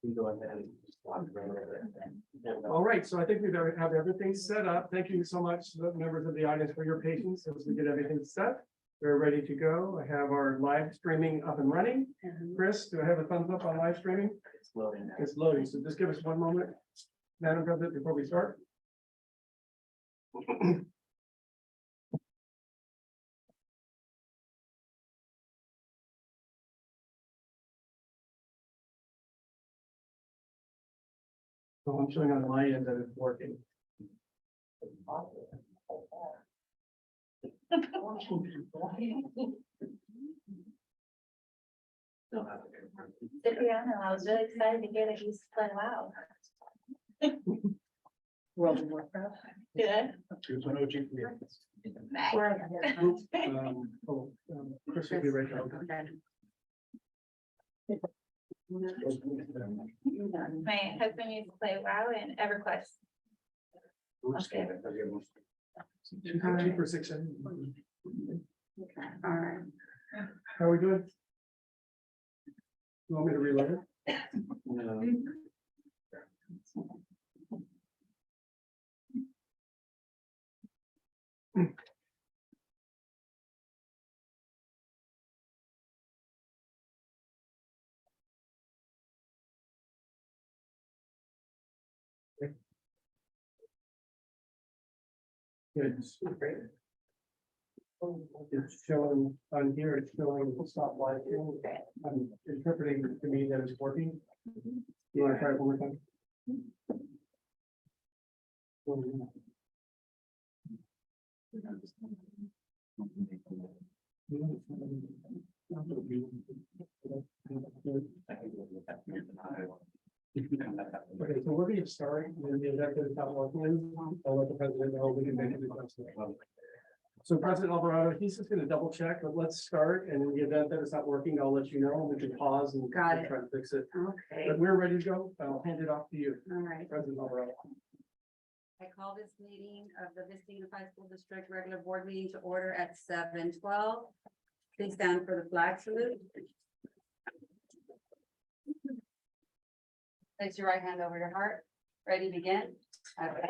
We go ahead and just walk around it. All right, so I think we have everything set up. Thank you so much, the members of the audience, for your patience as we get everything set. We're ready to go. I have our live streaming up and running. Chris, do I have a thumbs up on live streaming? It's loading now. It's loading, so just give us one moment, Madam President, before we start. So I'm showing on my end that it's working. Cipriano, I was really excited to hear that you play WoW. World of Warcraft. Good. Chris will be right back. My husband used to play WoW and EverQuest. Okay. 2 for 6. Okay, all right. How are we doing? You want me to reload it? No. It's great. It's showing on here, it's showing the stop light. I'm interpreting to me that it's working. You want to try it one more time? Okay, so we're going to start in the event that it's not working. I'll let the president know we can make it. So President Alvarado, he's just going to double check, but let's start. And in the event that it's not working, I'll let you know. We can pause and try to fix it. Okay, But we're ready to go. I'll hand it off to you, all right. President Alvarado. I call this meeting of the Vista Unified School District regular board meeting to order at 7:12. Please stand for the flag salute. Place your right hand over your heart. Ready, begin. And the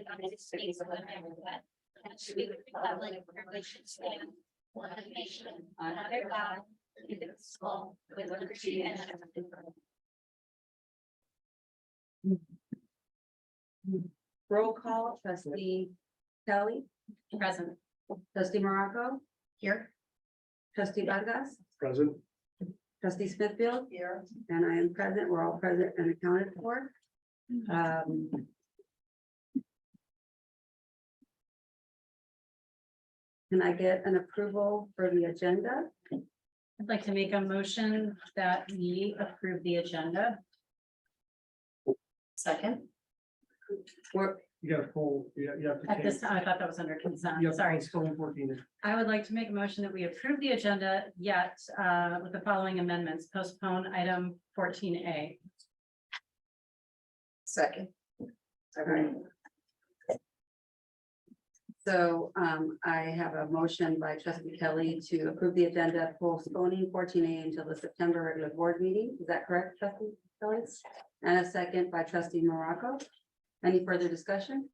United States of America, and to the republic for which it stands, one nation, under God, indivisible, with liberty and justice for all. Roll call, trustee Kelly. Present. Trustee Morocco. Here. Trustee Vargas. Present. Trustee Smithfield. Here. And I am present. We're all present and accounted for. Can I get an approval for the agenda? I'd like to make a motion that we approve the agenda. Second, We're, You got to pull, you have to. at this change- time, I thought that was under you consent, have to sorry. postpone 14. I would like to make a motion that we approve the agenda, yet with the following amendments, postpone item 14A. Second. All right. So I have a motion by trustee Kelly to approve the agenda postponing 14A until the September regular board meeting. Is that correct, trustee Kelly? And a second by trustee Morocco. Any further discussion?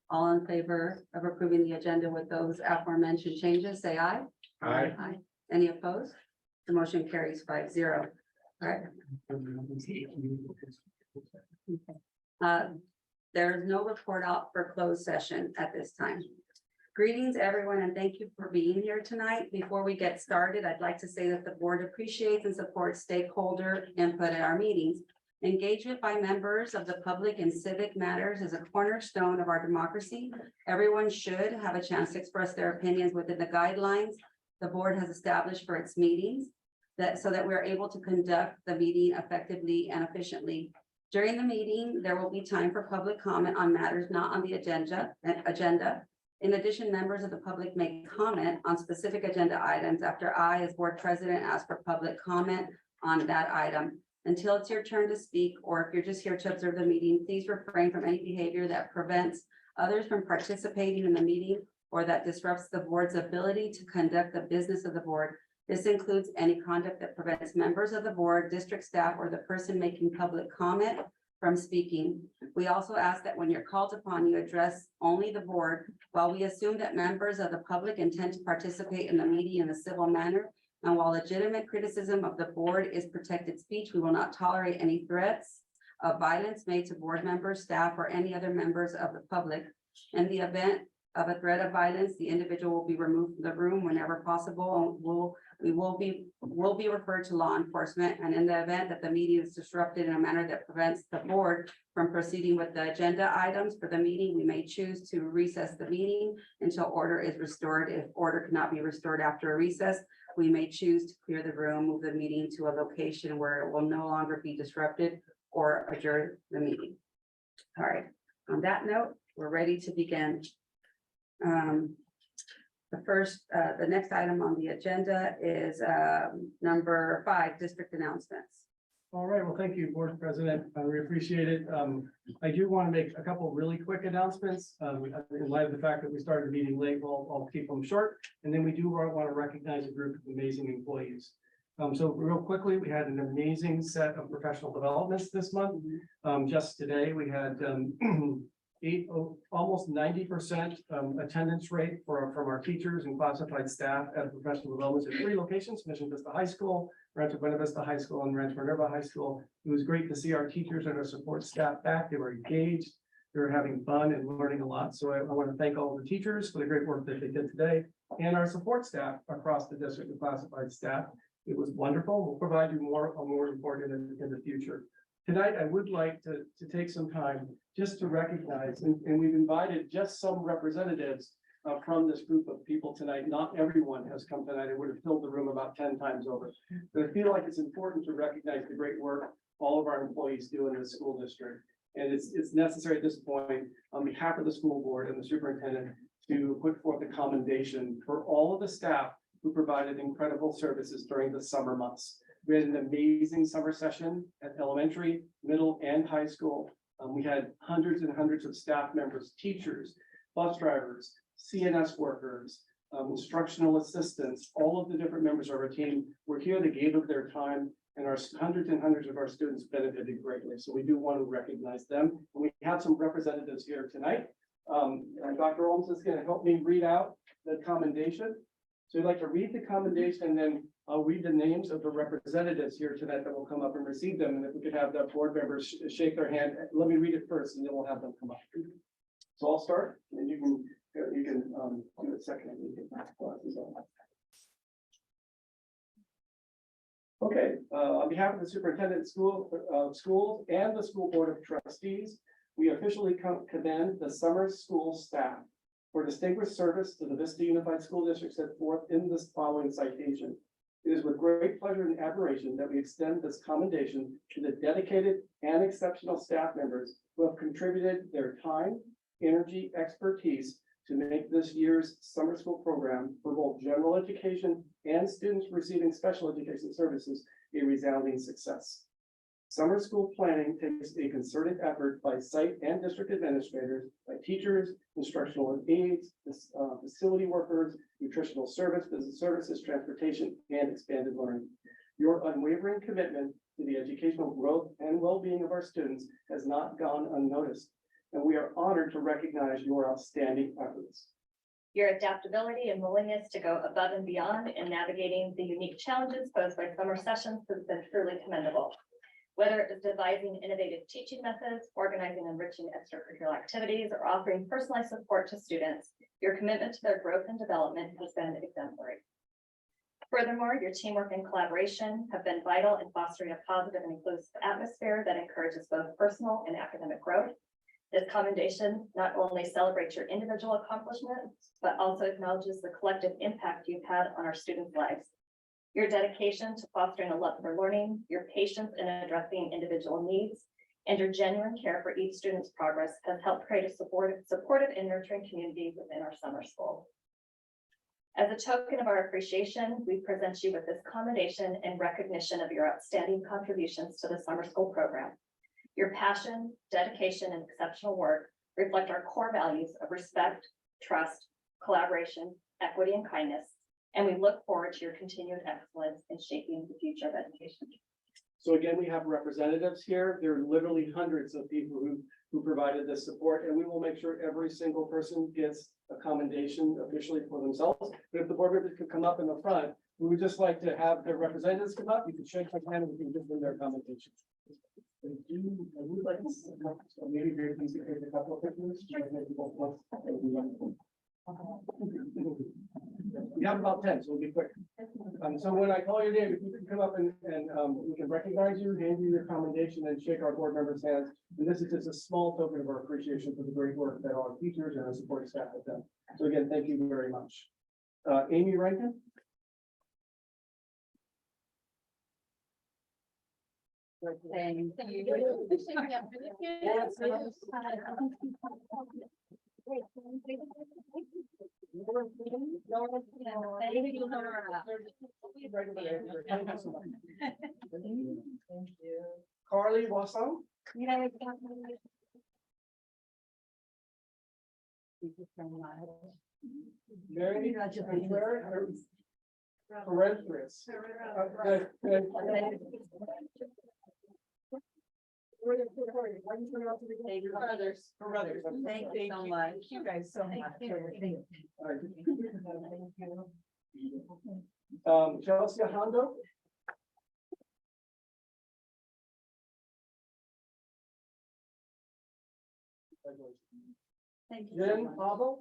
All in favor of approving the agenda with those aforementioned changes, say aye. Aye. Aye. Any opposed? The motion carries 5-0. All right. There is no report out for closed session at this time. Greetings, everyone, and thank you for being here tonight. Before we get started, I'd like to say that the board appreciates and supports stakeholder input at our meetings. Engagement by members of the public in civic matters is a cornerstone of our democracy. Everyone should have a chance to express their opinions within the guidelines the board has established for its meetings, so that we're able to conduct the meeting effectively and efficiently. During the meeting, there will be time for public comment on matters not on the agenda. In addition, members of the public may comment on specific agenda items after I, as board president, ask for public comment on that item. Until it's your turn to speak, or if you're just here to observe the meeting, please refrain from any behavior that prevents others from participating in the meeting or that disrupts the board's ability to conduct the business of the board. This includes any conduct that prevents members of the board, district staff, or the person making public comment from speaking. We also ask that when you're called upon, you address only the board. While we assume that members of the public intend to participate in the meeting in a civil manner, and while legitimate criticism of the board is protected speech, we will not tolerate any threats of violence made to board members, staff, or any other members of the public. In the event of a threat of violence, the individual will be removed from the room whenever possible. We will be referred to law enforcement, and in the event that the meeting is disrupted in a manner that prevents the board from proceeding with the agenda items for the meeting, we may choose to recess the meeting until order is restored. If order cannot be restored after a recess, we may choose to clear the room, move the meeting to a location where it will no longer be disrupted, or adjourn the meeting. All right, on that note, we're ready to begin. The next item on the agenda is number 5, district announcements. All right, well, thank you, Board President. We appreciate it. I do want to make a couple really quick announcements. In light of the fact that we started the meeting late, I'll keep them short. And then we do want to recognize a group of amazing employees. So real quickly, we had an amazing set of professional developments this month. Just today, we had almost 90% attendance rate from our teachers and classified staff at professional developments at 3 locations: Mission Vista High School, Rancho Buena Vista High School, and Rancho Minerva High School. It was great to see our teachers and our support staff back. They were engaged, they were having fun and learning a lot. So I want to thank all the teachers for the great work that they did today, and our support staff across the district and classified staff. It was wonderful. We'll provide you more report in the future. Tonight, I would like to take some time just to recognize, and we've invited just some representatives from this group of people tonight. Not everyone has come tonight. It would have filled the room about 10 times over. But I feel like it's important to recognize the great work all of our employees do in the school district. And it's necessary at this point, on behalf of the school board and the superintendent, to put forth a commendation for all of the staff who provided incredible services during the summer months. We had an amazing summer session at elementary, middle, and high school. We had hundreds and hundreds of staff members, teachers, bus drivers, CNS workers, instructional assistants. All of the different members of our team were here. They gave of their time, and our hundreds and hundreds of our students benefited greatly. So we do want to recognize them. And we have some representatives here tonight. And Dr. Holmes is going to help me read out the commendation. So I'd like to read the commendation, and then I'll read the names of the representatives here tonight that will come up and receive them. And if we could have the board members shake their hand, let me read it first, and then we'll have them come up. So I'll start, and you can do it second. And you can glasses on. Okay, on behalf of the superintendent of schools and the school board of trustees, we officially commend the summer school staff for distinguished service to the Vista Unified School District set forth in this following citation. It is with great pleasure and admiration that we extend this commendation to the dedicated and exceptional staff members who have contributed their time, energy, expertise to make this year's summer school program for both general education and students receiving special education services a resounding success. Summer school planning takes a concerted effort by site and district administrators, by teachers, instructional aides, facility workers, nutritional service, business services, transportation, and expanded learning. Your unwavering commitment to the educational growth and well-being of our students has not gone unnoticed, and we are honored to recognize your outstanding efforts. Your adaptability and willingness to go above and beyond in navigating the unique challenges posed by summer sessions has been truly commendable. Whether it was devising innovative teaching methods, organizing enriching extracurricular activities, or offering personalized support to students, your commitment to their growth and development has been exemplary. Furthermore, your teamwork and collaboration have been vital in fostering a positive and inclusive atmosphere that encourages both personal and academic growth. This commendation not only celebrates your individual accomplishments, but also acknowledges the collective impact you've had on our students' lives. Your dedication to fostering a love for learning, your patience in addressing individual needs, and your genuine care for each student's progress has helped create a supportive and nurturing community within our summer school. As a token of our appreciation, we present you with this commendation and recognition of your outstanding contributions to the summer school program. Your passion, dedication, and exceptional work reflect our core values of respect, trust, collaboration, equity, and kindness, And we look forward to your continued excellence in shaping the future of education. So again, we have representatives here. There are literally hundreds of people who provided this support, and we will make sure every single person gets a commendation officially for themselves. But if the board members could come up in the front, we would just like to have the representatives come up. You can shake their hand and we can give them their commendation. Thank you. I would like to, so maybe very easy to take a couple of pictures. We have about 10, so we'll be quick. So when I call your name, if you can come up and we can recognize you, hand you your commendation, and shake our board members' hands. And this is just a small token of our appreciation for the great work that our teachers and our support staff have done. So again, thank you very much. Amy Rankin. Thank Carly Wasson. Mary Perez. Thank you so much. You guys so much. Chelsea Hondo. Thank you. Jen Pablo.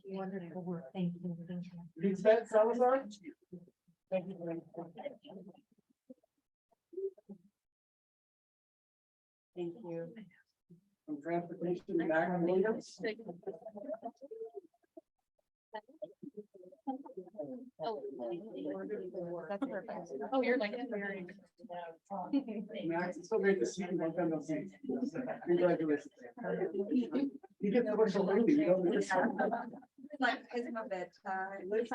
Wonderful work. Thank you. Lisbeth Salazar. Thank you. Thank you. From transportation, Mac Williams. That's perfect. Oh, you're like. Max, it's so great to see you. Long time no see. Congratulations. You get so much already, you don't miss. Like, it's my bedtime. Lindsay,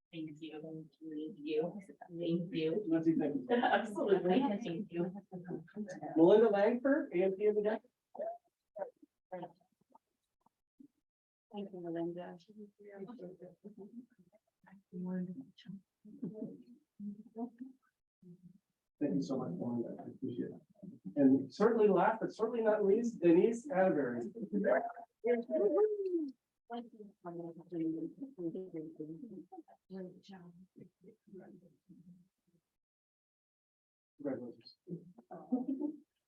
thank you. Absolutely. Thank you. Melinda Langford, AMP of the day. Thank you, Melinda. Thank you so much, Melinda. I appreciate it. And certainly last, but certainly not least, Denise Atterbury. Congratulations.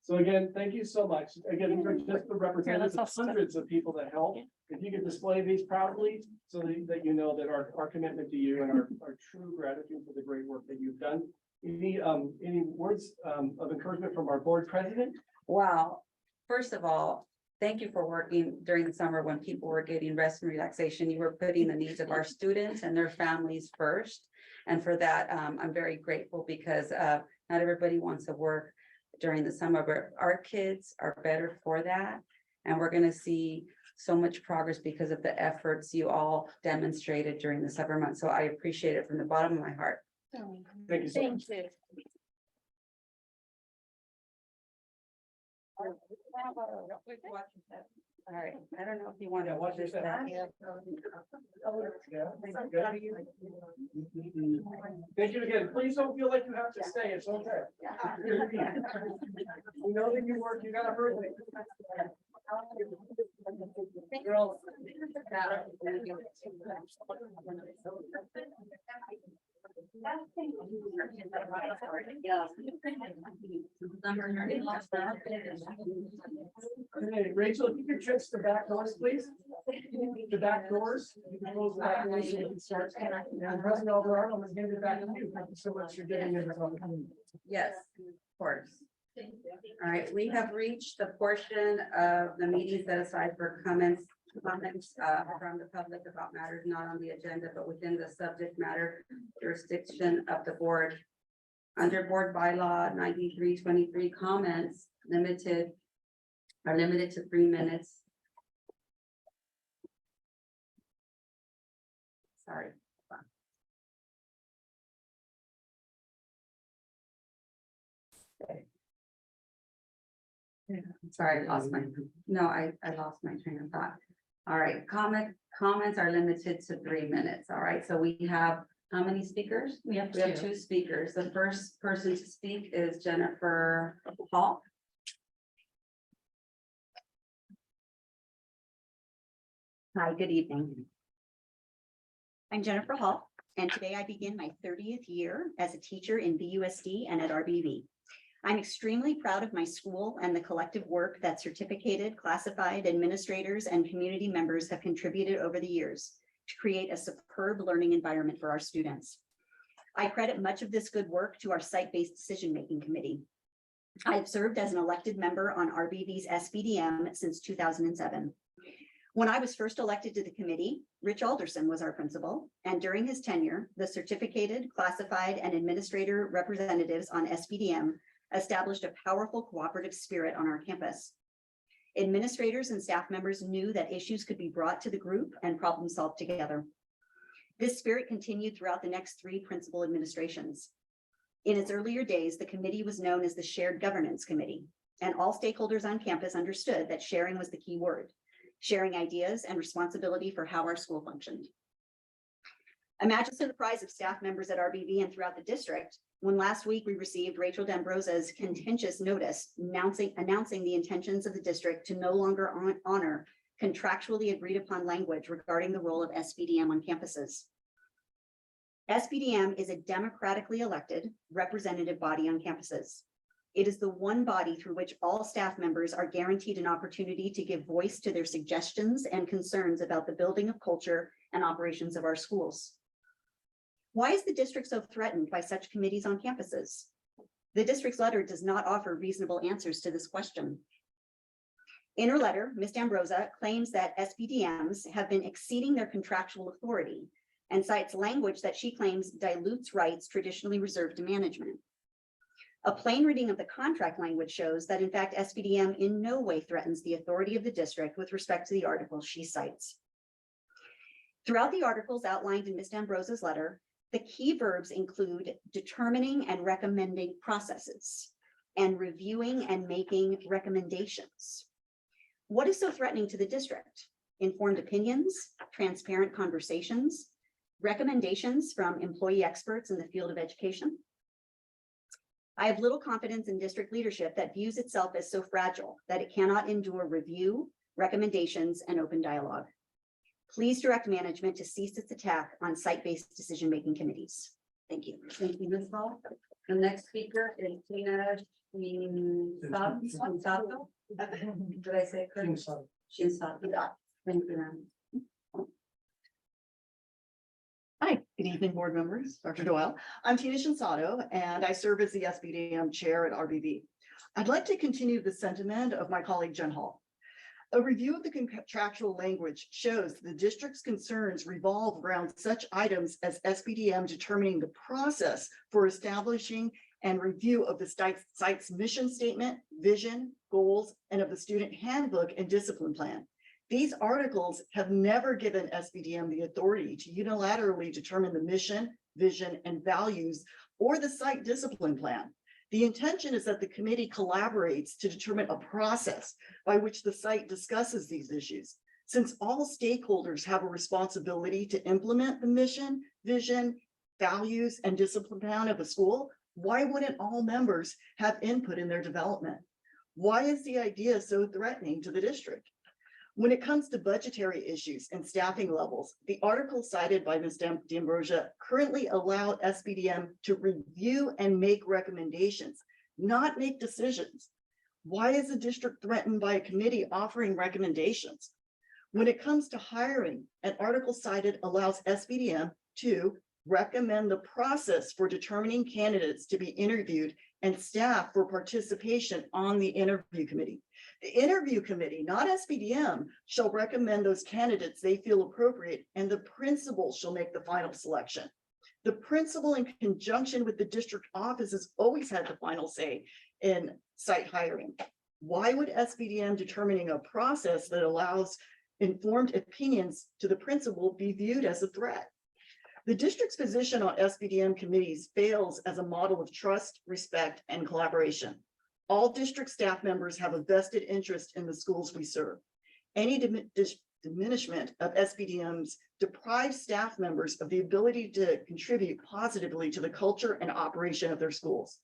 So again, thank you so much. Again, these are just the representatives of hundreds of people that help. If you could display these proudly, so that you know that our commitment to you and our true gratitude for the great work that you've done. Any words of encouragement from our board president? Wow. First of all, thank you for working during the summer when people were getting rest and relaxation. You were putting the needs of our students and their families first. And for that, I'm very grateful because not everybody wants to work during the summer, but our kids are better for that. And we're going to see so much progress because of the efforts you all demonstrated during the summer months. So I appreciate it from the bottom of my heart. Thank you so much. All right, I don't know if you want to Yeah, watch watch this. yourself. Thank you again. Please don't feel like you have to stay. It's okay. We know that you work, you gotta hurry. Girls. Okay, Rachel, if you could fix the back doors, please. The back doors, you can close the back doors so we can start. And President Alvarado, I'm gonna hand it back to you. Thank you so much for giving us this opportunity. Yes, of course. All right, we have reached the portion of the meeting set aside for comments from the public about matters not on the agenda, but within the subject matter jurisdiction of the board. Under board bylaw 9323, comments are limited to 3 minutes. Sorry. Sorry, I lost I lost my train of thought. All right, comments are limited to 3 minutes. All right, so we have, how many speakers? We have We have two. 2 speakers. The first person to speak is Jennifer Hall. Hi, good evening. I'm Jennifer Hall, and today I begin my 30th year as a teacher in VUSD and at RBV. I'm extremely proud of my school and the collective work that certificated, classified administrators and community members have contributed over the years to create a superb learning environment for our students. I credit much of this good work to our site-based decision-making committee. I've served as an elected member on RBV's SBDM since 2007. When I was first elected to the committee, Rich Alderson was our principal, and during his tenure, the certificated, classified, and administrator representatives on SBDM established a powerful cooperative spirit on our campus. Administrators and staff members knew that issues could be brought to the group and problem solved together. This spirit continued throughout the next 3 principal administrations. In its earlier days, the committee was known as the Shared Governance Committee, and all stakeholders on campus understood that sharing was the key word, sharing ideas and responsibility for how our school functioned. Imagine the surprise of staff members at RBV and throughout the district when last week we received Rachel D'Ambrosa's contentious notice announcing the intentions of the district to no longer honor contractually agreed upon language regarding the role of SBDM on campuses. SBDM is a democratically elected representative body on campuses. It is the one body through which all staff members are guaranteed an opportunity to give voice to their suggestions and concerns about the building of culture and operations of our schools. Why is the district so threatened by such committees on campuses? The district's letter does not offer reasonable answers to this question. In her letter, Ms. D'Ambrosa claims that SBDMs have been exceeding their contractual authority and cites language that she claims dilutes rights traditionally reserved to management. A plain reading of the contract language shows that in fact SBDM in no way threatens the authority of the district with respect to the articles she cites. Throughout the articles outlined in Ms. D'Ambrosa's letter, the key verbs include determining and recommending processes and reviewing and making recommendations. What is so threatening to the district? Informed opinions, transparent conversations, recommendations from employee experts in the field of education. I have little confidence in district leadership that views itself as so fragile that it cannot endure review, recommendations, and open dialogue. Please direct management to cease its attack on site-based decision-making committees. Thank you. Thank you, Ms. Hall. The next speaker is Tina Shinsato. Did I say it correctly? Shinsato. Thank you, ma'am. Hi, good evening, board members, Dr. Doyle. I'm Tina Shinsato, and I serve as the SBDM chair at RBV. I'd like to continue the sentiment of my colleague Jen Hall. A review of the contractual language shows the district's concerns revolve around such items as SBDM determining the process for establishing and review of the site's mission statement, vision, goals, and of the student handbook and discipline plan. These articles have never given SBDM the authority to unilaterally determine the mission, vision, and values or the site discipline plan. The intention is that the committee collaborates to determine a process by which the site discusses these issues. Since all stakeholders have a responsibility to implement the mission, vision, values, and discipline plan of a school, why wouldn't all members have input in their development? Why is the idea so threatening to the district? When it comes to budgetary issues and staffing levels, the article cited by Ms. D'Ambrosa currently allow SBDM to review and make recommendations, not make decisions. Why is the district threatened by a committee offering recommendations? When it comes to hiring, an article cited allows SBDM to recommend the process for determining candidates to be interviewed and staff for participation on the interview committee. The interview committee, not SBDM, shall recommend those candidates they feel appropriate, and the principal shall make the final selection. The principal, in conjunction with the district office, has always had the final say in site hiring. Why would SBDM determining a process that allows informed opinions to the principal be viewed as a threat? The district's position on SBDM committees fails as a model of trust, respect, and collaboration. All district staff members have a vested interest in the schools we serve. Any diminishment of SBDMs deprives staff members of the ability to contribute positively to the culture and operation of their schools.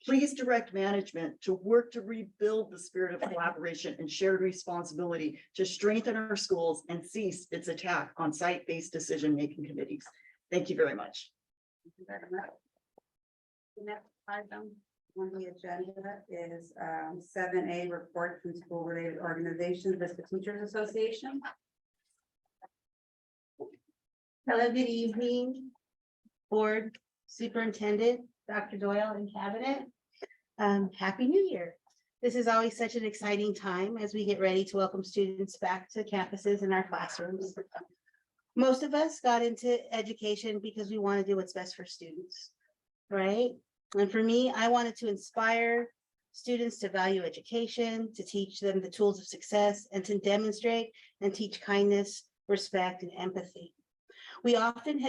Please direct management to work to rebuild the spirit of collaboration and shared responsibility to strengthen our schools and cease its attack on site-based decision-making committees. Thank you very much. Thank you very much. The next item on the agenda is 7A, report from school-related organizations, Vista Teachers Association. Hello, good evening, Board Superintendent, Dr. Doyle and Cabinet. Happy New Year. This is always such an exciting time as we get ready to welcome students back to campuses and our classrooms. Most of us got into education because we want to do what's best for students, right? And for me, I wanted to inspire students to value education, to teach them the tools of success, and to demonstrate and teach kindness, respect, and empathy. We often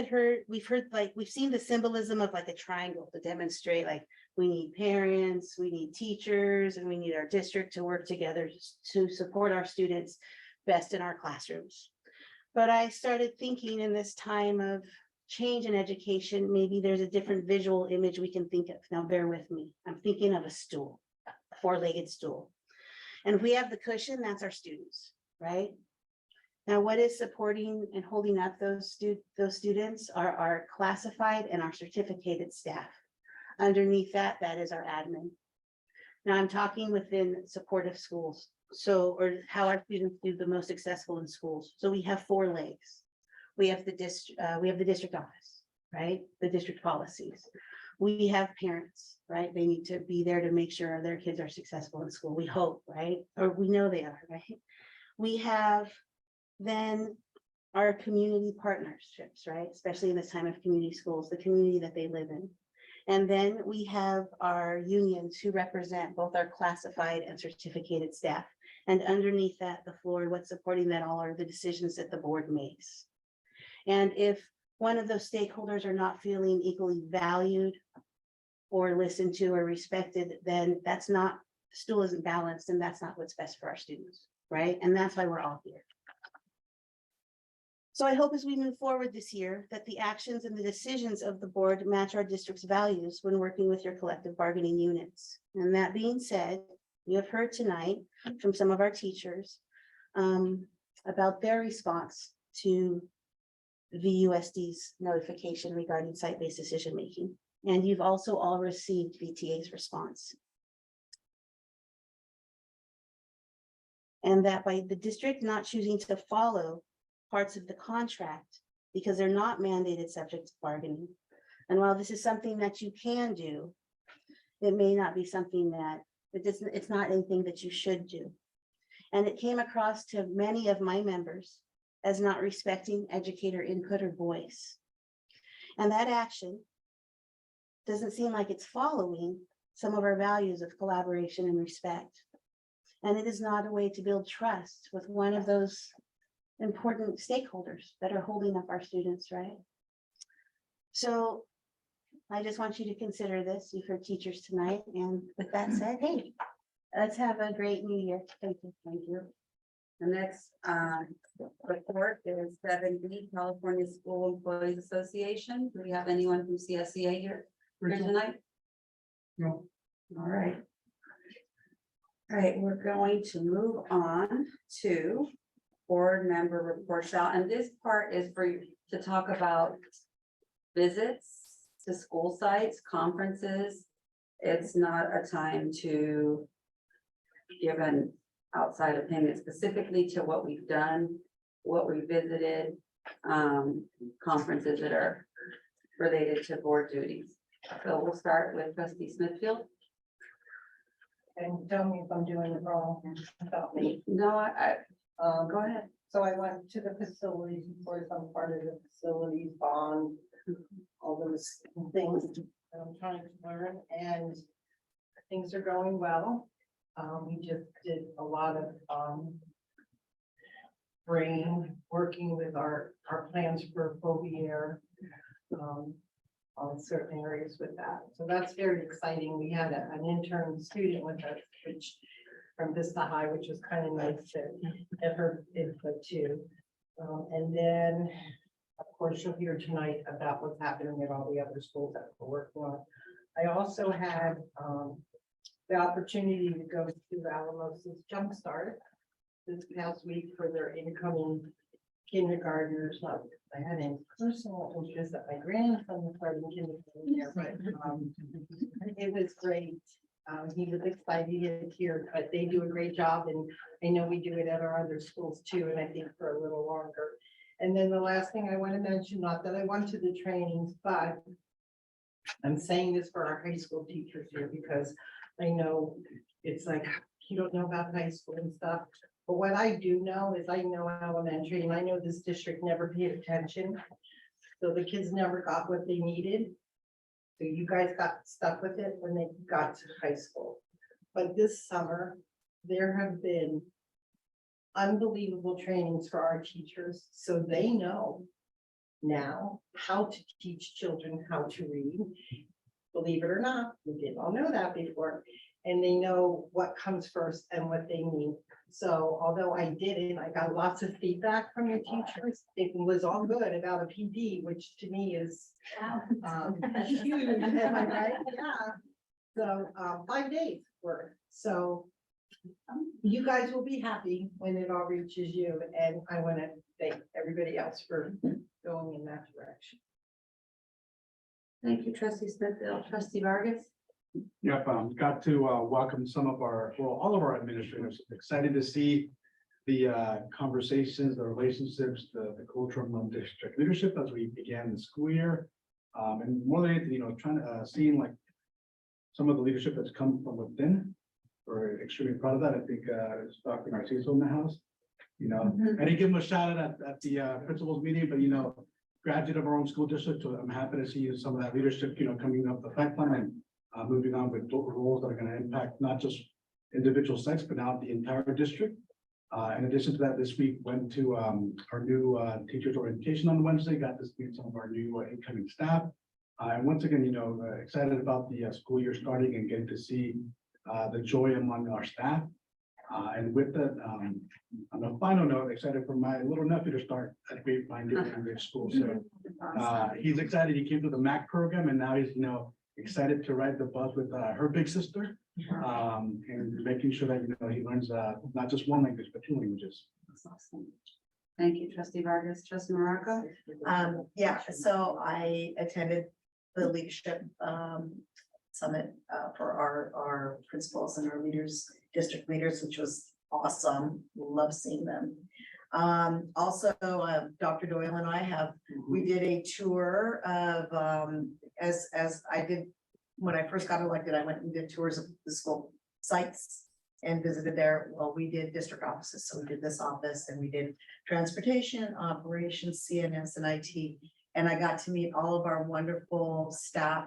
we've seen the symbolism of like a triangle to demonstrate like we need parents, we need teachers, and we need our district to work together to support our students best in our classrooms. But I started thinking in this time of change in education, maybe there's a different visual image we can think of. Now bear with me. I'm thinking of a stool, a four-legged stool. And if we have the cushion, that's our students, right? Now, what is supporting and holding up those students are our classified and our certificated staff. Underneath that, that is our admin. Now I'm talking within supportive schools. Or how our students do the most successful in schools. So we have four legs. We have the district office, right? The district policies. We have parents, right? They need to be there to make sure their kids are successful in school. We hope, right? Or we know they are, right? We have then our community partnerships, right? Especially in this time of community schools, the community that they live in. And then we have our unions who represent both our classified and certificated staff. And underneath that, the floor, what's supporting that all are the decisions that the board makes. And if one of those stakeholders are not feeling equally valued or listened to or respected, then that's not, the stool isn't balanced, and that's not what's best for our students, right? And that's why we're all here. So I hope as we move forward this year that the actions and the decisions of the board match our district's values when working with your collective bargaining units. And that being said, you have heard tonight from some of our teachers about their response to the USD's notification regarding site-based decision-making. And you've also all received VTA's response. And that by the district not choosing to follow parts of the contract because they're not mandated subject to bargaining. And while this is something that you can do, it may not be something that it's not anything that you should do. And it came across to many of my members as not respecting educator input or voice. And that action doesn't seem like it's following some of our values of collaboration and respect. And it is not a way to build trust with one of those important stakeholders that are holding up our students, right? So I just want you to consider this. You've heard teachers tonight. And with that said, hey, let's have a great new year. Thank you. Thank you. The next report is 7B, California School Employees Association. Do we have anyone from CSEA here tonight? No. All right. All right, we're going to move on to board member report out. And this part is for you to talk about visits to school sites, conferences. It's not a time to give an outside opinion specifically to what we've done, what we visited, conferences that are related to board duties. So we'll start with Trustee Smithfield. And tell me if I'm doing it wrong about me. No, go ahead. So I went to the facilities, of course, I'm part of the facilities bond, all those things that I'm trying to learn, and things are going well. We just did a lot of working with our plans for Fovier. On certain areas with that. So that's very exciting. We had an intern student with us, which from Vista High, which was kind of nice to have her input too. And then, of course, you'll hear tonight about what's happening at all the other schools that we're working on. I also had the opportunity to go to Alamos's Jumpstart this past week for their incoming kindergartners. I had a personal interest that my grandson was starting kindergarten there, but it was great. He was excited here, but they do a great job, and I know we do it at our other schools too, and I think for a little longer. And then the last thing I want to mention, not that I went to the trainings, but I'm saying this for our high school teachers here, because I know it's like, you don't know about high school and stuff. But what I do know is I know elementary, and I know this district never paid attention. So the kids never got what they needed. So you guys got stuck with it when they got to high school. But this summer, there have been unbelievable trainings for our teachers, so they know now how to teach children how to read. Believe it or not, we didn't all know that before. And they know what comes first and what they need. So although I didn't, I got lots of feedback from your teachers. It was all good about a PD, which to me is huge, am I right? Yeah. So 5 days worth. So you guys will be happy when it all reaches you. And I want to thank everybody else for going in that direction. Thank you, trustee Smithfield. Trustee Vargas? Yep, got to welcome some of our, well, all of our administrators. Excited to see the conversations, the relationships, the culture among district leadership as we began the school year. And more than anything, you know, trying to seeing like some of the leadership that's come from within. We're extremely proud of that. I think it's Dr. Narciso in the house. You know, I didn't give him a shout out at the principals meeting, but you know, graduate of our own school district. So I'm happy to see some of that leadership, you know, coming up the pipeline and moving on with roles that are going to impact not just individual sites, but now the entire district. In addition to that, this week went to our new teachers orientation on Wednesday, got to meet some of our new incoming staff. And once again, you know, excited about the school year starting and getting to see the joy among our staff. And with that, on a final note, excited for my little nephew to start at Grapevine Grade School. So he's excited. He came to the MAC program and now he's, you know, excited to ride the bus with her big sister and making sure that, you know, he learns not just one language, but 2 languages. That's awesome. Thank you, trustee Vargas. Trustee Morocco? Yeah, so I attended the leadership summit for our principals and our leaders, district leaders, which was awesome. Love seeing them. Also, Dr. Doyle and I we did a tour of, as I did, when I first got elected, I went and did tours of the school sites and visited there. Well, we did district offices. So we did this office and we did transportation, operations, CNS and IT. And I got to meet all of our wonderful staff,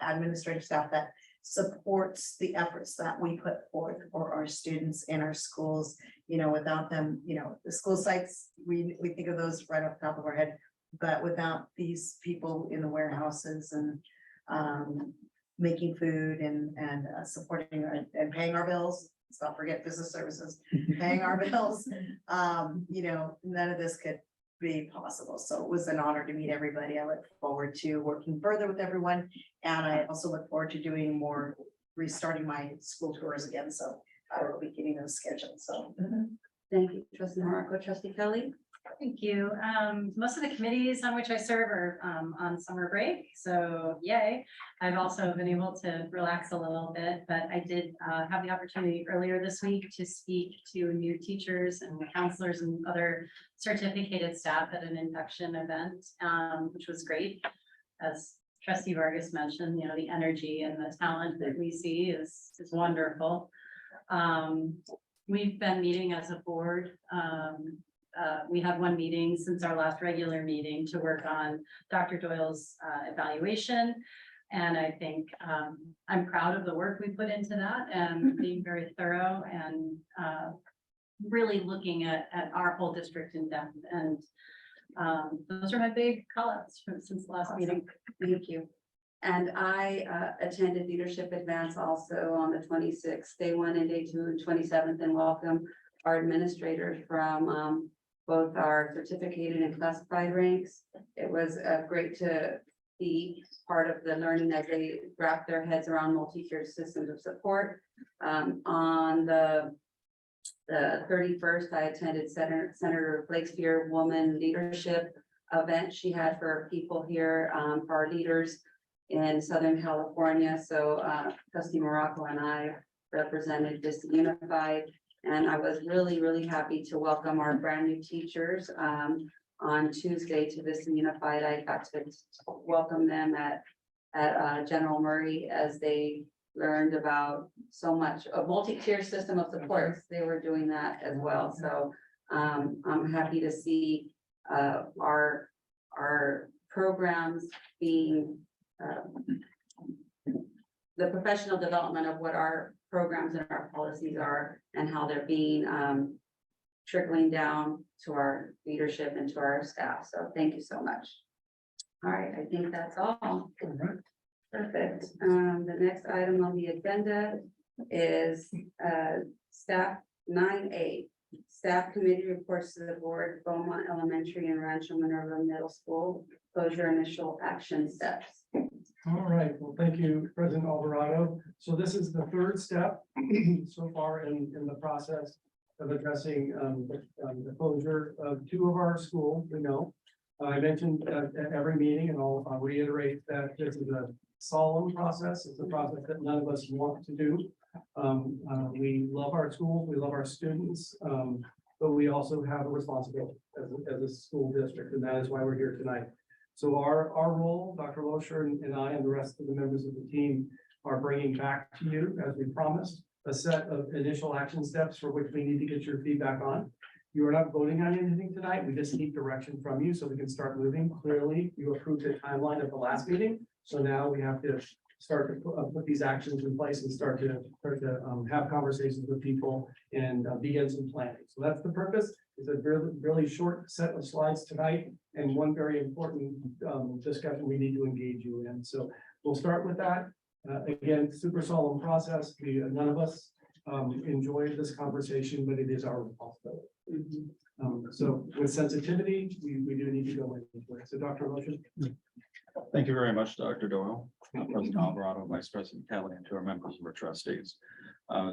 administrative staff that supports the efforts that we put forth for our students in our schools. You know, without them, you know, the school sites, we think of those right off the top of our head, but without these people in the warehouses and making food and supporting and paying our bills, let's not forget business services, paying our bills, you know, none of this could be possible. So it was an honor to meet everybody. I look forward to working further with everyone. And I also look forward to doing more, restarting my school tours again. So I will be getting those scheduled. So. Thank you, trustee Morocco. Trustee Kelly? Thank you. Most of the committees on which I serve are on summer break, so yay. I've also been able to relax a little bit, but I did have the opportunity earlier this week to speak to new teachers and counselors and other certificated staff at an induction event, which was great. As trustee Vargas mentioned, you know, the energy and the talent that we see is wonderful. We've been meeting as a board. We had one meeting since our last regular meeting to work on Dr. Doyle's evaluation. And I think I'm proud of the work we put into that and being very thorough and really looking at our whole district in depth. And those are my big call outs since the last meeting. Thank you. And I attended Leadership Advance also on the 26th, day 1 and day 2 and 27th, and welcome our administrators from both our certificated and classified ranks. It was great to be part of the learning as they wrap their heads around multi-tiered systems of support. On the 31st, I attended Senator Blakespear Woman Leadership event she had for people here, for our leaders in Southern California. So Trustee Morocco and I represented Vista Unified. And I was really, really happy to welcome our brand new teachers on Tuesday to Vista Unified. I got to welcome them at General Murray as they learned about so much a multi-tier system of supports. They were doing that as well. So I'm happy to see our programs being the professional development of what our programs and our policies are and how they're being trickling down to our leadership and to our staff. So thank you so much. All right, I think that's all. Perfect. The next item on the agenda is staff 9A. Staff committee reports to the board, Beaumont Elementary and Rancho Minerva Middle School closure initial action steps. All right, well, thank you, President Alvarado. So this is the third step so far in the process of addressing the closure of 2 of our schools. We know, I mentioned at every meeting, and I'll reiterate that this is a solemn process. It's a process that none of us want to do. We love our schools, we love our students, but we also have a responsibility as a school district, and that is why we're here tonight. So our role, Dr. Losher and I and the rest of the members of the team are bringing back to you, as we promised, a set of initial action steps for which we need to get your feedback on. You are not voting on anything tonight. We just need direction from you so we can start moving. Clearly, you approved the timeline of the last meeting. So now we have to start to put these actions in place and start to have conversations with people and begin some planning. So that's the purpose. It's a really short set of slides tonight and one very important discussion we need to engage you in. So we'll start with that. Again, super solemn process. None of us enjoy this conversation, but it is our responsibility. So with sensitivity, we do need to go into it. So Dr. Lotion. Thank you very much, Dr. Doyle, President Alvarado, Vice President Kelly, and to our members of our trustees.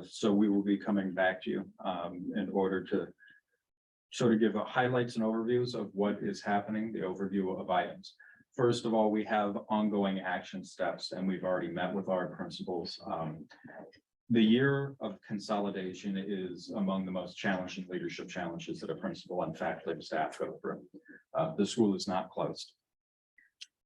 So we will be coming back to you in order to sort of give highlights and overviews of what is happening, the overview of items. First of all, we have ongoing action steps, and we've already met with our principals. The year of consolidation is among the most challenging leadership challenges that a principal and faculty and staff go through. The school is not closed.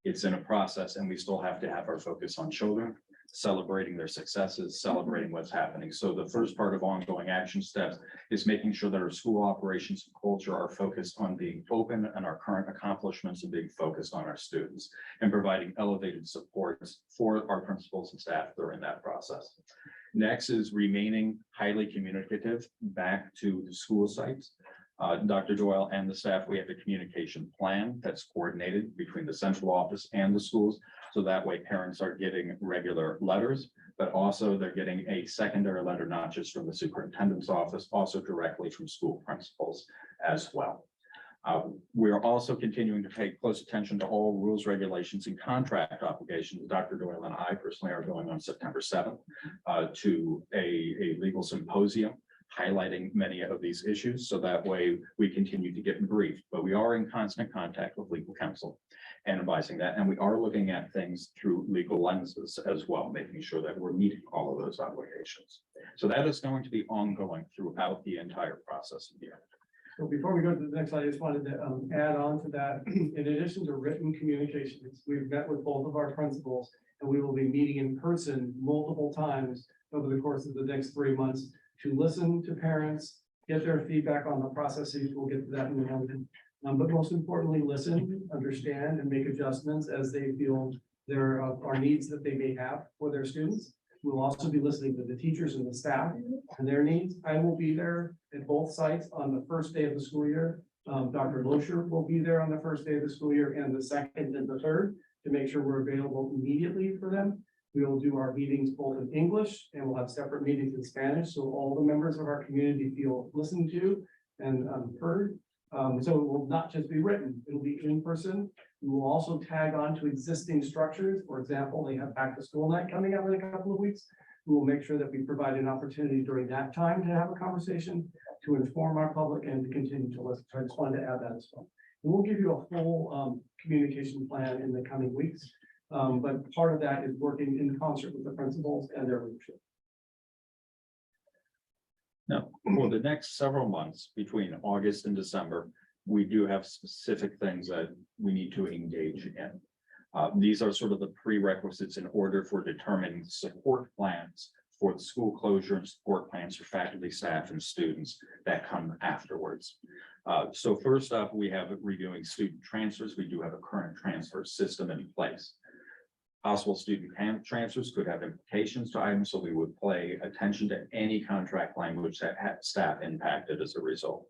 It's in a process, and we still have to have our focus on children, celebrating their successes, celebrating what's happening. So the first part of ongoing action steps is making sure that our school operations and culture are focused on being open and our current accomplishments and being focused on our students and providing elevated supports for our principals and staff during that process. Next is remaining highly communicative back to the school sites. Dr. Doyle and the staff, we have a communication plan that's coordinated between the central office and the schools. So that way parents are getting regular letters, but also they're getting a secondary letter, not just from the superintendent's office, also directly from school principals as well. We are also continuing to pay close attention to all rules, regulations, and contract obligations. Dr. Doyle and I personally are going on September 7th to a legal symposium highlighting many of these issues. So that way we continue to get briefed, but we are in constant contact with legal counsel and advising that. And we are looking at things through legal lenses as well, making sure that we're meeting all of those obligations. So that is going to be ongoing throughout the entire process of the year. So before we go to the next slide, I just wanted to add on to that. In addition to written communications, we've met with both of our principals, and we will be meeting in person multiple times over the course of the next 3 months to listen to parents, get their feedback on the processes. We'll get to that in a moment. But most importantly, listen, understand, and make adjustments as they feel there are needs that they may have for their students. We'll also be listening to the teachers and the staff and their needs. I will be there at both sites on the first day of the school year Dr. Loescher will be there on the first day of the school year and the second and the third to make sure we're available immediately for them. We will do our meetings both in English and we'll have separate meetings in Spanish, so all the members of our community feel listened to and heard. So it will not just be written, it'll be in person. We will also tag on to existing structures. For example, they have back to school night coming up in a couple of weeks. We will make sure that we provide an opportunity during that time to have a conversation, to inform our public and to continue to listen. So I just wanted to add that as well. And we'll give you a full communication plan in the coming weeks. But part of that is working in concert with the principals and their leadership. Now, for the next several months between August and December, we do have specific things that we need to engage in. These are sort of the prerequisites in order for determining support plans for the school closure and support plans for faculty, staff, and students that come afterwards. So first up, we have reviewing student transfers. We do have a current transfer system in place. Possible student transfers could have implications to items, so we would pay attention to any contract language that had staff impacted as a result.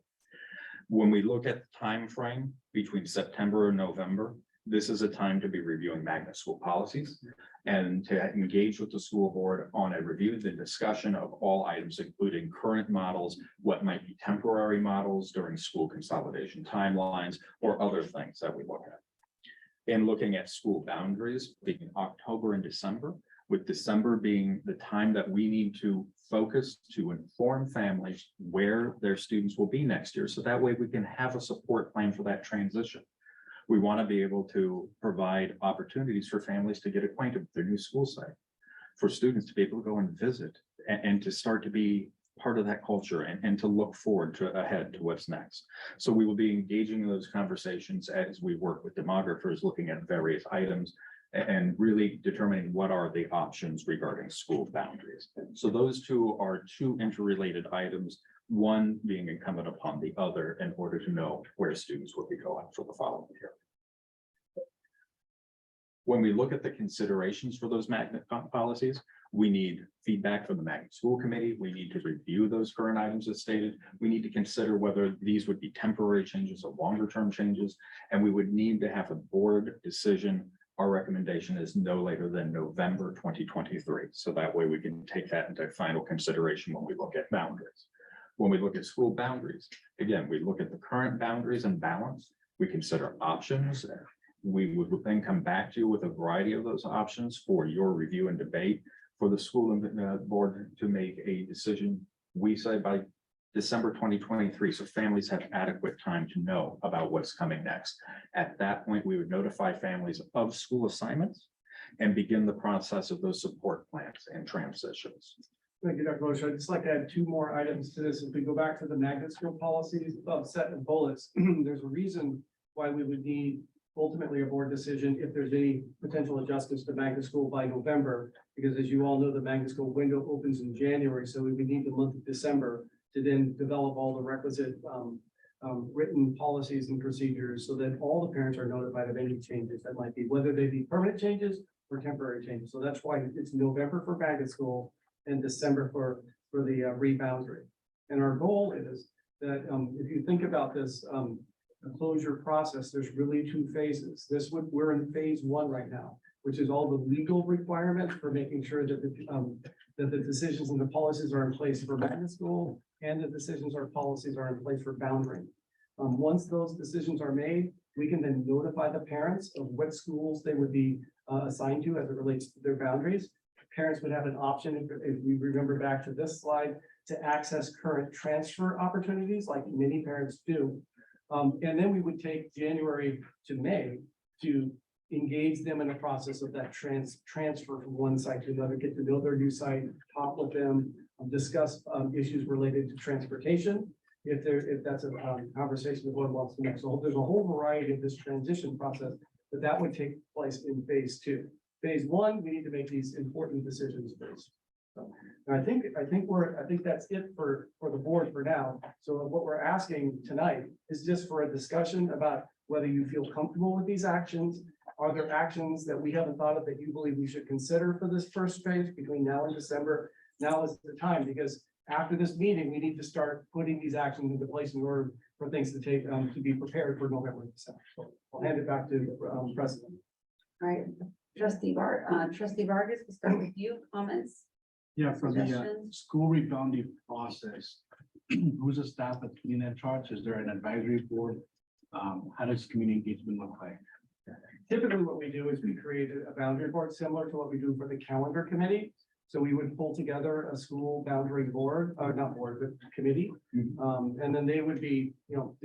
When we look at the time frame between September and November, this is a time to be reviewing magnet school policies and to engage with the school board on a review and discussion of all items, including current models, what might be temporary models during school consolidation timelines, or other things that we look at. In looking at school boundaries being October and December, with December being the time that we need to focus to inform families where their students will be next year. So that way we can have a support plan for that transition. We want to be able to provide opportunities for families to get acquainted with their new school site, for students to be able to go and visit and to start to be part of that culture and to look forward to ahead to what's next. So we will be engaging in those conversations as we work with demographers, looking at various items and really determining what are the options regarding school boundaries. So those two are two interrelated items, one being incumbent upon the other in order to know where students will be going for the following year. When we look at the considerations for those magnet policies, we need feedback from the magnet school committee. We need to review those current items as stated. We need to consider whether these would be temporary changes or longer term changes. And we would need to have a board decision. Our recommendation is no later than November 2023. So that way we can take that into final consideration when we look at boundaries. When we look at school boundaries, again, we look at the current boundaries and balance. We consider options. We would then come back to you with a variety of those options for your review and debate for the school board to make a decision, we say by December 2023. So families have adequate time to know about what's coming next. At that point, we would notify families of school assignments and begin the process of those support plans and transitions. Thank you, Dr. Loescher. I'd just like to add two more items to this. If we go back to the magnet school policies set in bullets, there's a reason why we would need ultimately a board decision if there's any potential adjustments to magnet school by November, because as you all know, the magnet school window opens in January, so we would need the month of December to then develop all the requisite written policies and procedures so that all the parents are notified of any changes that might be, whether they be permanent changes or temporary changes. So that's why it's November for magnet school and December for the reboundary. And our goal is that if you think about this closure process, there's really two phases. We're in phase one right now, which is all the legal requirements for making sure that the decisions and the policies are in place for magnet school and the decisions or policies are in place for boundary. Once those decisions are made, we can then notify the parents of what schools they would be assigned to as it relates to their boundaries. Parents would have an option, if we remember back to this slide, to access current transfer opportunities like many parents do. And then we would take January to May to engage them in the process of that transfer from one site to another, get to know their new site, talk with them, discuss issues related to transportation. If that's a conversation the board wants to make. So there's a whole variety of this transition process, but that would take place in phase two. Phase one, we need to make these important decisions first. So, and I think that's it for the board for now. So what we're asking tonight is just for a discussion about whether you feel comfortable with these actions. Are there actions that we haven't thought of that you believe we should consider for this first phase between now and December? Now is the time, because after this meeting, we need to start putting these actions into place in order for things to take, to be prepared for November and December. So I'll hand it back to the president. All right, trustee Vargas, we'll start with you, comments. Yeah, for the Suggestions? school rebounding process, who's the staff that's in that charge? Is there an advisory board? How does community engagement look like? Typically, what we do is we create a boundary board similar to what we do for the calendar committee. So we would pull together a school boundary board, not board, but committee. And then they would be, you know,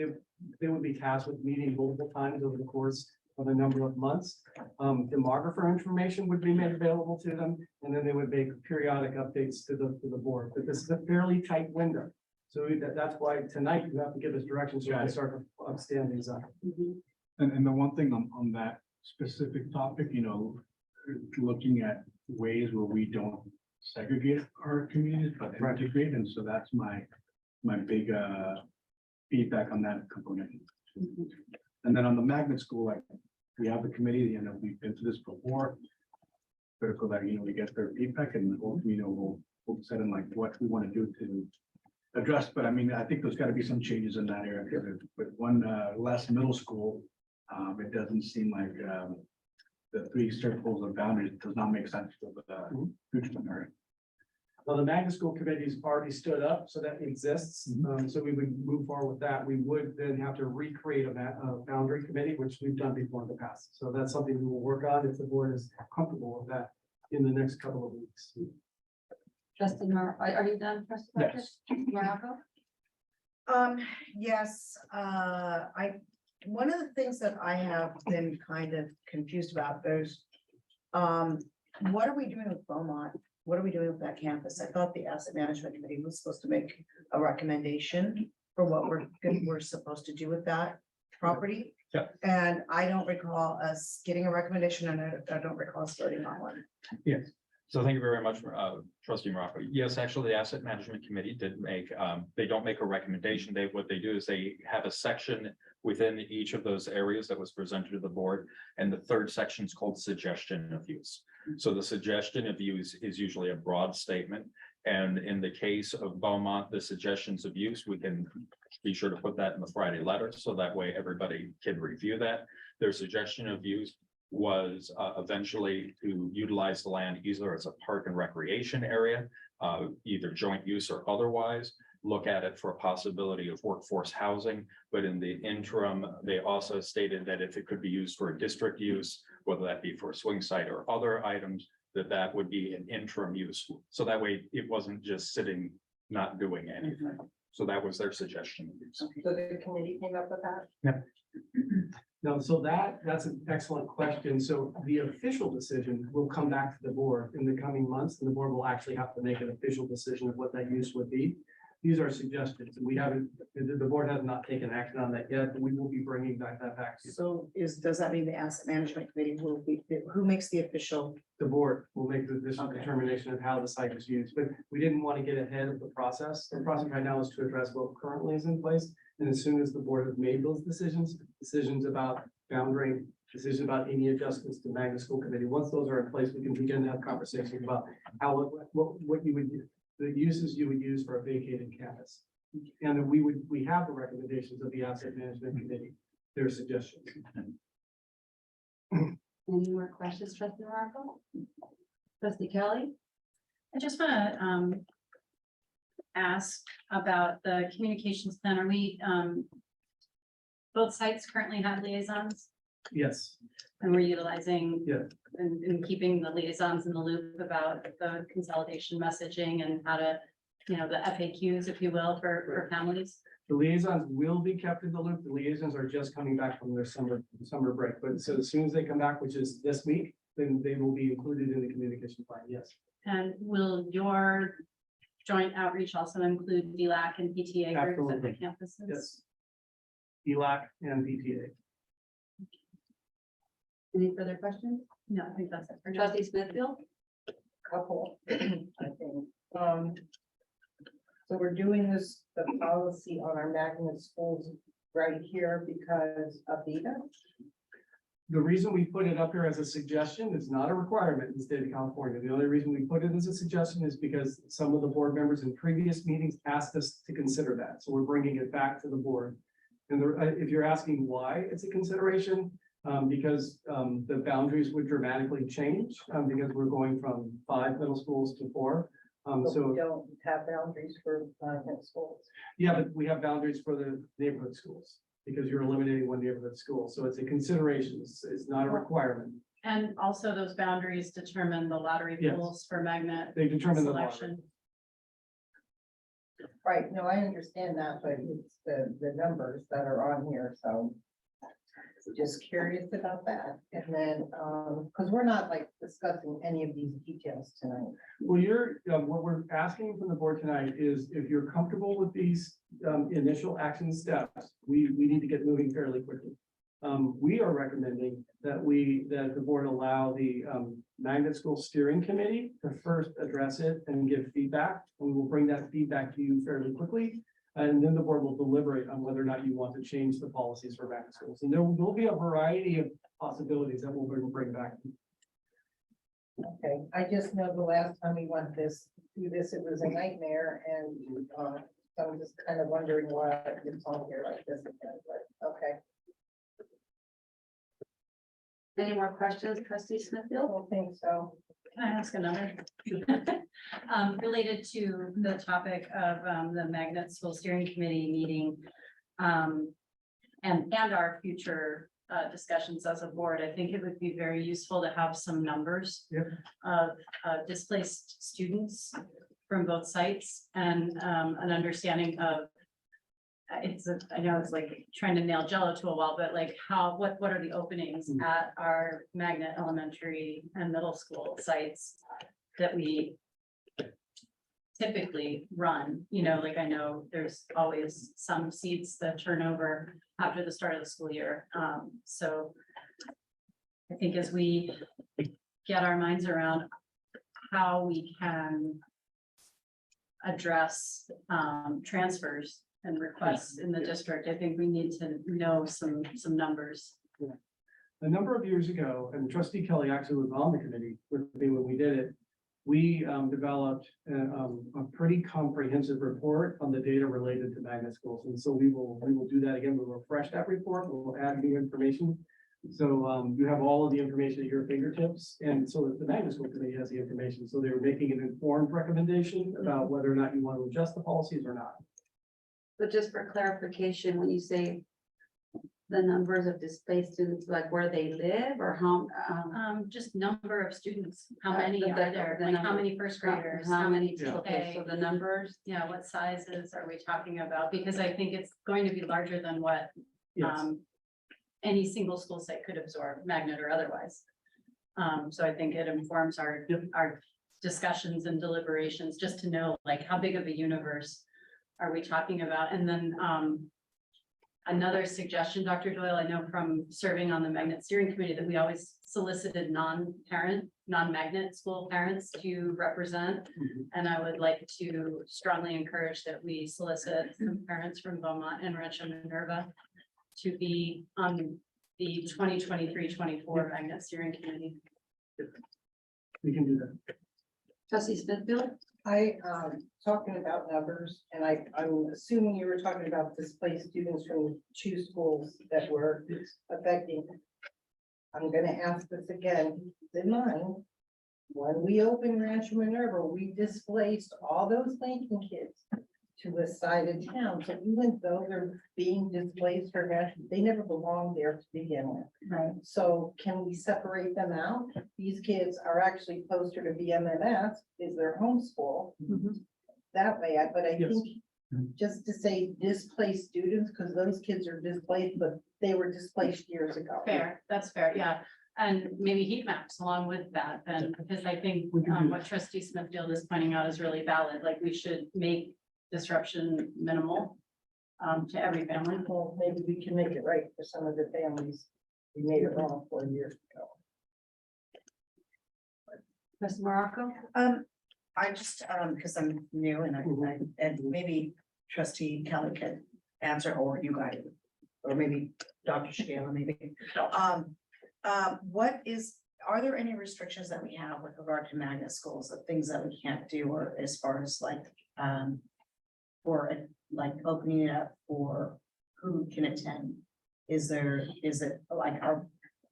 they would be tasked with meeting multiple times over the course of a number of months. Demographer information would be made available to them, and then they would make periodic updates to the board. But this is a fairly tight window. So that's why tonight you have to give us direction so we can start to stand these up. And the one thing on that specific topic, you know, looking at ways where we don't segregate our communities, but integrate, and so that's my big feedback on that component. And then on the magnet school, like, we have the committee, you know, we've been through this before. Critical that, you know, we get their feedback and, you know, we'll set in like what we want to do to address, but I mean, I think there's got to be some changes in that area, because with one less middle school, it doesn't seem like the 3 circles of boundaries does not make sense for the future area. Well, the magnet school committee's already stood up, so that exists. So we would move forward with that. We would then have to recreate a boundary committee, which we've done before in the past. So that's something we will work on if the board is comfortable with that in the next couple of weeks. Trustee are you done, trustee Vargas? Morocco? Yes, one of the things that I have been kind of confused about, what are we doing with Beaumont? What are we doing with that campus? I thought the asset management committee was supposed to make a recommendation for what we're supposed to do with that property. Yeah. And I don't recall us getting a recommendation, and I don't recall us voting on one. Yes. So thank you very much, trustee Morocco. Yes, actually, the asset management committee did make, they don't make a recommendation. What they do is they have a section within each of those areas that was presented to the board. And the third section is called suggestion of use. So the suggestion of use is usually a broad statement. And in the case of Beaumont, the suggestions of use, we can be sure to put that in the Friday letter. So that way everybody can review that. Their suggestion of use was eventually to utilize the land either as a park and recreation area, either joint use or otherwise, look at it for a possibility of workforce housing. But in the interim, they also stated that if it could be used for a district use, whether that be for a swing site or other items, that would be an interim use. So that way it wasn't just sitting, not doing anything. So that was their suggestion. So the committee came up with that? Yep. No, so that's an excellent question. So the official decision will come back to the board in the coming months, and the board will actually have to make an official decision of what that use would be. These are suggestions, and we haven't, the board has not taken action on that yet, but we will be bringing that back to you. So does that mean the asset management committee will be, who makes the official? The board will make the official Okay. determination of how the site is used, but we didn't want to get ahead of the process. The process right now is to address what currently is in place. And as soon as the board has made those decisions about boundary, decisions about any adjustments to magnet school committee, once those are in place, we can begin to have conversations about how, what you would do, the uses you would use for a vacated campus. And then we have the recommendations of the asset management committee, their suggestions. Any more questions, trustee Morocco? Trustee Kelly? I just want to ask about the communications plan. Are we, both sites currently have liaisons, Yes, and we're utilizing Yeah. and keeping the liaisons in the loop about the consolidation messaging and how to, you know, the FAQs, if you will, for families. the liaisons will be kept in the loop. The liaisons are just coming back from their summer break, but so as soon as they come back, which is this week, then they will be included in the communication plan, yes. And will your joint outreach also include DLAC and PTA groups at the Absolutely. campuses? Yes. ELAC and PTA. Any further questions? No, I think that's it for now. Trustee Smithfield? Couple, I think. So we're doing this, the policy on our magnet schools right here because of Vista. The reason we put it up here as a suggestion is not a requirement in the state of California. The only reason we put it as a suggestion is because some of the board members in previous meetings asked us to consider that. So we're bringing it back to the board And if you're asking why it's a consideration, because the boundaries would dramatically change, because we're going from 5 middle schools to 4. But we So, don't have boundaries for schools. yeah, but we have boundaries for the neighborhood schools, because you're eliminating one neighborhood school, so it's a consideration, it's not a requirement. And also those boundaries determine the lottery Yes. pools for magnet They determine the selection. Right, no, I understand that, but it's the numbers that are on here, so. Just curious about that, and then, because we're not like discussing any of these details tonight. Well, what we're asking from the board tonight is if you're comfortable with these initial action steps, we need to get moving fairly quickly. We are recommending that the board allow the magnet school steering committee to first address it and give feedback. And we'll bring that feedback to you fairly quickly. And then the board will deliberate on whether or not you want to change the policies for magnet schools. And there will be a variety of possibilities that we'll bring back. Okay, I just know the last time we went through this, it was a nightmare, and so I'm just kind of wondering why it's on here like this again, but okay. Any more questions, trustee I Smithfield? don't think so. Can I ask another? Related to the topic of the magnet school steering committee meeting. And our future discussions as a board, I think it would be very useful to have some numbers. Yep. Of displaced students from both sites and an understanding of. I know it's like trying to nail Jello to a wall, but like what are the openings at our magnet elementary and middle school sites that we typically run, like I know there's always some seats that turn over after the start of the school year. So I think as we get our minds around how we can address transfers and requests in the district, I think we need to know some numbers. A number of years ago, and trustee Kelly actually was on the committee with me when we did it, we developed a pretty comprehensive report on the data related to magnet schools. And so we will do that again. We'll refresh that report. We'll add new information. So you have all of the information at your fingertips. And so the magnet school committee has the information. So they're making an informed recommendation about whether or not you want to adjust the policies or not. But just for clarification, when you say the numbers of displaced students, like where they live or how, Just number of students, how many the- are there, the like how number. many first graders, how many, Yeah. okay, so the numbers, yeah, what sizes are we talking about? Because I think it's going to be larger than what Yes. any single school site could absorb, magnet or otherwise. So I think it informs our discussions and deliberations, just to know like how big of a universe are we talking about? And then another suggestion, Dr. Doyle, I know from serving on the magnet steering committee that we always solicited non-parent, non-magnet school parents to represent. Mhm. And I would like to strongly encourage that we solicit some parents from Beaumont and Rancho Minerva to be on the 2023-24 magnet steering committee. We can do that. trustee Smithfield? Talking about numbers, and I'm assuming you were talking about displaced students from 2 schools that were affecting. I'm gonna ask this again, keep in mind, when we opened Rancho Minerva, we displaced all those Lincoln kids to the side of town, so even though they're being displaced for Rancho, they never belonged there to begin with. Right. So can we separate them out? These kids are actually closer to BMMS, is their home school. That way, but I Yes. think just to say displaced students, because those kids are displaced, but they were displaced years ago. Fair, that's fair, yeah. And maybe heat maps along with that, then, because I think We can do what trustee Smithfield is pointing out is really valid, like we should make disruption minimal to every family. Well, maybe we can make it right for some of the families. We made it wrong 4 years ago. Ms. Morocco? I just, because I'm new and maybe trustee Kelly could answer, or you guys, or maybe Dr. Shigella, maybe. Are there any restrictions that we have with regard to magnet schools, of things that we can't do, or as far as like, for like opening it up for who can attend? Is it like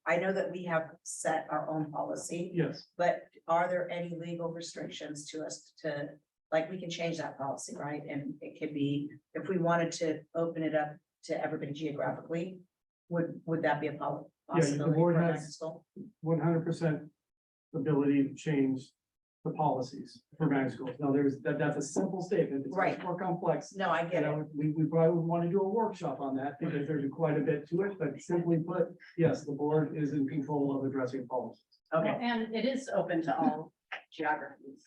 I know that we have set our own policy, Yes, but are there any legal restrictions to us to, like, we can change that policy, right? And it could be, if we wanted to open it up to everybody geographically, would that be a possibility board for has- magnet school? 100% ability to change the policies for magnet schools. Now, that's a simple statement. It's much Right. more complex. No, I You get it. know, we probably would want to do a workshop on that because there's quite a bit to it, but simply put, yes, the board is in control of addressing policies. Okay, And it is open to all geographies.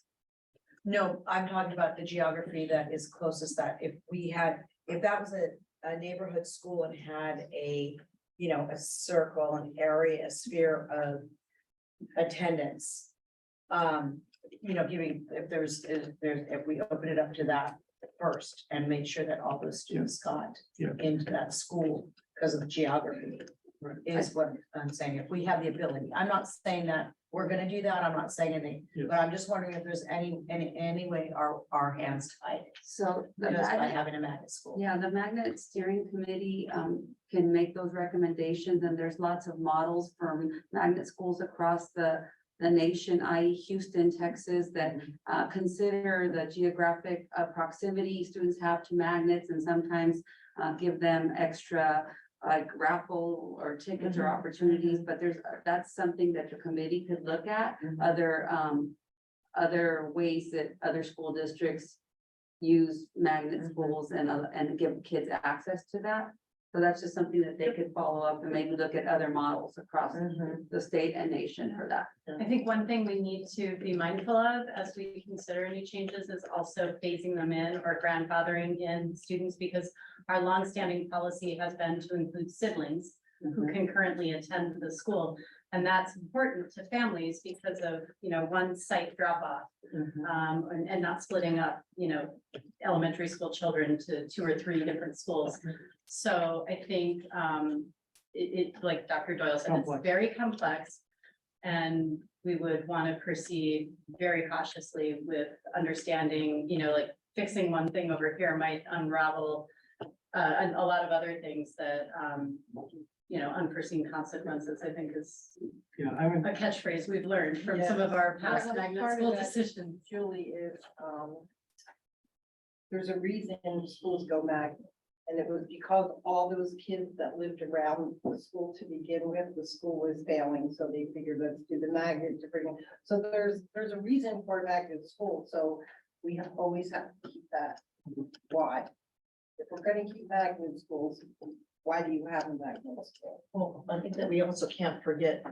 no, I'm talking about the geography that is closest, that if that was a neighborhood school and had a, you know, a circle, an area, a sphere of attendance. You know, if we open it up to that first and make sure that all those students got Yeah. into that school because of geography. Right. Is what I'm saying, if we have the ability, I'm not saying that we're gonna do that, I'm not saying anything, Yeah. but I'm just wondering if there's any way our hands tied. So the Just by magnet, having a magnet school. yeah, the magnet steering committee can make those recommendations, and there's lots of models from magnet schools across the nation, i.e. Houston, Texas, that consider the geographic proximity students have to magnets and sometimes give them extra like raffle or tickets or opportunities, but that's something that the committee could look at. Other ways that other school districts use magnet schools and give kids access to that. So that's just something that they could follow up and maybe look at other models across the state and nation for that. I think one thing we need to be mindful of as we consider any changes is also phasing them in or grandfathering in students, because our longstanding policy has been to include siblings who can currently attend the school. And that's important to families because of, you know, one site drop off, and not splitting up, you know, elementary school children to 2 or 3 different schools. So I think, like Dr. Doyle said, it's Complex. very complex. And we would want to proceed very cautiously with understanding, you know, like fixing one thing over here might unravel a lot of other things that, you know, unforeseen consequences, I think is Yeah, I mean, a catchphrase we've learned from some of our past Well, magnet part of school that decisions. Julie is, there's a reason schools go magnet. And it was because all those kids that lived around the school to begin with, the school was failing, so they figured let's do the magnet to bring them. So there's a reason for magnet school, so we always have to keep that. Why? If we're gonna keep magnet schools, why do you have a magnet school? Well, I think that we also can't forget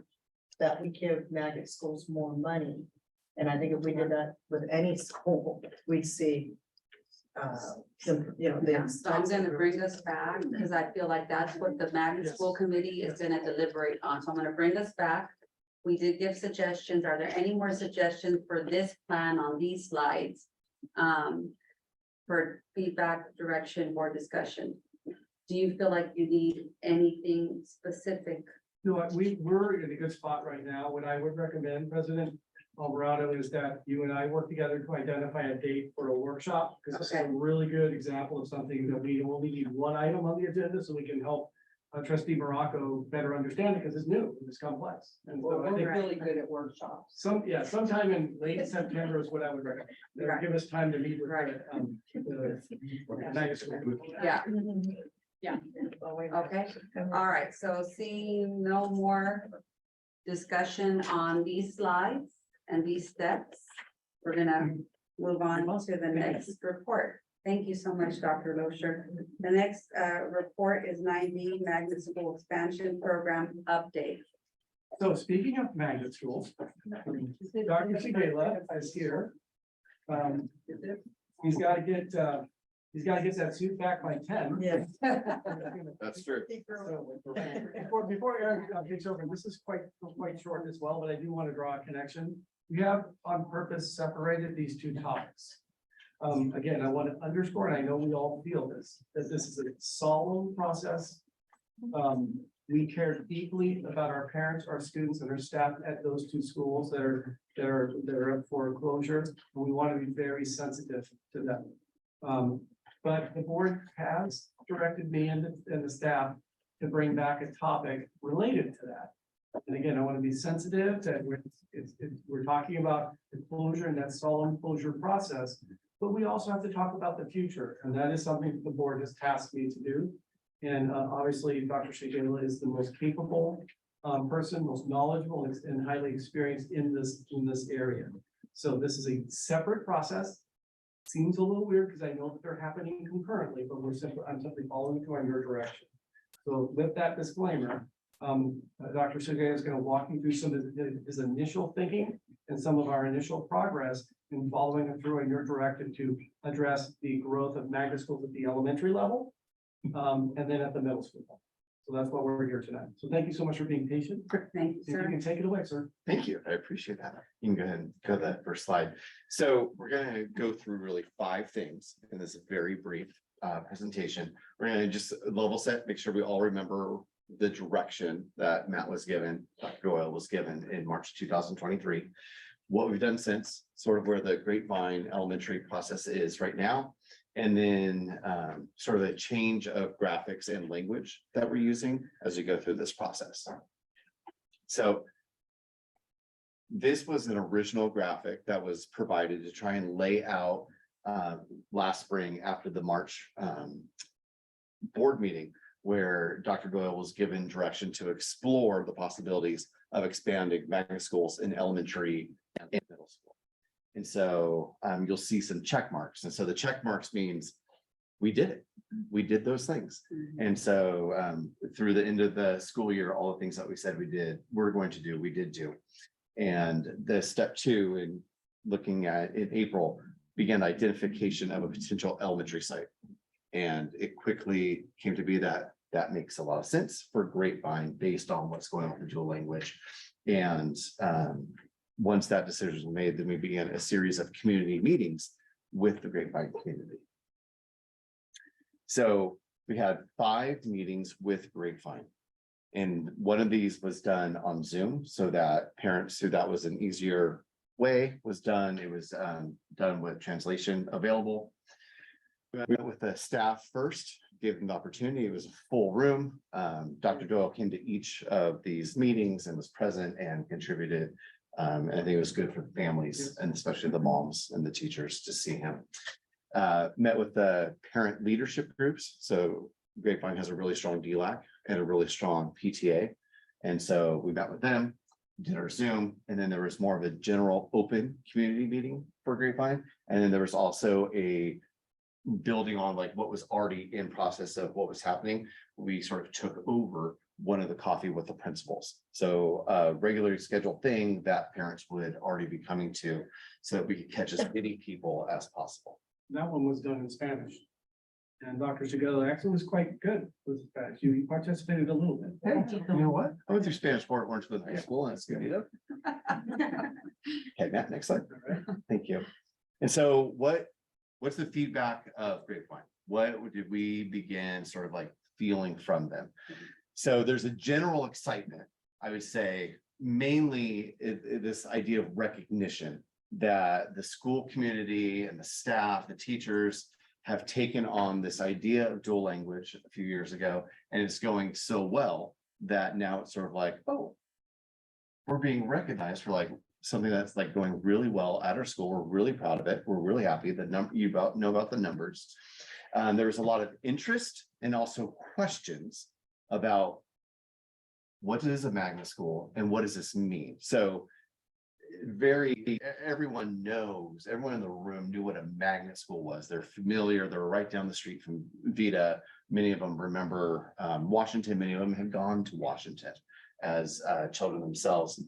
that we give magnet schools more money. And I think if we did that with any school, we'd see. You know, So I'm gonna bring us back, because I feel like that's what the magnet school committee is gonna deliberate on, so I'm gonna bring us back. We did give suggestions, are there any more suggestions for this plan on these slides? For feedback, direction, or discussion? Do you feel like you need anything specific? no, we're in a good spot right now. What I would recommend, President Alvarado, is that you and I work together to identify a date for a workshop, because this is a Okay. really good example of something that we only need one item on the agenda, so we can help trustee Morocco better understand it, because it's new, it's complex. And so I We're think really good at workshops. sometime in late September is what I would recommend. That'll give us time to meet with the magnet school. Yeah, Yeah. okay, all right, so seeing no more discussion on these slides and these steps, we're gonna move on to the next report. Thank you so much, Dr. Loescher. The next report is 9B Magnet School Expansion Program Update. So speaking of magnet schools, Dr. Shigela is here. He's gotta get that suit back by 10. Yes. That's true. Before Eric takes over, this is quite short as well, but I do want to draw a connection. We have on purpose separated these two topics. Again, I want to underscore, and I know we all feel this, that this is a solemn process. We care deeply about our parents, our students, and our staff at those two schools that are up for closure. And we want to be very sensitive to them. But the board has directed me and the staff to bring back a topic related to that. And again, I want to be sensitive to, we're talking about the closure and that solemn closure process. But we also have to talk about the future, and that is something that the board has tasked me to do. And obviously, Dr. Shigella is the most capable person, most knowledgeable and highly experienced in this area. So this is a separate process. Seems a little weird because I know that they're happening concurrently, but I'm simply following through on your direction. So with that disclaimer, Dr. Shigella is going to walk you through some of his initial thinking and some of our initial progress in following it through on your directive to address the growth of magnet schools at the elementary level. And then at the middle school level. So that's why we're here tonight. So thank you so much for being patient. Thank you, If you sir. can take it away, sir. Thank you. I appreciate that. You can go ahead and go to that first slide. So we're going to go through really 5 things in this very brief presentation. We're going to just level set, make sure we all remember the direction that Matt was given, Dr. Doyle was given in March 2023. What we've done since, sort of where the Grapevine elementary process is right now. And then sort of a change of graphics and language that we're using as we go through this process. So this was an original graphic that was provided to try and lay out last spring after the March board meeting, where Dr. Doyle was given direction to explore the possibilities of expanding magnet schools in elementary and middle school. And so you'll see some check marks. And so the check marks means we did it. We did those things. And so through the end of the school year, all the things that we said we're going to do, we did do. And the step 2 in looking at in April began identification of a potential elementary site. And it quickly came to be that makes a lot of sense for Grapevine based on what's going on with dual language. And once that decision was made, then we began a series of community meetings with the Grapevine community. So we had 5 meetings with Grapevine. And one of these was done on Zoom so that parents who that was an easier way was done. It was done with translation available. We met with the staff first, gave them the opportunity. It was a full room. Dr. Doyle came to each of these meetings and was present and contributed. And I think it was good for the families and especially the moms and the teachers to see him. Met with the parent leadership groups. So Grapevine has a really strong DLAC and a really strong PTA. And so we met with them, did our Zoom, and then there was more of a general open community meeting for Grapevine. And then there was also a building on like what was already in process of what was happening. We sort of took over one of the coffee with the principals. So a regularly scheduled thing that parents would already be coming to so that we could catch as many people as possible. That one was done in Spanish. And Dr. Shigella actually was quite good with Spanish. You participated a little bit. You know what? I went through Spanish for Orangewood High School and it's good. Okay, Matt, next slide. Thank you. And so what's the feedback of Grapevine? What did we begin sort of like feeling from them? So there's a general excitement, I would say, mainly this idea of recognition that the school community and the staff, the teachers have taken on this idea of dual language a few years ago, and it's going so well that now it's sort of like, oh, we're being recognized for like something that's like going really well at our school. We're really proud of it. We're really happy. The number you know about the numbers. There was a lot of interest and also questions about what is a magnet school and what does this mean? So everyone in the room knew what a magnet school was. They're familiar. They're right down the street from Vita. Many of them remember Washington. Many of them had gone to Washington as children themselves.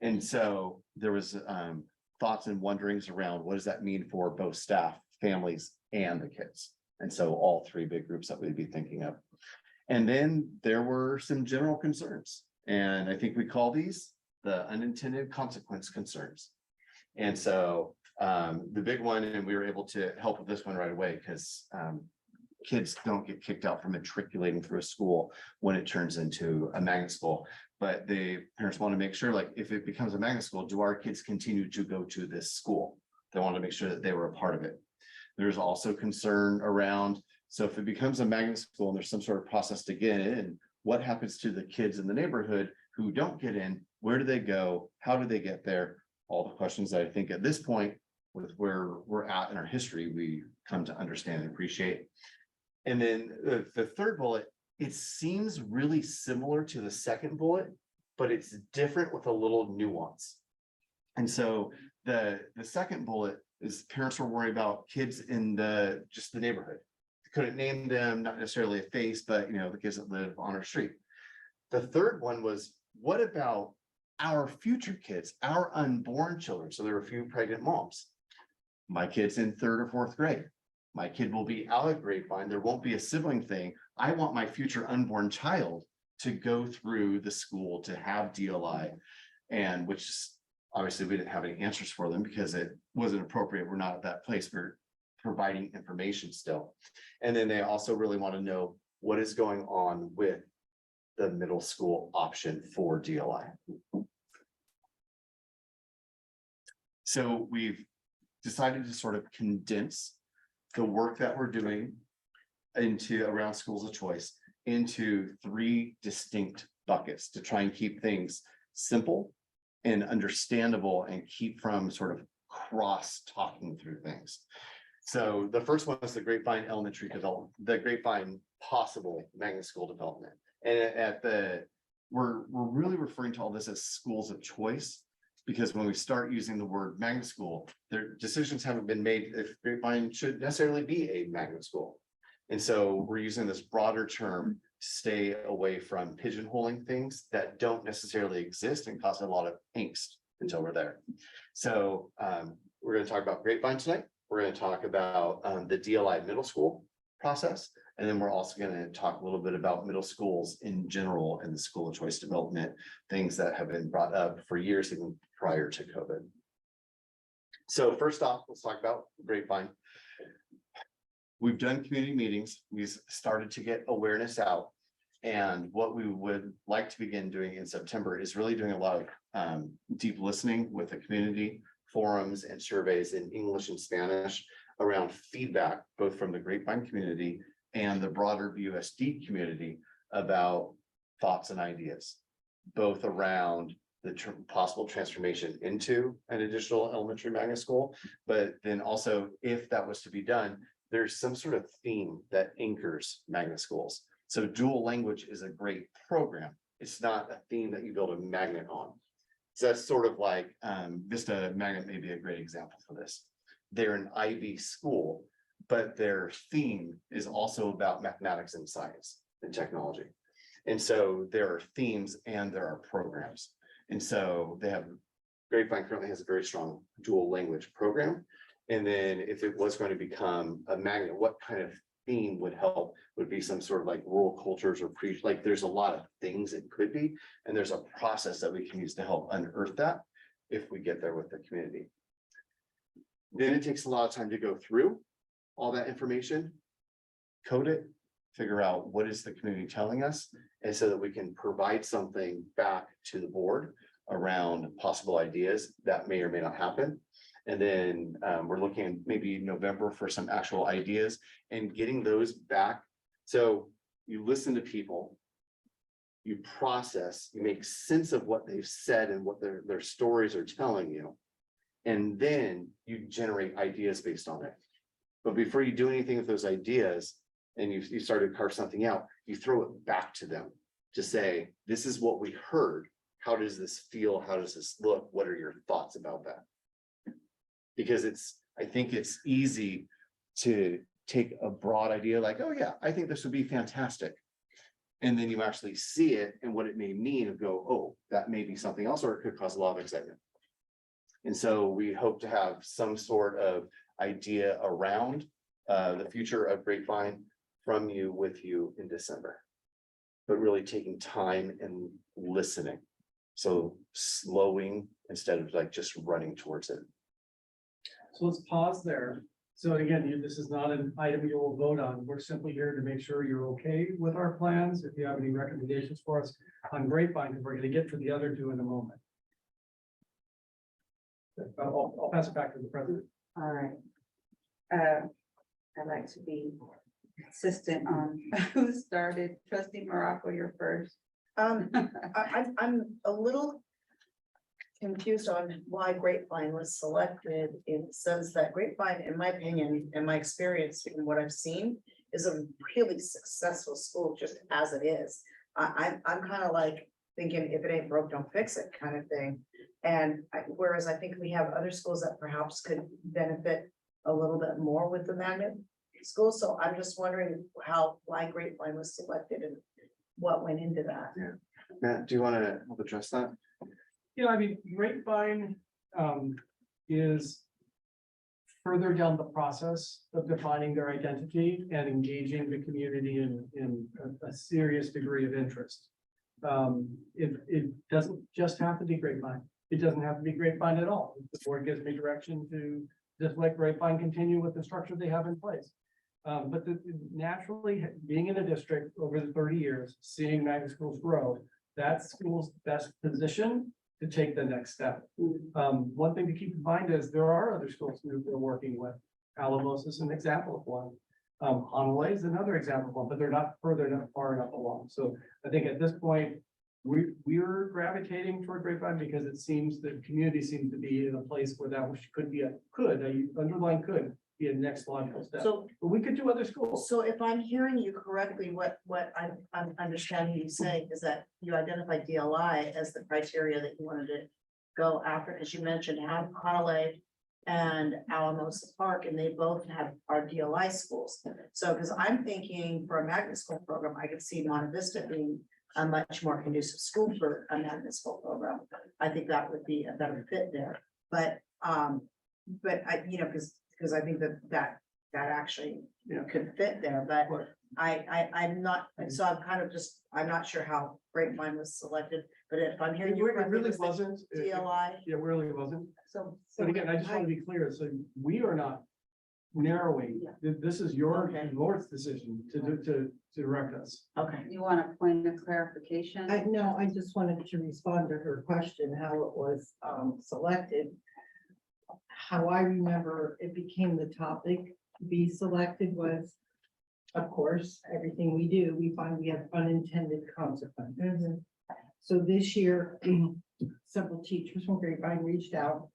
And so there was thoughts and wonderings around what does that mean for both staff, families, and the kids. And so all 3 big groups that we'd be thinking of. And then there were some general concerns. And I think we call these the unintended consequence concerns. And so the big one, and we were able to help with this one right away because kids don't get kicked out from matriculating through a school when it turns into a magnet school. But the parents want to make sure, like, if it becomes a magnet school, do our kids continue to go to this school? They want to make sure that they were a part of it. There's also concern around, so if it becomes a magnet school and there's some sort of process to get in, what happens to the kids in the neighborhood who don't get in? Where do they go? How do they get there? All the questions that I think at this point, with where we're at in our history, we come to understand and appreciate. And then the third bullet, it seems really similar to the second bullet, but it's different with a little nuance. And so the second bullet is parents were worried about kids in just the neighborhood. Couldn't name them, not necessarily a face, but the kids that live on our street. The third one was, what about our future kids, our unborn children? So there were a few pregnant moms. My kid's in 3rd or 4th grade. My kid will be out of grapevine. There won't be a sibling thing. I want my future unborn child to go through the school to have DLI, and which obviously we didn't have any answers for them because it wasn't appropriate. We're not at that place. We're providing information still. And then they also really want to know what is going on with the middle school option for DLI. So we've decided to sort of condense the work that we're doing into around schools of choice into 3 distinct buckets to try and keep things simple and understandable and keep from sort of cross talking through things. So the first one is the Grapevine Elementary development, the Grapevine possible magnet school development. And we're really referring to all this as schools of choice, because when we start using the word magnet school, their decisions haven't been made if Grapevine should necessarily be a magnet school. And so we're using this broader term to stay away from pigeonholing things that don't necessarily exist and cause a lot of angst until we're there. So we're going to talk about Grapevine tonight. We're going to talk about the DLI middle school process. And then we're also going to talk a little bit about middle schools in general and the school of choice development, things that have been brought up for years, even prior to COVID. So first off, let's talk about Grapevine. We've done community meetings. We've started to get awareness out. And what we would like to begin doing in September is really doing a lot of deep listening with the community, forums and surveys in English and Spanish around feedback, both from the Grapevine community and the broader USD community about thoughts and ideas, both around the possible transformation into an additional elementary magnet school, but then also if that was to be done, there's some sort of theme that anchors magnet schools. So dual language is a great program. It's not a theme that you build a magnet on. So that's sort of like Vista Magnet may be a great example for this. They're an IB school, but their theme is also about mathematics and science and technology. And so there are themes and there are programs. And so they have, Grapevine currently has a very strong dual language program. And then if it was going to become a magnet, what kind of theme would help would be some sort of like rural cultures or like there's a lot of things it could be. And there's a process that we can use to help unearth that if we get there with the community. Then it takes a lot of time to go through all that information, code it, figure out what is the community telling us, and so that we can provide something back to the board around possible ideas that may or may not happen. And then we're looking at maybe November for some actual ideas and getting those back. So you listen to people, you process, you make sense of what they've said and what their stories are telling you. And then you generate ideas based on it. But before you do anything with those ideas and you start to carve something out, you throw it back to them to say, this is what we heard. How does this feel? How does this look? What are your thoughts about that? Because I think it's easy to take a broad idea like, oh yeah, I think this would be fantastic. And then you actually see it and what it may mean and go, oh, that may be something else, or it could cause a lot of excitement. And so we hope to have some sort of idea around the future of Grapevine from you, with you in December, but really taking time and listening. So slowing instead of like just running towards it. So let's pause there. So again, this is not an item you will vote on. We're simply here to make sure you're okay with our plans. If you have any recommendations for us on Grapevine, we're going to get to the other two in a moment. I'll pass it back to the president. All right. I'd like to be consistent on who started. Trustee Morocco, you're first. I'm a little confused on why Grapevine was selected in the sense that Grapevine, in my opinion, and my experience and what I've seen, is a really successful school just as it is. I'm kind of like thinking if it ain't broke, don't fix it kind of thing. And whereas I think we have other schools that perhaps could benefit a little bit more with the magnet school. So I'm just wondering why Grapevine was selected and what went into that. Matt, do you want to help address that? Yeah, I mean, Grapevine is further down the process of defining their identity and engaging the community in a serious degree of interest. It doesn't just have to be Grapevine. It doesn't have to be Grapevine at all. The board gives me direction to just let Grapevine continue with the structure they have in place. But naturally, being in a district over the 30 years, seeing magnet schools grow, that school's best position to take the next step. One thing to keep in mind is there are other schools that we're working with. Alamos is an example of one. Honolulu is another example of one, but they're not far enough along. So I think at this point, we're gravitating toward Grapevine because it seems the community seems to be in a place where that could be underline could be a next logical step. So, But we could do other schools. so if I'm hearing you correctly, what I'm understanding you saying is that you identified DLI as the criteria that you wanted to go after, as you mentioned, Honolulu and Alamos Park, and they both are DLI schools. So, because I'm thinking for a magnet school program, I could see Monte Vista being a much more conducive school for a magnet school program. I think that would be a better fit there, but I, because I think that actually could fit there, but I'm not, so I'm not sure how Grapevine was selected, but if I'm hearing you. It really correctly, wasn't. DLI. It really wasn't. So. But again, I just want to be clear, so we are not narrowing, this is your Okay. board's decision to direct us. Okay. You want a point of clarification? No, I just wanted to respond to her question, how it was selected. How I remember it became the topic to be selected was, of course, everything we do, we find we have unintended consequences. So this year, several teachers from Grapevine reached out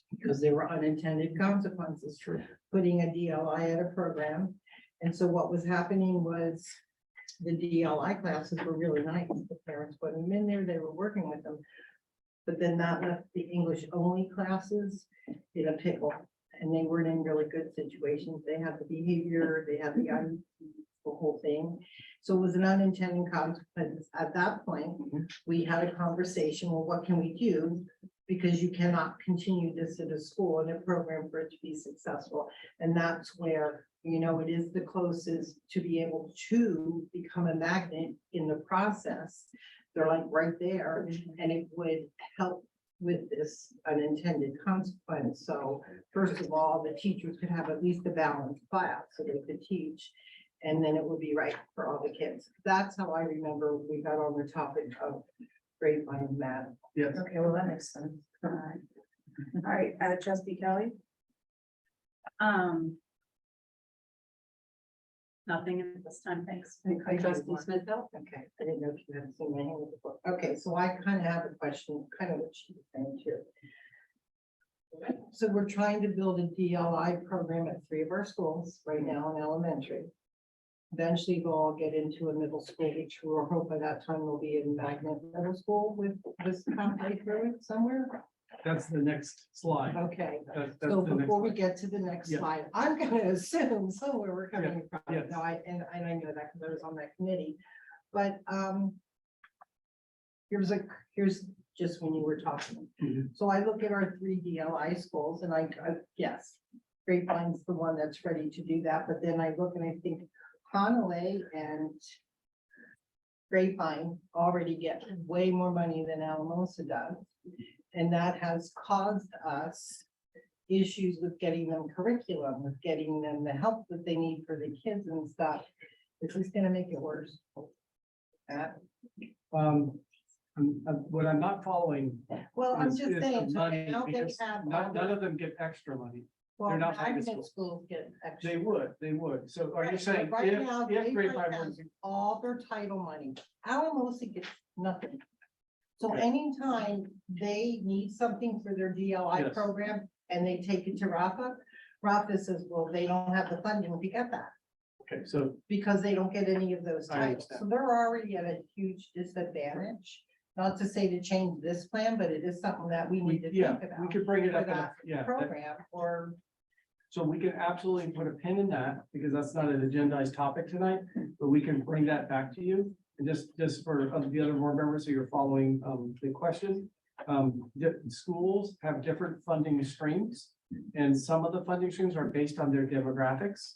because there were unintended consequences for putting a DLI at a program. And so what was happening was the DLI classes were really nice. The parents put them in there, they were working with them. But then that left the English only classes in a pickle, and they weren't in really good situations. They had the behavior, they had the whole thing. So it was an unintended consequence. At that point, we had a conversation, well, what can we do? Because you cannot continue this at a school and a program for it to be successful. And that's where, it is the closest to be able to become a magnet in the process. They're like right there, and it would help with this unintended consequence. So first of all, the teachers could have at least a balanced class so they could teach. And then it would be right for all the kids. That's how I remember we got on the topic of Grapevine math. Yes. Okay, well, that makes sense. All right, Trustee Kelly? Nothing at this time, thanks. Trustee Smithville? Okay, I didn't know if you had seen my hand before. Okay, so I kind of have a question, kind of what she was saying too. So we're trying to build a DLI program at 3 of our schools right now in elementary. Eventually we'll all get into a middle school, which we'll hope by that time we'll be in magnet middle school with this pathway through it somewhere. That's the next slide. Okay, That's so the next before we slide. get to the next Yeah. slide, I'm gonna assume somewhere we're coming from. yes. No, I know that because I was on that committee, but here's just when you were talking. Mhm. So I look at our 3 DLI schools and I yes, Grapevine's the one that's ready to do that, but then I look and I think Honolulu and Grapevine already get way more money than Alamosa does. And that has caused us issues with getting them curriculum, with getting them the help that they need for the kids and stuff. Is this gonna make it worse? What I'm not following. Well, I'm is just the saying, so money, now they because have. None of them get extra money. Well, not magnet magnet schools. schools get extra. They would. So are you Right, saying but right now, if grade Grapevine five has was, all their title money, Alamosa gets nothing. So anytime they need something for their DLI Yes. program and they take it to Rafa, Rafa says, well, they don't have the funding to get that okay, so because they don't get any of those I titles. understand. So they're already at a huge disadvantage. Not to say to change this plan, but it is something that we need to yeah, think about. we could bring it for up. in a- that Yeah. that- Program or So we can absolutely put a pin in that because that's not an agendized topic tonight, but we can bring that back to you. And just for the other board members, so you're following the question. Schools have different funding streams. And some of the funding streams are based on their demographics.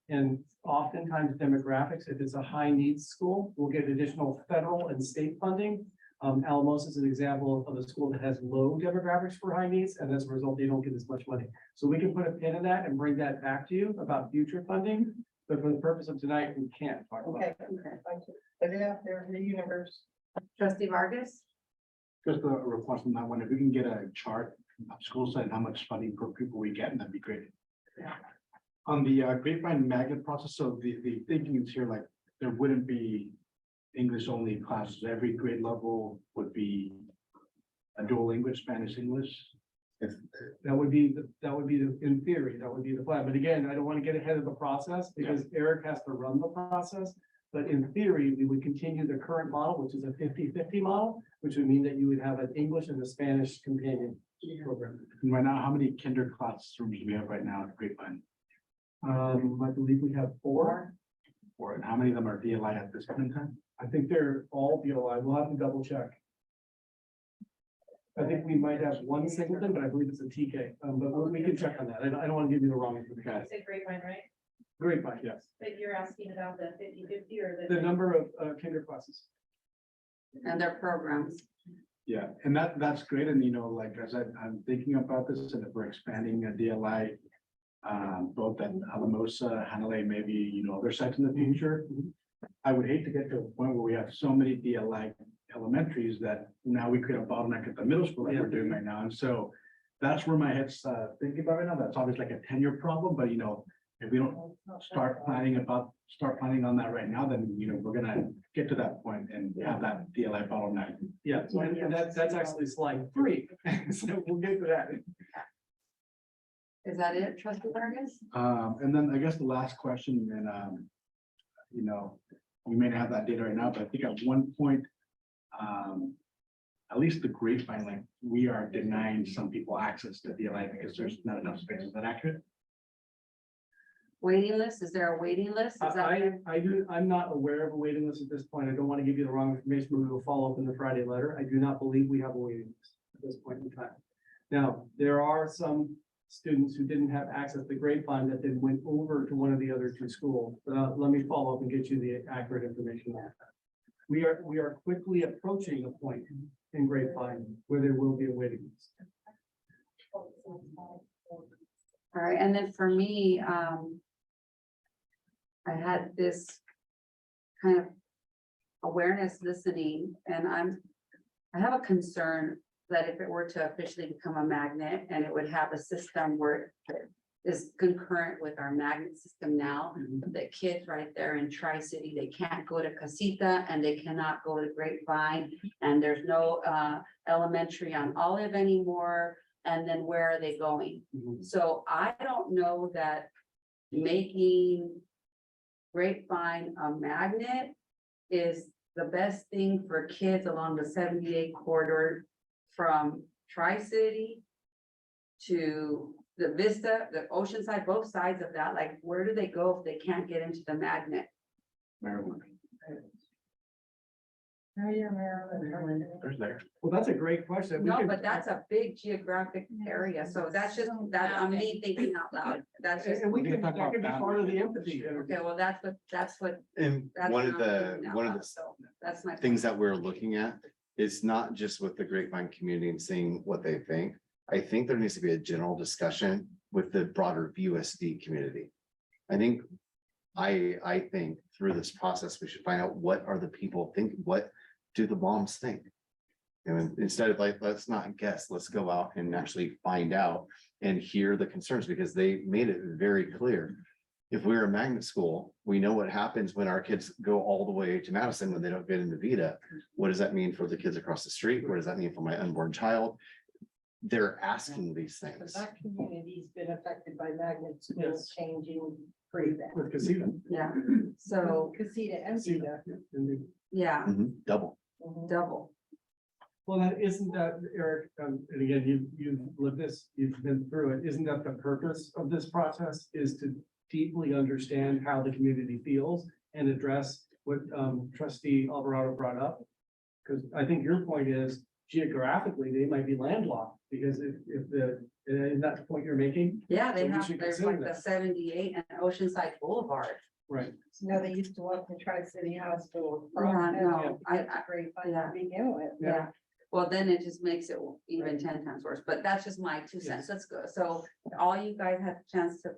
And oftentimes demographics, if it's a high needs school, will get additional federal and state funding. Alamosa is an example of a school that has low demographics for high needs, and as a result, they don't get as much money. So we can put a pin in that and bring that back to you about future funding. But for the purpose of tonight, we can't talk about okay, it. put it out there in the universe. Trustee Vargas? Just a request on that one, if we can get a chart of school site, how much funding per pupil we get, that'd be great. Yeah. On the grapevine magnet process, so the thinking is here, like, there wouldn't be English only classes, every grade level would be a dual language, Spanish, English. That would be, in theory, that would be the plan. But again, I don't want to get ahead of the process because Eric has to run the process. But in theory, we would continue the current model, which is a 50-50 model, which would mean that you would have an English and a Spanish companion program. And right now, how many kinder classrooms do we have right now at grapevine? I believe we have four. Or and how many of them are DLI at this point in time? I think they're all DLI. We'll have to double check. I think we might have one singleton, but I believe it's a TK. But we can check on that. I don't want to give you the wrong information. Say grapevine, right? Grapevine, yes. But you're asking about the 50-50 or The number of kinder classes. And their programs. Yeah, and that's great. And like as I'm thinking about this, and if we're expanding a DLI, both at Alamosa, Hanalei, maybe, other sites in the future. I would hate to get to a point where we have so many DLI elementaries that now we could have bottleneck at the middle school like we're doing right now. And so that's where my head's thinking about right now. That's obviously like a 10-year problem, but if we don't start planning on that right now, then we're gonna get to that point and have that DLI bottleneck. Yeah, so and that's actually slide 3. So we'll get to that. Is that it, trustee Vargas? And then I guess the last question, and we may not have that data right now, but I think at one point, at least the grapevine, like we are denying some people access to DLI because there's not enough space. Is that accurate? Waiting list, is there a waiting list? Is that? I'm not aware of a waiting list at this point. I don't want to give you the wrong information, but we will follow up in the Friday letter. I do not believe we have a waiting list at this point in time. Now, there are some students who didn't have access to grapevine that then went over to one of the other two schools. Let me follow up and get you the accurate information on that. We are quickly approaching a point in grapevine where there will be a waiting list. All right, and then for me, I had this kind of awareness listening, and I have a concern that if it were to officially become a magnet and it would have a system where it is concurrent with our magnet system now, the kids right there in Tri-City, they can't go to Casita and they cannot go to Grapevine, and there's no elementary on Olive anymore. And then where are they going? So I don't know that making Grapevine a magnet is the best thing for kids along the 78 corridor from Tri-City to the Vista, the Oceanside, both sides of that. Like, where do they go if they can't get into the magnet? Maryland. There's there. Well, that's a great question. We No, can- but that's a big geographic area, so that's just, that, I'm me thinking out loud, that's just, And we We can, can talk that can be about part of the empathy. okay, well, that's what. And that's one of what I'm the, thinking out one of loud, the so That's my. things that we're looking at, is not just with the grapevine community and seeing what they think. I think there needs to be a general discussion with the broader USD community. I think through this process, we should find out what are the people think, what do the moms think? And instead of like, let's not guess, let's go out and actually find out and hear the concerns, because they made it very clear. If we're a magnet school, we know what happens when our kids go all the way to Madison when they don't get into Vita. What does that mean for the kids across the street? What does that mean for my unborn child? They're asking these But things. that community's been affected by magnet schools Yes. changing pretty bad. With casino. Yeah, so, Casita and Vita. yeah, Double. double. Well, that isn't that, Eric, and again, you've lived this, you've been through it. Isn't that the purpose of this process, is to deeply understand how the community feels and address what trustee Alvarado brought up? Because I think your point is geographically, they might be landlocked, because if the, is that the point you're making? Yeah, they So we have, should there's consider like the that. 78 and Oceanside Boulevard. Right. No, they used to walk to Tri-City Hospital. Yeah, no, That's great fun yeah. to begin with. Yeah, well, then it just makes it even 10 times worse, but that's just my 2 cents. Let's go. So all you guys had a chance to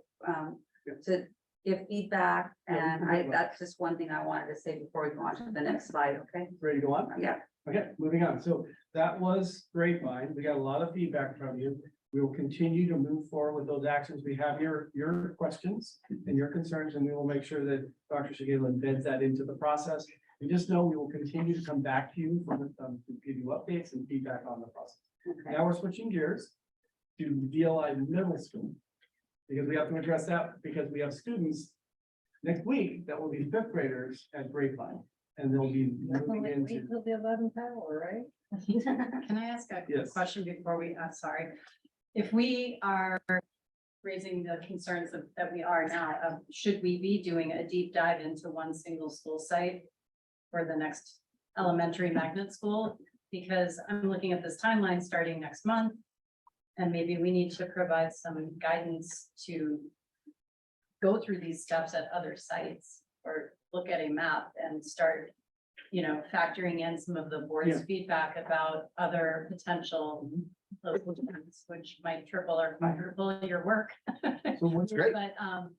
give feedback, Yeah, we and can do that. that's just one thing I wanted to say before we go on to the next slide, okay? Ready to go on? Yeah, Okay, moving on. So that was grapevine. We got a lot of feedback from you. We will continue to move forward with those actions. We have your questions and your concerns, and we will make sure that Dr. Shigella embeds that into the process. And just know we will continue to come back to you for, to give you updates and feedback on the process. okay. Now we're switching gears to DLI middle school. Because we have to address that, because we have students next week that will be fifth graders at Grapevine. And they'll be moving into, Until the 11th hour, right? Can I ask a Yes. question before we, sorry? If we are raising the concerns that we are now, should we be doing a deep dive into one single school site for the next elementary magnet school? Because I'm looking at this timeline starting next month. And maybe we need to provide some guidance to go through these steps at other sites, or look at a map and start, factoring in some of the board's Yeah. feedback about other potential locations, which might triple or quadruple your work. so what's Great. But,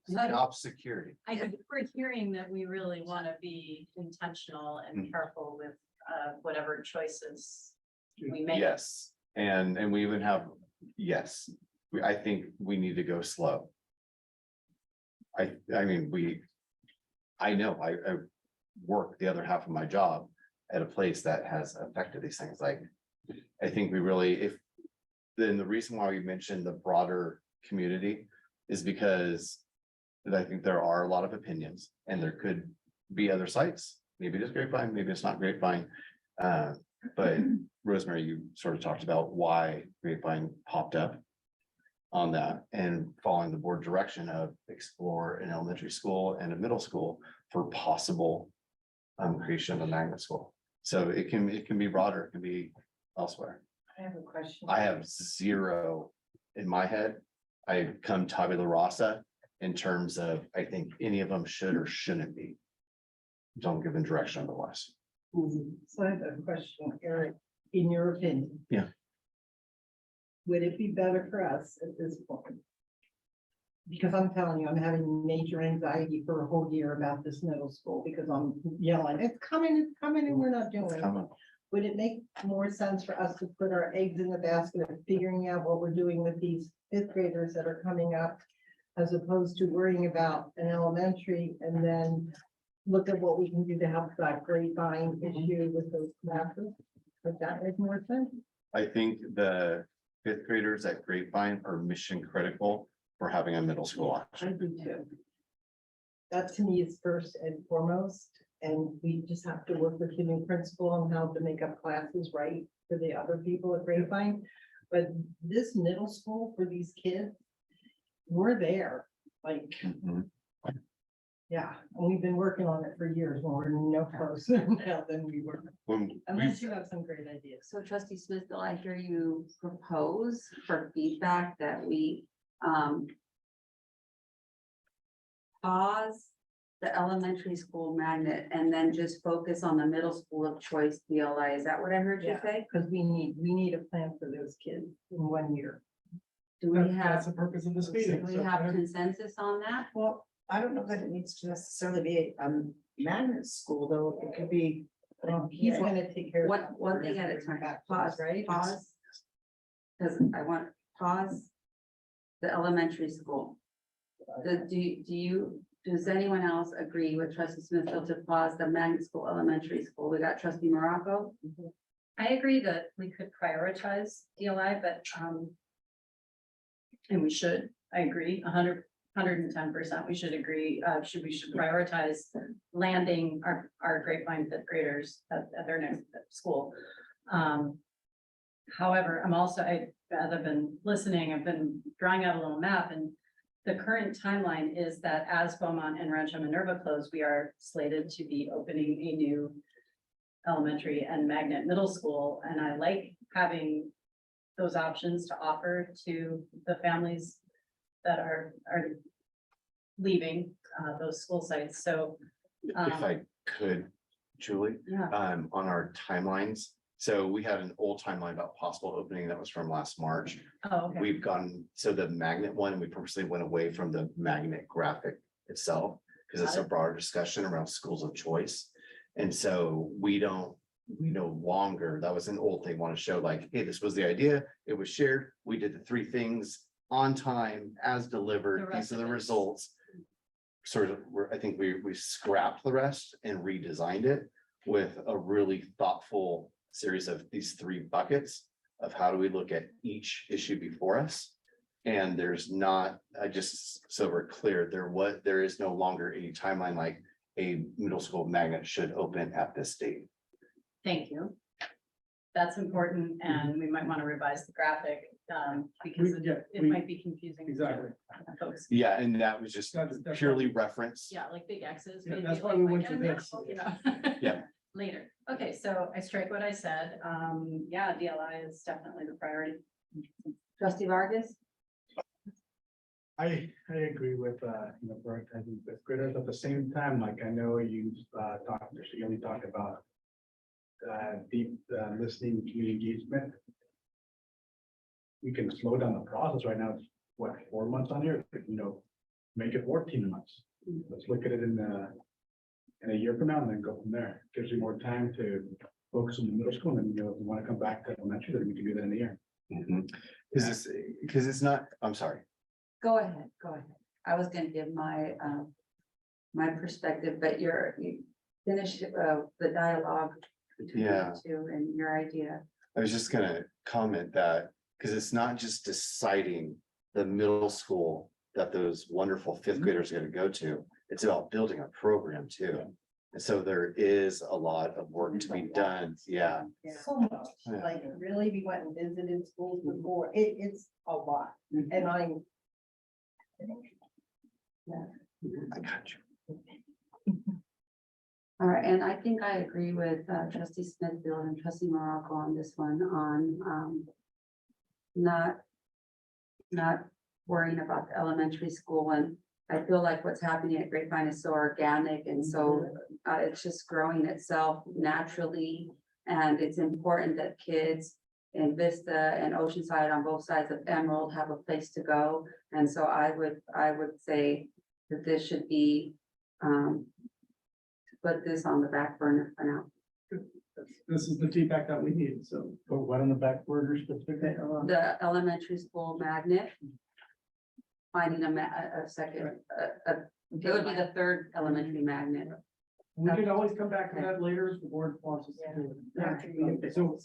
Job security. I think we're hearing that we really want to be intentional and Mhm. careful with, whatever choices we make. Yes, and we even have, yes, I think we need to go slow. I mean, I know, I work the other half of my job at a place that has affected these things, like, I think we really, then the reason why we mentioned the broader community is because I think there are a lot of opinions, and there could be other sites, maybe it's Grapevine, maybe it's not Grapevine. But Rosemary, you sort of talked about why Grapevine popped up on that, and following the board direction of explore an elementary school and a middle school for possible creation of a magnet school. So it can be broader, it can be elsewhere. I have a question. I have zero in my head. I come tabula rasa in terms of, I think any of them should or shouldn't be. Don't give them direction otherwise. So I have a question, Eric, in your opinion. Yeah. Would it be better for us at this point? Because I'm telling you, I'm having major anxiety for a whole year about this middle school, because I'm yelling, it's coming, and we're not doing it. Come on. Would it make more sense for us to put our eggs in the basket of figuring out what we're doing with these fifth graders that are coming up, as opposed to worrying about an elementary, and then look at what we can do to help that Grapevine issue with those classes? Would that make more sense? I think the fifth graders at Grapevine are mission critical for having a middle school I option. do too. That to me is first and foremost, and we just have to work with the new principal on how to make up classes right for the other people at Grapevine. But this middle school for these kids, we're there, like, Mhm. yeah, and we've been working on it for years, and we're no closer now than we were. When Unless you have some great ideas. So trustee Smith, did I hear you propose for feedback that we pause the elementary school magnet and then just focus on the middle school of choice DLI? Is that what I heard you Yeah. say? Because we need a plan for those kids in 1 year. Do we that's have, the purpose of this do meeting. we So have go ahead. consensus on that? Well, I don't know that it needs to necessarily be a magnet school, though. It could be He's gonna take care of. One thing at a time, pause, right? pause. Because I want pause. The elementary school. Does anyone else agree with trustee Smithfield to pause the magnet school, elementary school? We got trustee Morocco. I agree that we could prioritize DLI, but, and we should, I agree, 110%, we should agree, we should prioritize landing our grapevine fifth graders at their next school. However, as I've been listening, I've been drawing out a little map, and the current timeline is that as Beaumont and Rancho Minerva close, we are slated to be opening a new elementary and magnet middle school, and I like having those options to offer to the families that are leaving those school sites. So If I could, Julie, yeah, on our timelines. So we had an old timeline about possible opening that was from last March. oh, okay. We've gone, so the magnet one, we purposely went away from the magnet graphic itself. Because it's a broader discussion around schools of choice. And so we no longer, that was an old thing, want to show like, hey, this was the idea. It was shared. We did the 3 things on time as The delivered. rest These are the of it. results. Sort of, I think we scrapped the rest and redesigned it with a really thoughtful series of these 3 buckets of how do we look at each issue before us. And there's not, so we're clear, there is no longer any timeline like a middle school magnet should open at this date. Thank you. That's important, and we might want to revise the graphic, because it might be confusing. to Exactly. Folks. Yeah, and that was just That's purely reference. Yeah, like big X's. Yeah, maybe that's why like we my went to end, this. Yeah. Later. Okay, so I strike what I said. Yeah, DLI is definitely the priority. Trustee Vargas. I agree with, prioritizing fifth graders. At the same time, like I know you talked about deep listening, community engagement. We can slow down the process right now. It's what, 4 months on here, make it 14 months. Let's look at it in a year from now and then go from there. Gives you more time to focus on the middle school, and then, if you want to come back to elementary, then we can do that in a year. Because it's not, I'm sorry. Go ahead. I was gonna give my perspective, but you finished the dialogue between Yeah. you two and your idea. I was just gonna comment that, because it's not just deciding the middle school that those wonderful 5th graders are gonna go to. It's about building a program too. And so there is a lot of work to be done. Yeah. So much, like really, we went and visited schools before, it's a lot, and I'm. I got you. All right, and I think I agree with trustee Smithfield and trustee Morocco on this one on not worrying about the elementary school. And I feel like what's happening at Grapevine is so organic and so it's just growing itself naturally. And it's important that kids in Vista and Oceanside on both sides of Emerald have a place to go. And so I would say that this should be put this on the back burner for now. This is the feedback that we need, so. But what on the back burner specifically? The elementary school magnet. Finding a second, it would be the 3rd elementary magnet. We can always come back to that later if the board wants us to do it. So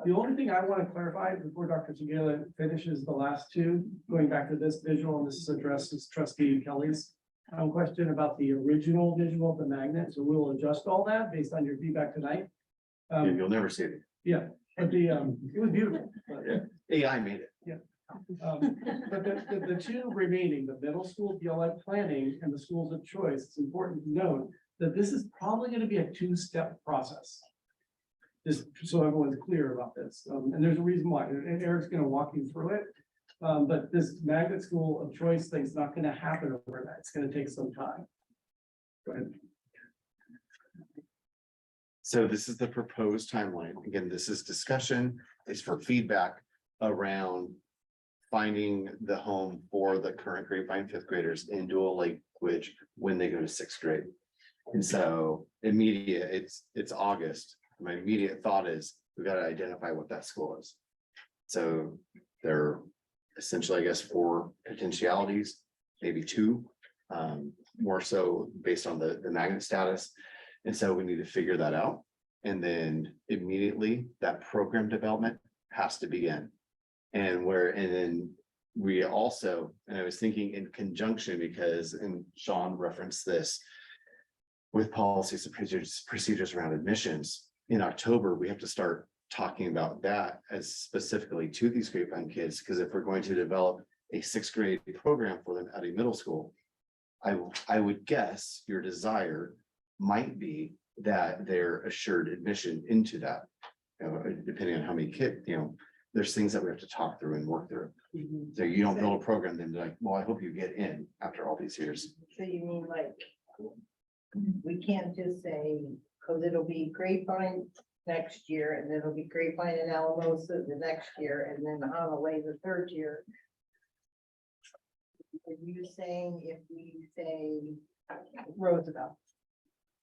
the only thing I want to clarify before Dr. Segala finishes the last 2, going back to this visual, and this addresses trustee Kelly's question about the original visual of the magnet. So we'll adjust all that based on your feedback tonight. You'll never see it. Yeah, but it was beautiful. AI made it. But the 2 remaining, the middle school DLI planning and the schools of choice, it's important to note that this is probably going to be a 2-step process. Just so everyone's clear about this, and there's a reason why, and Eric's going to walk you through it. But this magnet school of choice thing is not going to happen overnight. It's going to take some time. Go ahead. So this is the proposed timeline. Again, this is discussion, it's for feedback around finding the home for the current Grapevine 5th graders in dual language when they go to 6th grade. And so immediate, it's August. my immediate thought is, we gotta identify what that school is. So there are essentially, I guess, 4 potentialities, maybe 2. More so based on the magnet status. And so we need to figure that out. And then immediately that program development has to begin. And then we also, and I was thinking in conjunction because, and Sean referenced this with policies and procedures around admissions. In October, we have to start talking about that as specifically to these grapevine kids, because if we're going to develop a 6th grade program for them at a middle school, I would guess your desire might be that they're assured admission into that. You know, depending on how many kids, you know, there's things that we have to talk through and work through. So you don't build a program, then like, well, I hope you get in after all these years. So you mean like, we can't just say, because it'll be Grapevine next year, and then it'll be Grapevine and Alamosa the next year, and then Honolulu the 3rd year. Are you saying if we say Roosevelt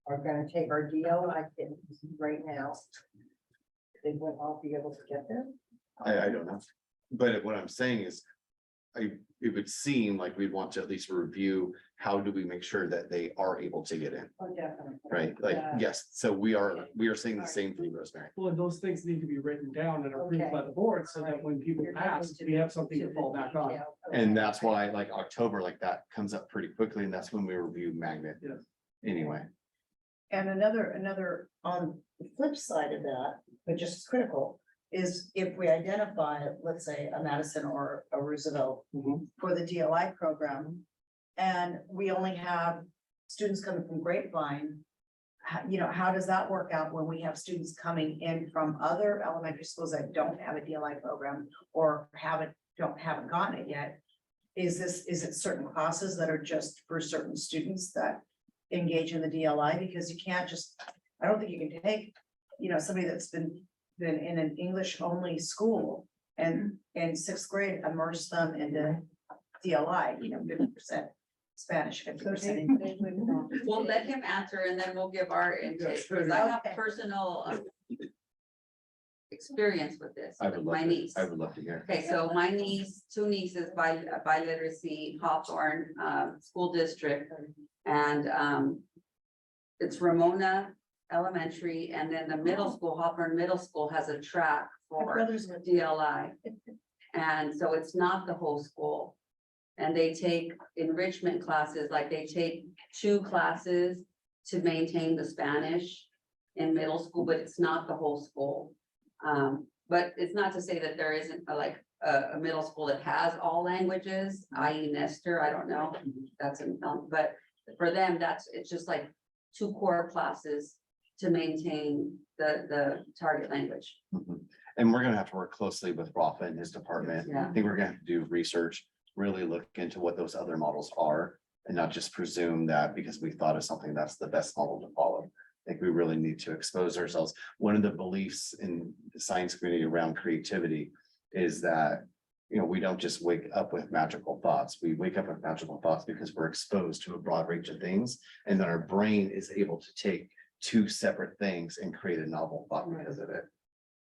are gonna take our DLI kids right now, they wouldn't all be able to get there? I don't know. But what I'm saying is, it would seem like we'd want to at least review, how do we make sure that they are able to get in, Oh, definitely. right? Like, Yeah. yes, so we are saying the same thing, Rosemary. Well, and those things need to be written down and approved Okay. by the board so that when people You're not ask, into we have the- something to fall back on. detail. And Okay. that's why like October, like that comes up pretty quickly, and that's when we review magnet. Yes. Anyway, And another, on the flip side of that, but just as critical, is if we identify, let's say, a Madison or a Roosevelt Mhm. for the DLI program, and we only have students coming from Grapevine, how does that work out when we have students coming in from other elementary schools that don't have a DLI program or haven't gotten it yet? Is it certain classes that are just for certain students that engage in the DLI? Because you can't just, I don't think you can take, somebody that's been in an English only school and in 6th grade, immerse them into DLI, 50% Spanish, 50% English. We'll let him answer and then we'll give our intake, because I have personal experience with this, I would with love my to, niece. I would love to hear. Okay, so my niece, 2 nieces by literacy, Hawthorne School District. And it's Ramona Elementary, and then the middle school, Hawthorne Middle School, has a track My for brother's with DLI. And so it's not the whole school. And they take enrichment classes, like they take 2 classes to maintain the Spanish in middle school, but it's not the whole school. But it's not to say that there isn't a middle school that has all languages, i.e. Nestor, I don't know. That's but for them, it's just like 2 core classes to maintain the target language. Mhm. And we're gonna have to work closely with Rafa and his department. Yeah. I think we're gonna have to do research, really look into what those other models are, and not just presume that because we thought of something, that's the best model to follow. I think we really need to expose ourselves. One of the beliefs in the science community around creativity is that, we don't just wake up with magical thoughts. We wake up with magical thoughts because we're exposed to a broad range of things, and then our brain is able to take 2 separate things and create a novel thought because of it.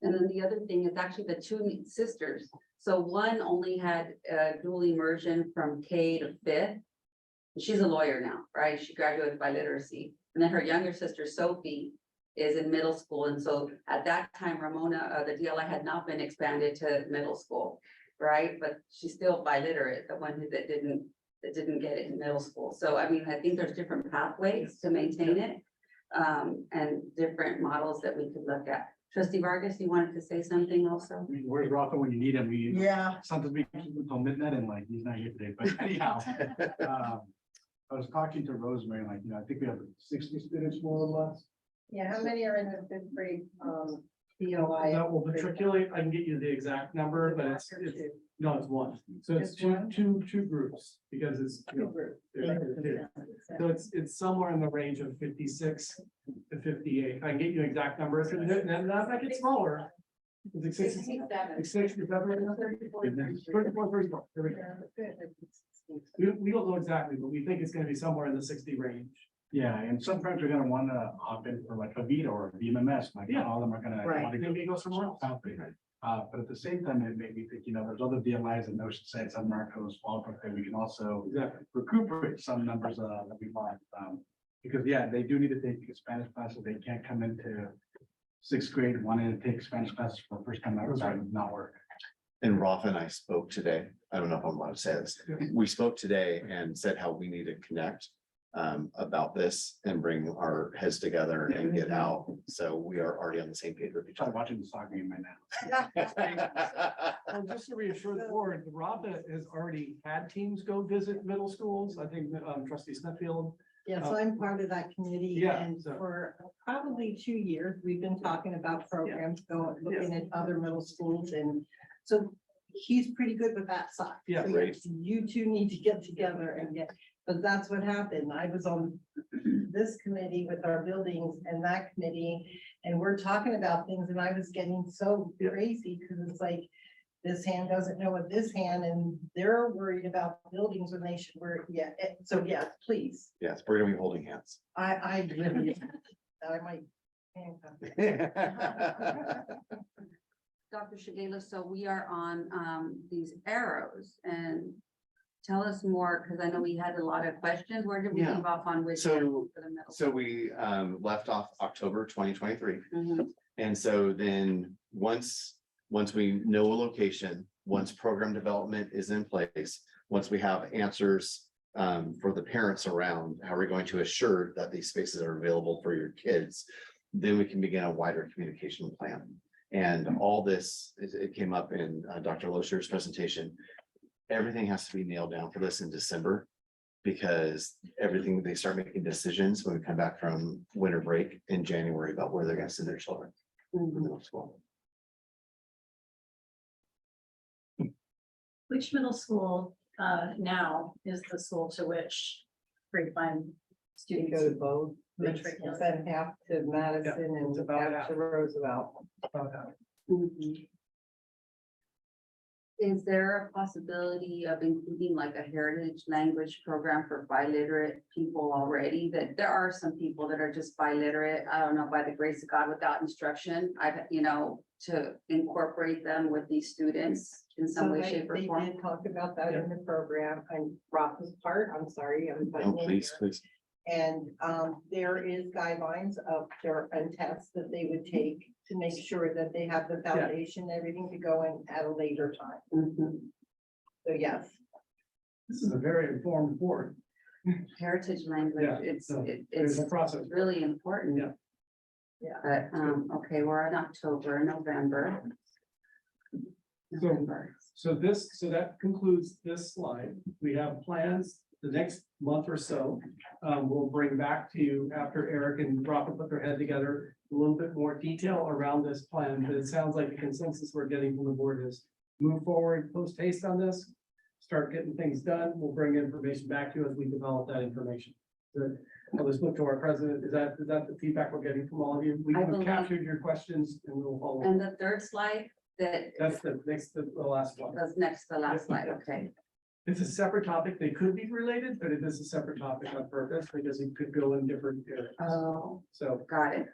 And then the other thing is actually the 2 sisters. So one only had dual immersion from K to 5th. She's a lawyer now, right? She graduated by literacy. And then her younger sister, Sophie, is in middle school. And so at that time, Ramona, the DLI had not been expanded to middle school, right? But she's still biliterate, the one that didn't get it in middle school. So I mean, I think there's different pathways to maintain it. And different models that we could look at. Trustee Vargas, you wanted to say something also? I mean, where's Rafa when you need him? Yeah. Sometimes we keep him until midnight and like, he's not here today, but anyhow. I was talking to Rosemary, like, I think we have 60 students more or less. Yeah, how many are in the 5th grade, DOI? That will matriculate, I can get you the exact number, but it's 1. So it's Just one? two groups, because it's, Two groups. so it's somewhere in the range of 56 to 58. I can get you exact numbers, and then as I get smaller. It's 67. It's 67. 34, 34. There we go. We don't know exactly, but we think it's gonna be somewhere in the 60 range. Yeah, and some friends are gonna wanna opt in for like a Vita or a VMMS, like not all of them are gonna Right. want to Maybe go somewhere else. But at the same time, it made me think, there's other DLIs in Oceanside, San Marcos, Fallbrook, that we can also recuperate some numbers that we lost. Because yeah, they do need to take Spanish classes. They can't come into sixth grade wanting to take Spanish classes for the first time ever. That would not work. And Rafa and I spoke today. I don't know if I'm allowed to say this. We spoke today and said how we need to connect about this and bring our heads together and get out. So we are already on the same page with each I'm other. watching the soccer game right now. And just to reassure the board, Rafa has already had teams go visit middle schools. I think trustee Smithfield. Yeah, so I'm part of that committee, Yeah, and so- for probably 2 years, we've been talking about programs going, looking at other middle schools, and so he's pretty good with that side. Yeah, So great. You two need to get together and get, but that's what happened. I was on this committee with our buildings and that committee, and we're talking about things, and I was getting so crazy, because it's like, this hand doesn't know what this hand, and they're worried about buildings when they should worry, so yes, please. Yes, we're gonna be holding hands. I really, I might. Dr. Shigela, so we are on these arrows and tell us more, because I know we had a lot of questions. Where did we Yeah. leave off on which? So- arrow for the middle? So we left off October 2023. Mhm. And so then once we know a location, once program development is in place, once we have answers for the parents around how we're going to assure that these spaces are available for your kids, then we can begin a wider communication plan. And all this, it came up in Dr. Losher's presentation. Everything has to be nailed down for this in December, because everything, they start making decisions when we come back from winter break in January about where they're gonna send their children in middle school. Which middle school now is the school to which grapevine You students? go to both, Matriculate. send half to Madison it's and about half to Roosevelt. Mhm. Is there a possibility of including like a heritage language program for biliterate people already? That there are some people that are just biliterate, I don't know, by the grace of God, without instruction, to incorporate them with these students in some So way, they- shape or They form. did talk about that in the program, and Roth's part, I'm sorry, I'm. No, butting in please, here. please. And there is guidelines of their and tests that they would take to make sure that they have the foundation, everything to go in at a later time. Mhm. So yes. This is a very informed board. Heritage language, Yeah, it's so it's There's a process. really important. Yeah. Yeah. But, okay, we're in October, November. November. So that concludes this slide. We have plans the next month or so. We'll bring back to you after Eric and Rafa put their head together, a little bit more detail around this plan, but it sounds like the consensus we're getting from the board is move forward, post haste on this, start getting things done. We'll bring information back to you as we develop that information. I'll just look to our president. Is that the feedback we're getting from all of you? I We've believe- captured your questions and we'll follow. And the third slide, That's the last one. that's next to the last slide, okay. It's a separate topic. They could be related, but it is a separate topic on purpose because it could go in different areas. Oh, So, got it.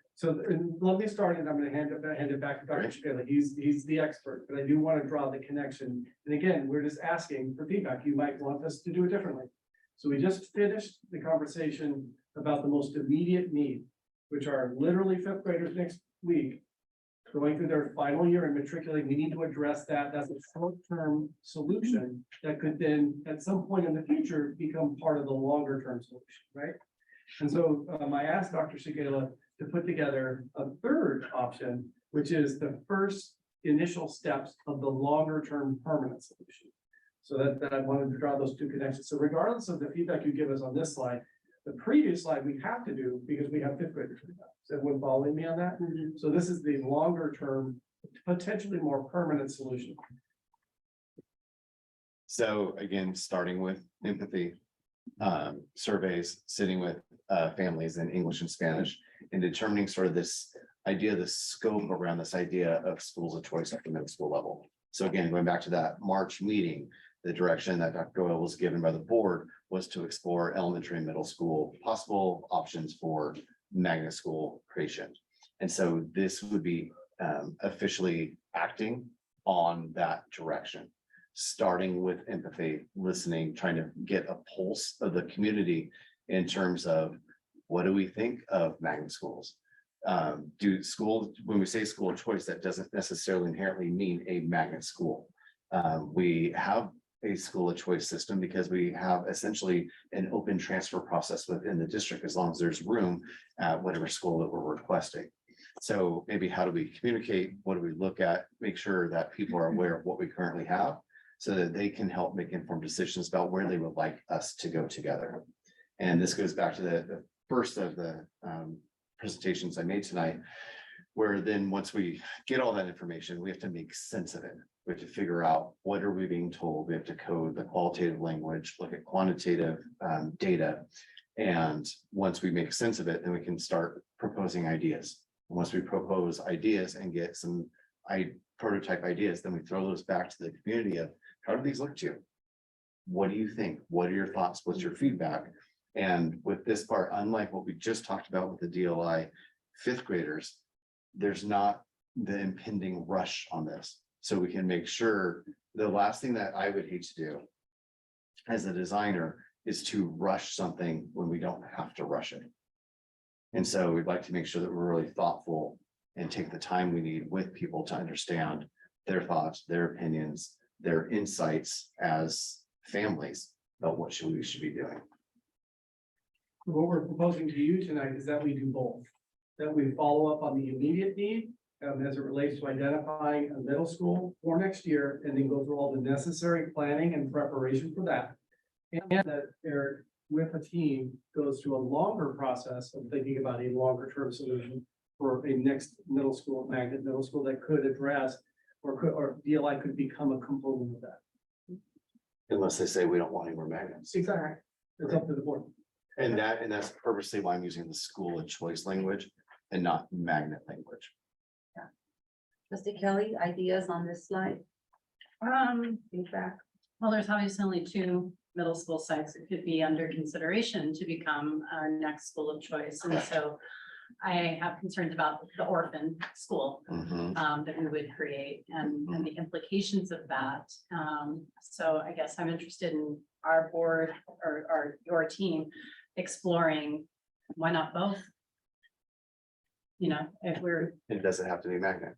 let me start and I'm gonna hand it back to Dr. Shkela. He's the expert, but I do want to draw the connection. And again, we're just asking for feedback. You might want us to do it differently. So we just finished the conversation about the most immediate need, which are literally fifth graders next week, going through their final year and matriculating. We need to address that. That's a short-term solution that could then, at some point in the future, become part of the longer-term solution, right? And so I asked Dr. Shigela to put together a third option, which is the first initial steps of the longer-term permanent solution. So that I wanted to draw those two connections. So regardless of the feedback you give us on this slide, the previous slide we have to do because we have fifth graders. Is everyone following me on that? Mhm. So this is the longer term, potentially more permanent solution. So again, starting with empathy, surveys, sitting with families in English and Spanish, and determining sort of this idea, the scope around this idea of schools of choice at the middle school level. So again, going back to that March meeting, the direction that Dr. Doyle was given by the board was to explore elementary and middle school possible options for magnet school creation. And so this would be officially acting on that direction, starting with empathy, listening, trying to get a pulse of the community in terms of what do we think of magnet schools? Do schools, when we say school of choice, that doesn't necessarily inherently mean a magnet school. We have a school of choice system because we have essentially an open transfer process within the district as long as there's room at whatever school that we're requesting. So maybe how do we communicate? What do we look at? Make sure that people are aware of what we currently have so that they can help make informed decisions about where they would like us to go together. And this goes back to the first of the presentations I made tonight, where then once we get all that information, we have to make sense of it. We have to figure out what are we being told. We have to code the qualitative language, look at quantitative data. And once we make sense of it, then we can start proposing ideas. Once we propose ideas and get some prototype ideas, then we throw those back to the community of how do these look to you? What do you think? What are your thoughts? What's your feedback? And with this part, unlike what we just talked about with the DLI fifth graders, there's not the impending rush on this. So we can make sure the last thing that I would hate to do as a designer is to rush something when we don't have to rush it. And so we'd like to make sure that we're really thoughtful and take the time we need with people to understand their thoughts, their opinions, their insights as families about what we should be doing. What we're proposing to you tonight is that we do both. That we follow up on the immediate need as it relates to identifying a middle school for next year, and then go through all the necessary planning and preparation for that. And that Eric, with a team, goes through a longer process of thinking about a longer term solution for a next middle school, magnet middle school that could address or DLI could become a component of that. Unless they say we don't want any more magnets. Exactly. It's up to the board. And that's purposely why I'm using the school of choice language and not magnet language. Trustee Kelly, ideas on this slide? Feedback? Well, there's obviously only 2 middle school sites that could be under consideration to become our next school of choice. And so I have concerns about the orphan school that we would create and the implications of that. So I guess I'm interested in our board or your team exploring, why not both? You know, if we're. It doesn't have to be magnet.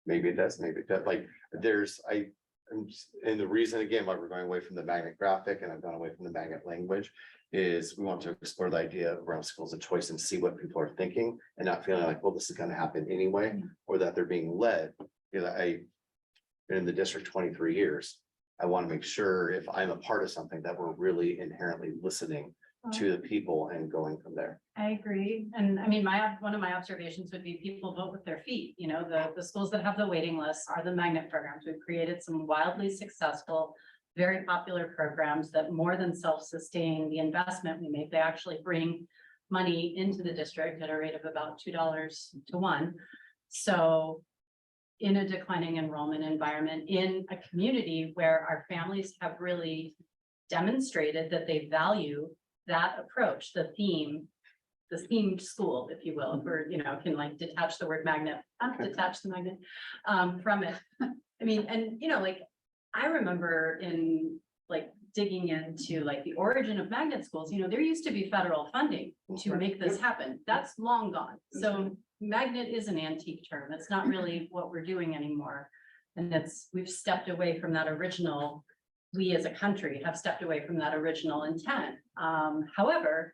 Maybe it does, maybe it does. Like and the reason again, why we're going away from the magnet graphic and I've gone away from the magnet language is we want to explore the idea around schools of choice and see what people are thinking and not feeling like, well, this is going to happen anyway, or that they're being led. You know, I've been in the district 23 years. I want to make sure if I'm a part of something that we're really inherently listening to the people and going from there. I agree. And I mean, one of my observations would be people vote with their feet. You know, the schools that have the waiting lists are the magnet programs. We've created some wildly successful, very popular programs that more than self-sustain the investment we make. They actually bring money into the district at a rate of about $2 to 1. So in a declining enrollment environment, in a community where our families have really demonstrated that they value that approach, the themed school, if you will, if we're, can like detach the word magnet, detach the magnet from it. I mean, and I remember in digging into the origin of magnet schools, there used to be federal funding to make this happen. That's long gone. So magnet is an antique term. It's not really what we're doing anymore. And we've stepped away from that original. We as a country have stepped away from that original intent. However,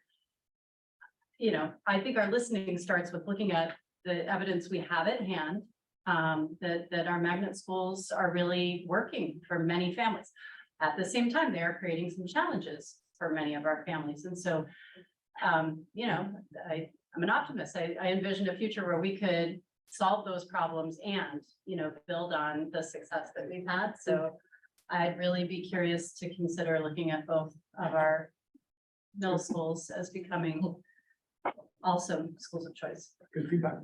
I think our listening starts with looking at the evidence we have at hand, that our magnet schools are really working for many families. At the same time, they are creating some challenges for many of our families. And so, I'm an optimist. I envision a future where we could solve those problems and, build on the success that we've had. So I'd really be curious to consider looking at both of our middle schools as becoming also schools of choice. Good feedback.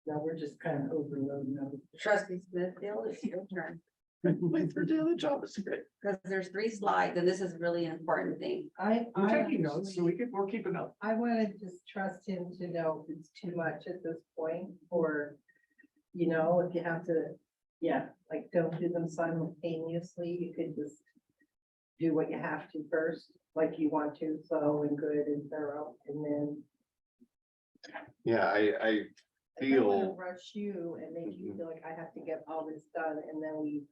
Now we're just kind of overloading them. Trustee Smithfield, it's your turn. My third day on the job is great. Because there's 3 slides and this is really an important thing. We're taking notes, so we're keeping up. I want to just trust him to know if it's too much at this point, or, you know, if you have to, yeah, like, don't do them simultaneously, you could just do what you have to first, like you want to, slow and good and thorough, and then Yeah, I I don't wanna feel, rush you and make you feel like I have to get all this done, and then we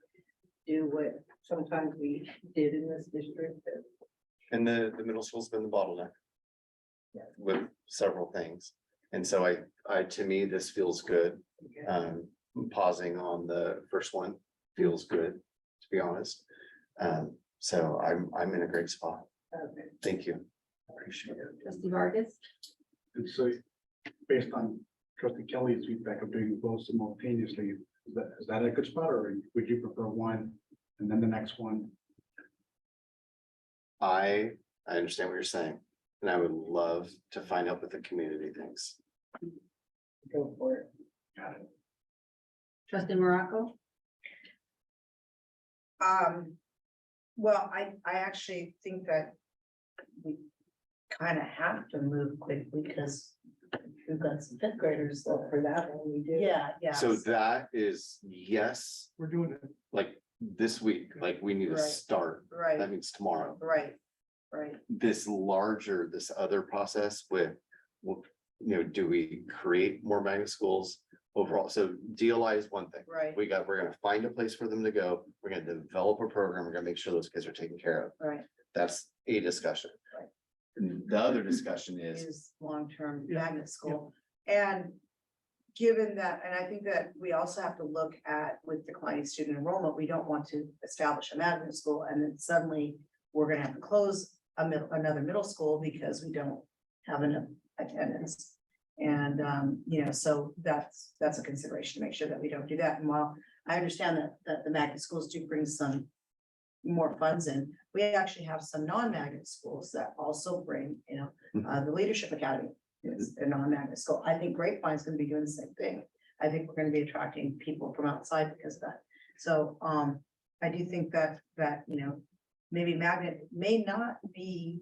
do what sometimes we did in this district. that- and the middle school's been the bottleneck. Yeah. With several things. And so to me, this feels good. Pausing on the first one feels good, to be honest. So I'm in a great spot. Okay. Thank you. Appreciate it. Trustee Vargas? And so, based on trustee Kelly's feedback of doing both simultaneously, is that a good spot, or would you prefer one and then the next one? I understand what you're saying, and I would love to find out what the community thinks. Go for it. Got it. Trustee Morocco? Well, I actually think that we kind of have to move quickly because we've got some fifth graders. So for that one, we do. Yeah. So that is, yes, We're doing it. like this week, like we need to Right. start. That Right, means tomorrow. right. This other process with, well, do we create more magnet schools overall? So DLI is one thing. Right, We're gonna find a place for them to go. We're gonna develop a program. We're gonna make sure those kids are taken care of. right. That's a discussion. Right. The other discussion is, Is long-term Yeah, magnet school. And given that, and I think that we also have to look at with declining student enrollment, we don't want to establish a magnet school and then suddenly we're gonna have to close another middle school because we don't have enough attendance. And, so that's a consideration to make sure that we don't do that. And while I understand that the magnet schools do bring some more funds in, we actually have some non-magnet schools that also bring, the Leadership Academy is a non-magnet school. I think Grapevine's gonna be doing the same thing. I think we're gonna be attracting people from outside because of that. So, I do think that, maybe magnet may not be,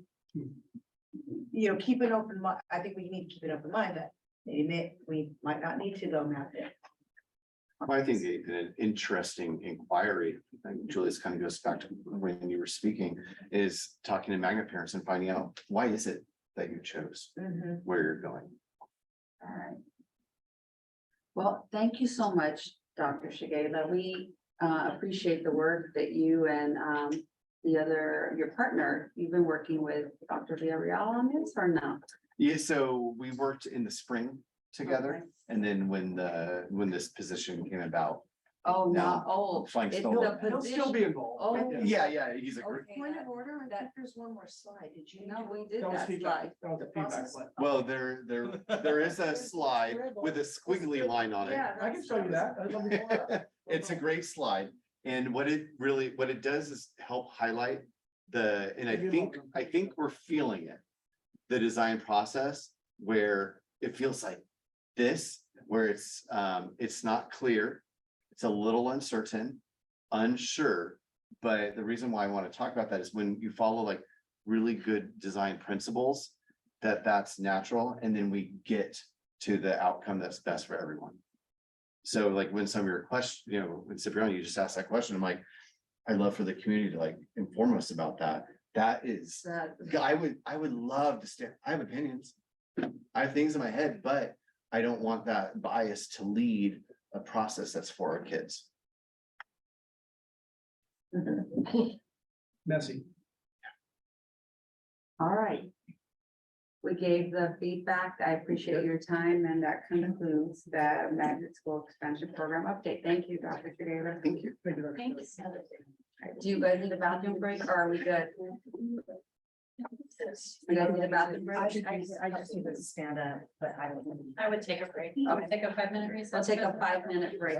keep an open mind. I think we need to keep an open mind that maybe we might not need to go magnet. I think an interesting inquiry, and Julius kind of goes back to when you were speaking, is talking to magnet parents and finding out, why is it that you chose Mhm. where you're going? All right. Well, thank you so much, Dr. Shigela. We appreciate the work that you and your partner, you've been working with Dr. Villarreal on this or no? Yeah, so we worked in the spring together, Okay. and then when this position came about. Oh, No. no, oh. Flying it's solo. the He'll still be involved. Oh. Yeah, he's a great. Okay, Point of order, I think there's one more slide. Did you? No, we did That was that feedback. slide. That was a The feedback process. slide. Well, there is a slide with a squiggly line on it. Yeah. I can show you that. I'd love to show that. It's a great slide, and what it does is help highlight and I think we're feeling it. The design process where it feels like this, where it's not clear, it's a little uncertain, unsure. But the reason why I want to talk about that is when you follow like really good design principles, that's natural, and then we get to the outcome that's best for everyone. So like when some of your questions, when Cipriano, you just asked that question, I'm like, I'd love for the community to like inform us about that. That is, I would love to stay. I have opinions. I have things in my head, but I don't want that bias to lead a process that's for our kids. Messy. All right. We gave the feedback. I appreciate your time, and that concludes the magnet school expansion program update. Thank you, Dr. Shigela. Thank you. Thank you, Dr. Thanks. Do you guys need a bathroom break or are we good? We guys need a bathroom break? I just need to stand up, but I don't. I would take a break. Okay. Take a 5-minute recess. I'll take a 5-minute break.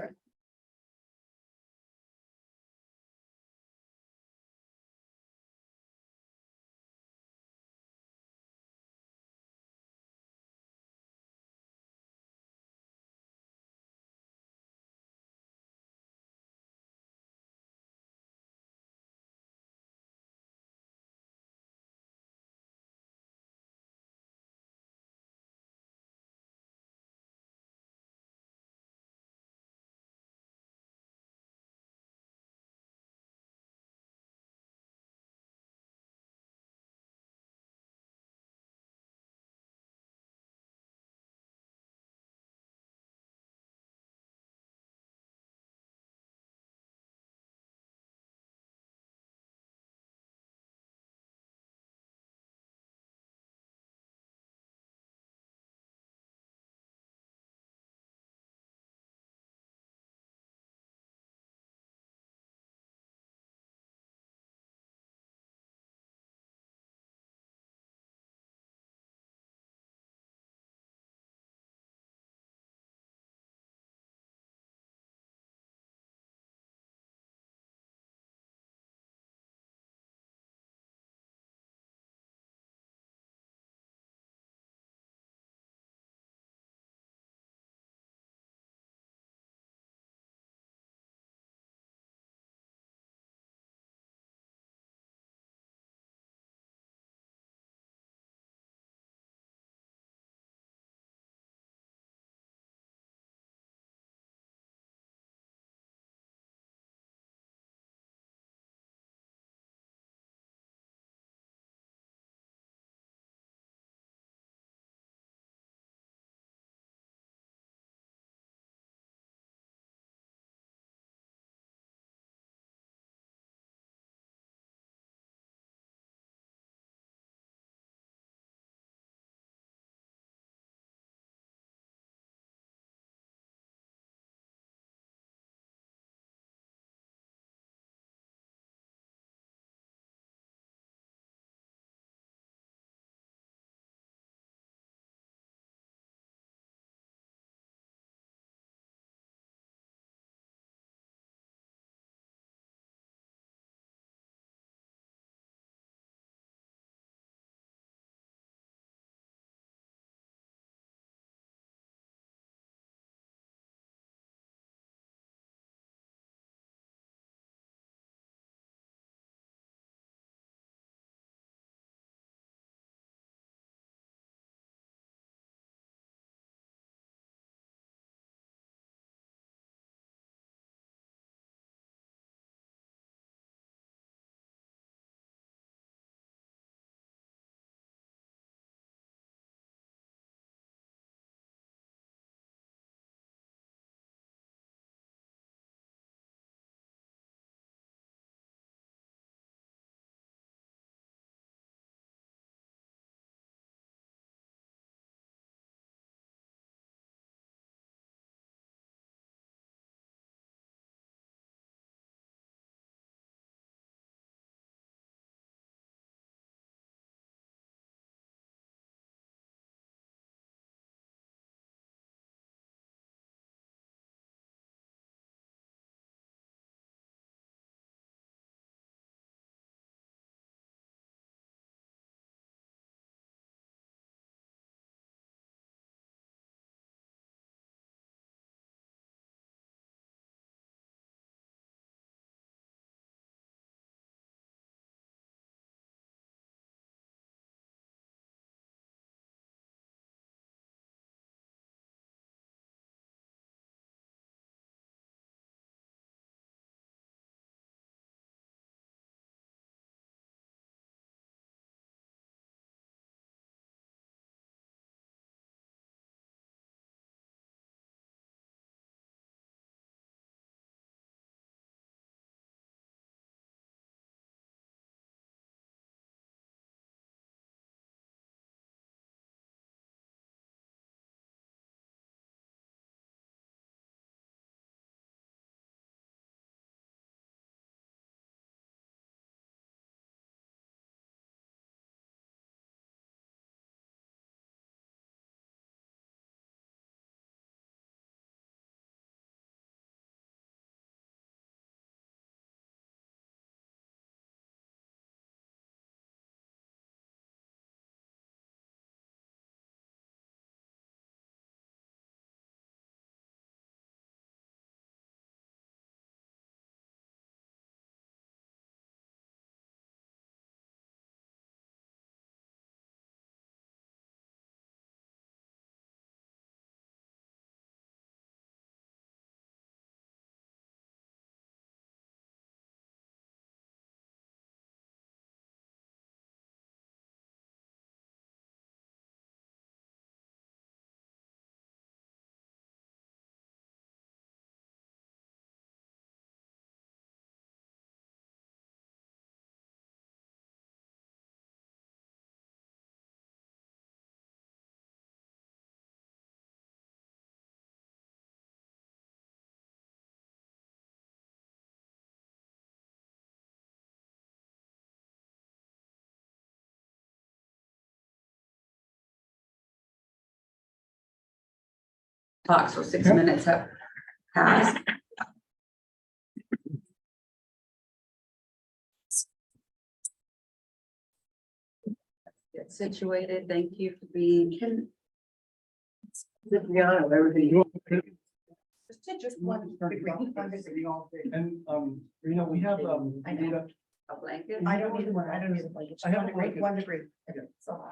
clock, so 6 minutes have passed. Get situated. Thank you for being. Just one degree. And, we have, I know. A blanket. I don't need one, I don't need a blanket. I have a One degree, blanket. 1 degree. So.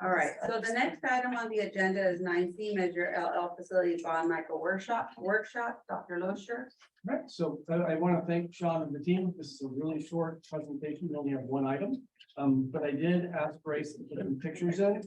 All right, so the next item on the agenda is 9C, Measure LL Facilities Bond Micro Workshop, Dr. Loescher. Right, so I want to thank Sean and the team. This is a really short presentation. We only have one item. But I did ask Grace to put some pictures in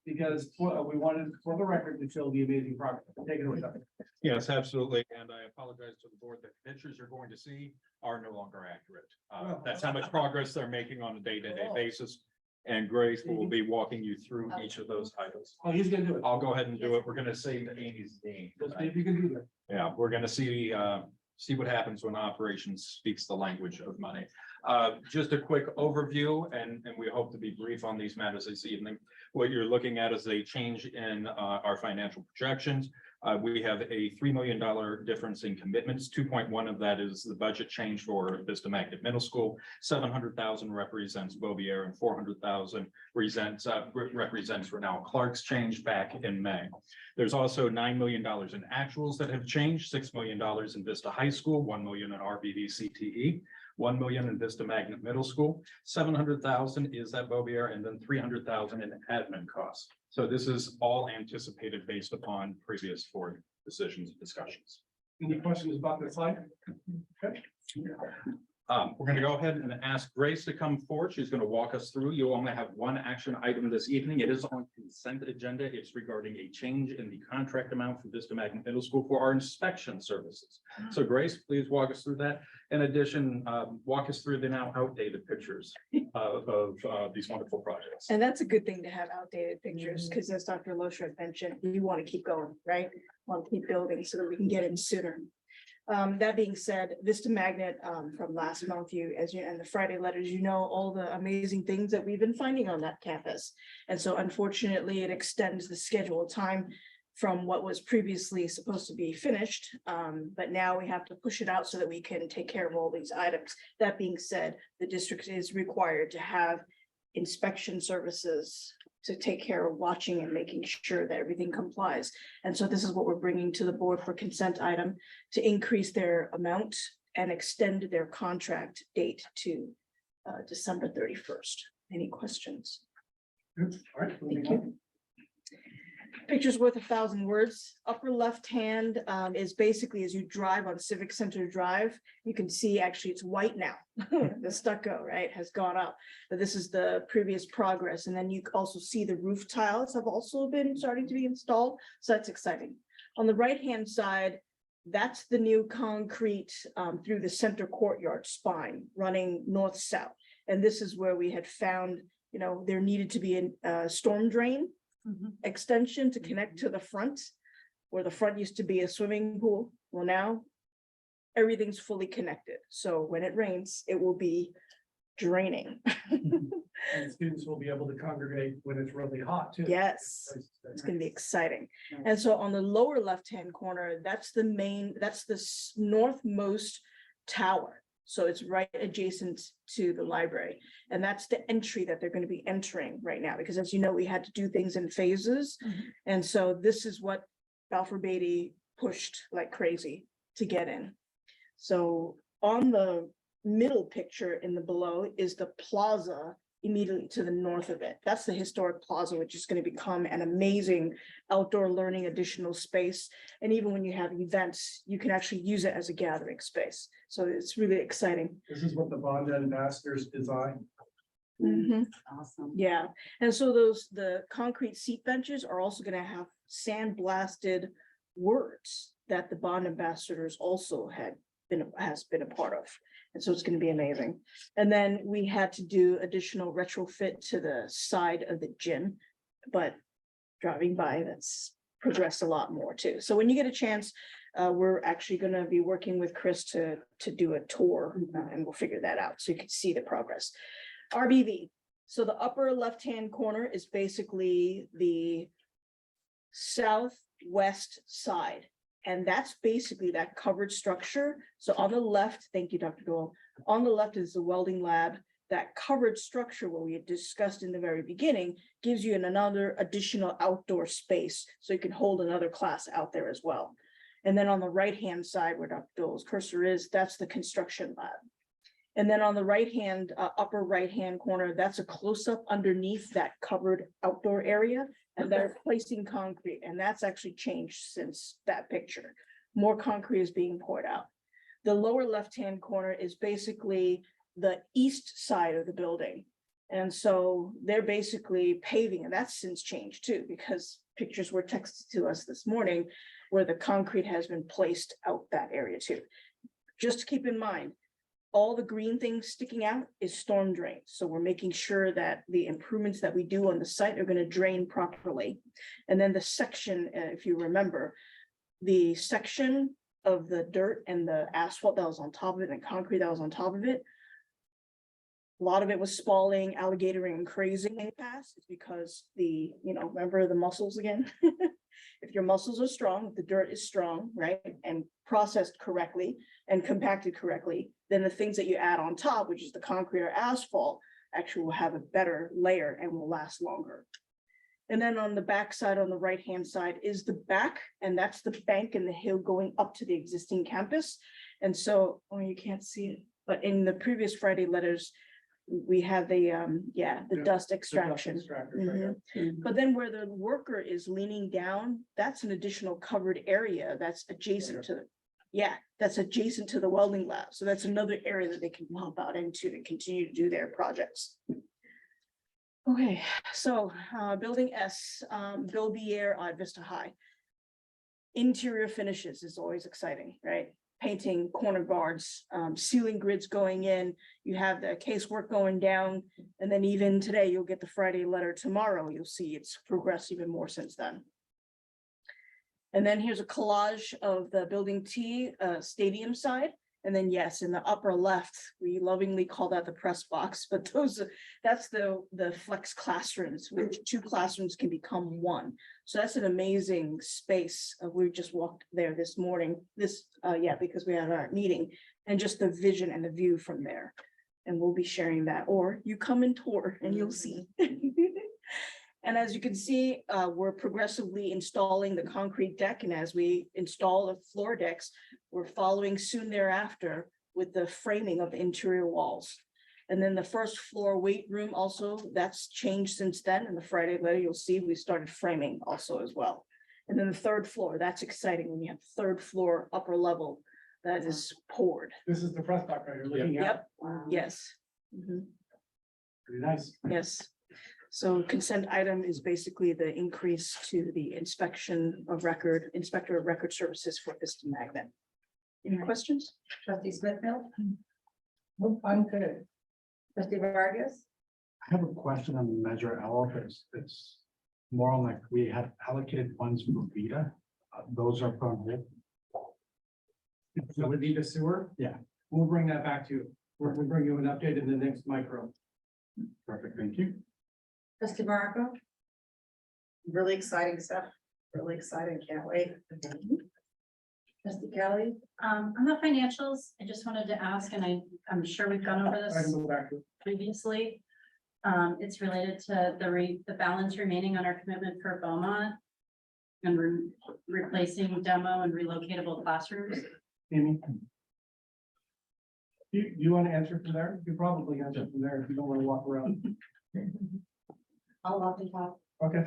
because we wanted for the record to show the amazing progress. Take it away, Dr. Yes, absolutely. And I apologize to the board that the pictures you're going to see are no longer accurate. That's how much progress they're making on a day-to-day basis. And Grace will be walking you through each of those titles. Oh, he's gonna do it. I'll go ahead and do it. We're gonna save Amy's name. Let's see if you can do that. Yeah, we're gonna see what happens when operations speaks the language of money. Just a quick overview, and we hope to be brief on these matters this evening. What you're looking at is a change in our financial projections. We have a $3 million difference in commitments. 2.1 of that is the budget change for Vista Magnet Middle School. 700,000 represents Bovier, and 400,000 represents Renal Clark's change back in May. There's also $9 million in actuals that have changed. $6 million in Vista High School, $1 million in RBV CTE. 1 million in Vista Magnet Middle School, 700,000 is at Bovier, and then 300,000 in admin costs. So this is all anticipated based upon previous board decisions and discussions. Any questions about this slide? Okay. We're going to go ahead and ask Grace to come forward. She's going to walk us through. You only have one action item this evening. It is on consent agenda. It's regarding a change in the contract amount for Vista Magnet Middle School for our inspection services. So Grace, please walk us through that. In addition, walk us through the now outdated pictures of these wonderful projects. And that's a good thing to have outdated pictures, because as Dr. Loescher mentioned, you want to keep going, right? Want to keep building so that we can get in sooner. That being said, Vista Magnet from last month, and the Friday letters, all the amazing things that we've been finding on that campus. And so unfortunately, it extends the schedule time from what was previously supposed to be finished. But now we have to push it out so that we can take care of all these items. That being said, the district is required to have inspection services to take care of watching and making sure that everything complies. And so this is what we're bringing to the board for consent item to increase their amount and extend their contract date to December 31st. Any questions? All right. Thank you. Picture's worth 1,000 words. Upper left hand is basically as you drive on Civic Center Drive, you can see actually it's white now. The stucco, right, has gone up. But this is the previous progress. And then you also see the roof tiles have also been starting to be installed. So that's exciting. On the right-hand side, that's the new concrete through the center courtyard spine running north-south. And this is where we had found, there needed to be a storm drain extension to connect to the front, where the front used to be a swimming pool. Well, now everything's fully connected. So when it rains, it will be draining. And students will be able to congregate when it's really hot too. Yes, it's going to be exciting. And so on the lower left-hand corner, that's the northmost tower. So it's right adjacent to the library. And that's the entry that they're going to be entering right now, because as you know, we had to do things in phases. And so this is what Balfour Beatty pushed like crazy to get in. So on the middle picture in the below is the plaza immediately to the north of it. That's the historic plaza, which is going to become an amazing outdoor learning additional space. And even when you have events, you can actually use it as a gathering space. So it's really exciting. This is what the bond ambassadors design. Awesome. Yeah, and so the concrete seat benches are also going to have sandblasted words that the bond ambassadors also has been a part of. And so it's going to be amazing. And then we had to do additional retrofit to the side of the gym, but driving by, that's progressed a lot more too. So when you get a chance, we're actually going to be working with Chris to do a tour and we'll figure that out so you can see the progress. RBV. So the upper left-hand corner is basically the southwest side. And that's basically that covered structure. So on the left, thank you, Dr. Dole. On the left is the welding lab. That covered structure, what we had discussed in the very beginning, gives you another additional outdoor space. So you can hold another class out there as well. And then on the right-hand side where Dr. Dole's cursor is, that's the construction lab. And then on the right-hand, upper right-hand corner, that's a close-up underneath that covered outdoor area. And they're placing concrete, and that's actually changed since that picture. More concrete is being poured out. The lower left-hand corner is basically the east side of the building. And so they're basically paving, and that's since changed too, because pictures were texted to us this morning where the concrete has been placed out that area too. Just to keep in mind, all the green things sticking out is storm drains. So we're making sure that the improvements that we do on the site are going to drain properly. And then the section, if you remember, the section of the dirt and the asphalt that was on top of it and concrete that was on top of it, a lot of it was spalling, alligatoring, and crazing in the past. It's because remember the muscles again? If your muscles are strong, the dirt is strong, right? And processed correctly and compacted correctly, then the things that you add on top, which is the concrete or asphalt, actually will have a better layer and will last longer. And then on the back side, on the right-hand side is the back, and that's the bank and the hill going up to the existing campus. And so, you can't see it, but in the previous Friday letters, we have the dust extraction. But then where the worker is leaning down, that's an additional covered area that's adjacent to, that's adjacent to the welding lab. So that's another area that they can pump out into to continue to do their projects. Okay, so building S, Bill Bier at Vista High. Interior finishes is always exciting, right? Painting corner guards, ceiling grids going in, you have the casework going down, and then even today, you'll get the Friday letter. Tomorrow, you'll see it's progressed even more since then. And then here's a collage of the building T stadium side. And then yes, in the upper left, we lovingly call that the press box, but that's the flex classrooms, which 2 classrooms can become 1. So that's an amazing space. We just walked there this morning, because we had our meeting, and just the vision and the view from there. And we'll be sharing that, or you come and tour and you'll see. And as you can see, we're progressively installing the concrete deck. And as we install the floor decks, we're following soon thereafter with the framing of the interior walls. And then the first floor weight room also, that's changed since then. And the Friday letter, you'll see we started framing also as well. And then the 3rd floor, that's exciting when you have 3rd floor upper level that is poured. This is the press box right you're looking at. Yep, yes. Mhm. Pretty nice. Yes. So consent item is basically the increase to the inspector of record services for Vista Magnet. Any questions? Trustee Smithfield? Nope, I'm good. Trustee Vargas? I have a question on the Measure L. It's more on like we had allocated funds for Vita. Those are from hold. So with Vita Sewer? Yeah. We'll bring that back to you. We'll bring you an update in the next micro. Perfect, thank you. Trustee Barako? Really exciting stuff. Really exciting. Can't wait. Trustee Kelly? On the financials, I just wanted to ask, and I'm sure we've gone over I this can go back to. previously. It's related to the balance remaining on our commitment for Beaumont and replacing demo and relocatable classrooms. Amy? Do you want to answer from there? You probably answer from there if you don't want to walk around. I'll walk and talk. Okay.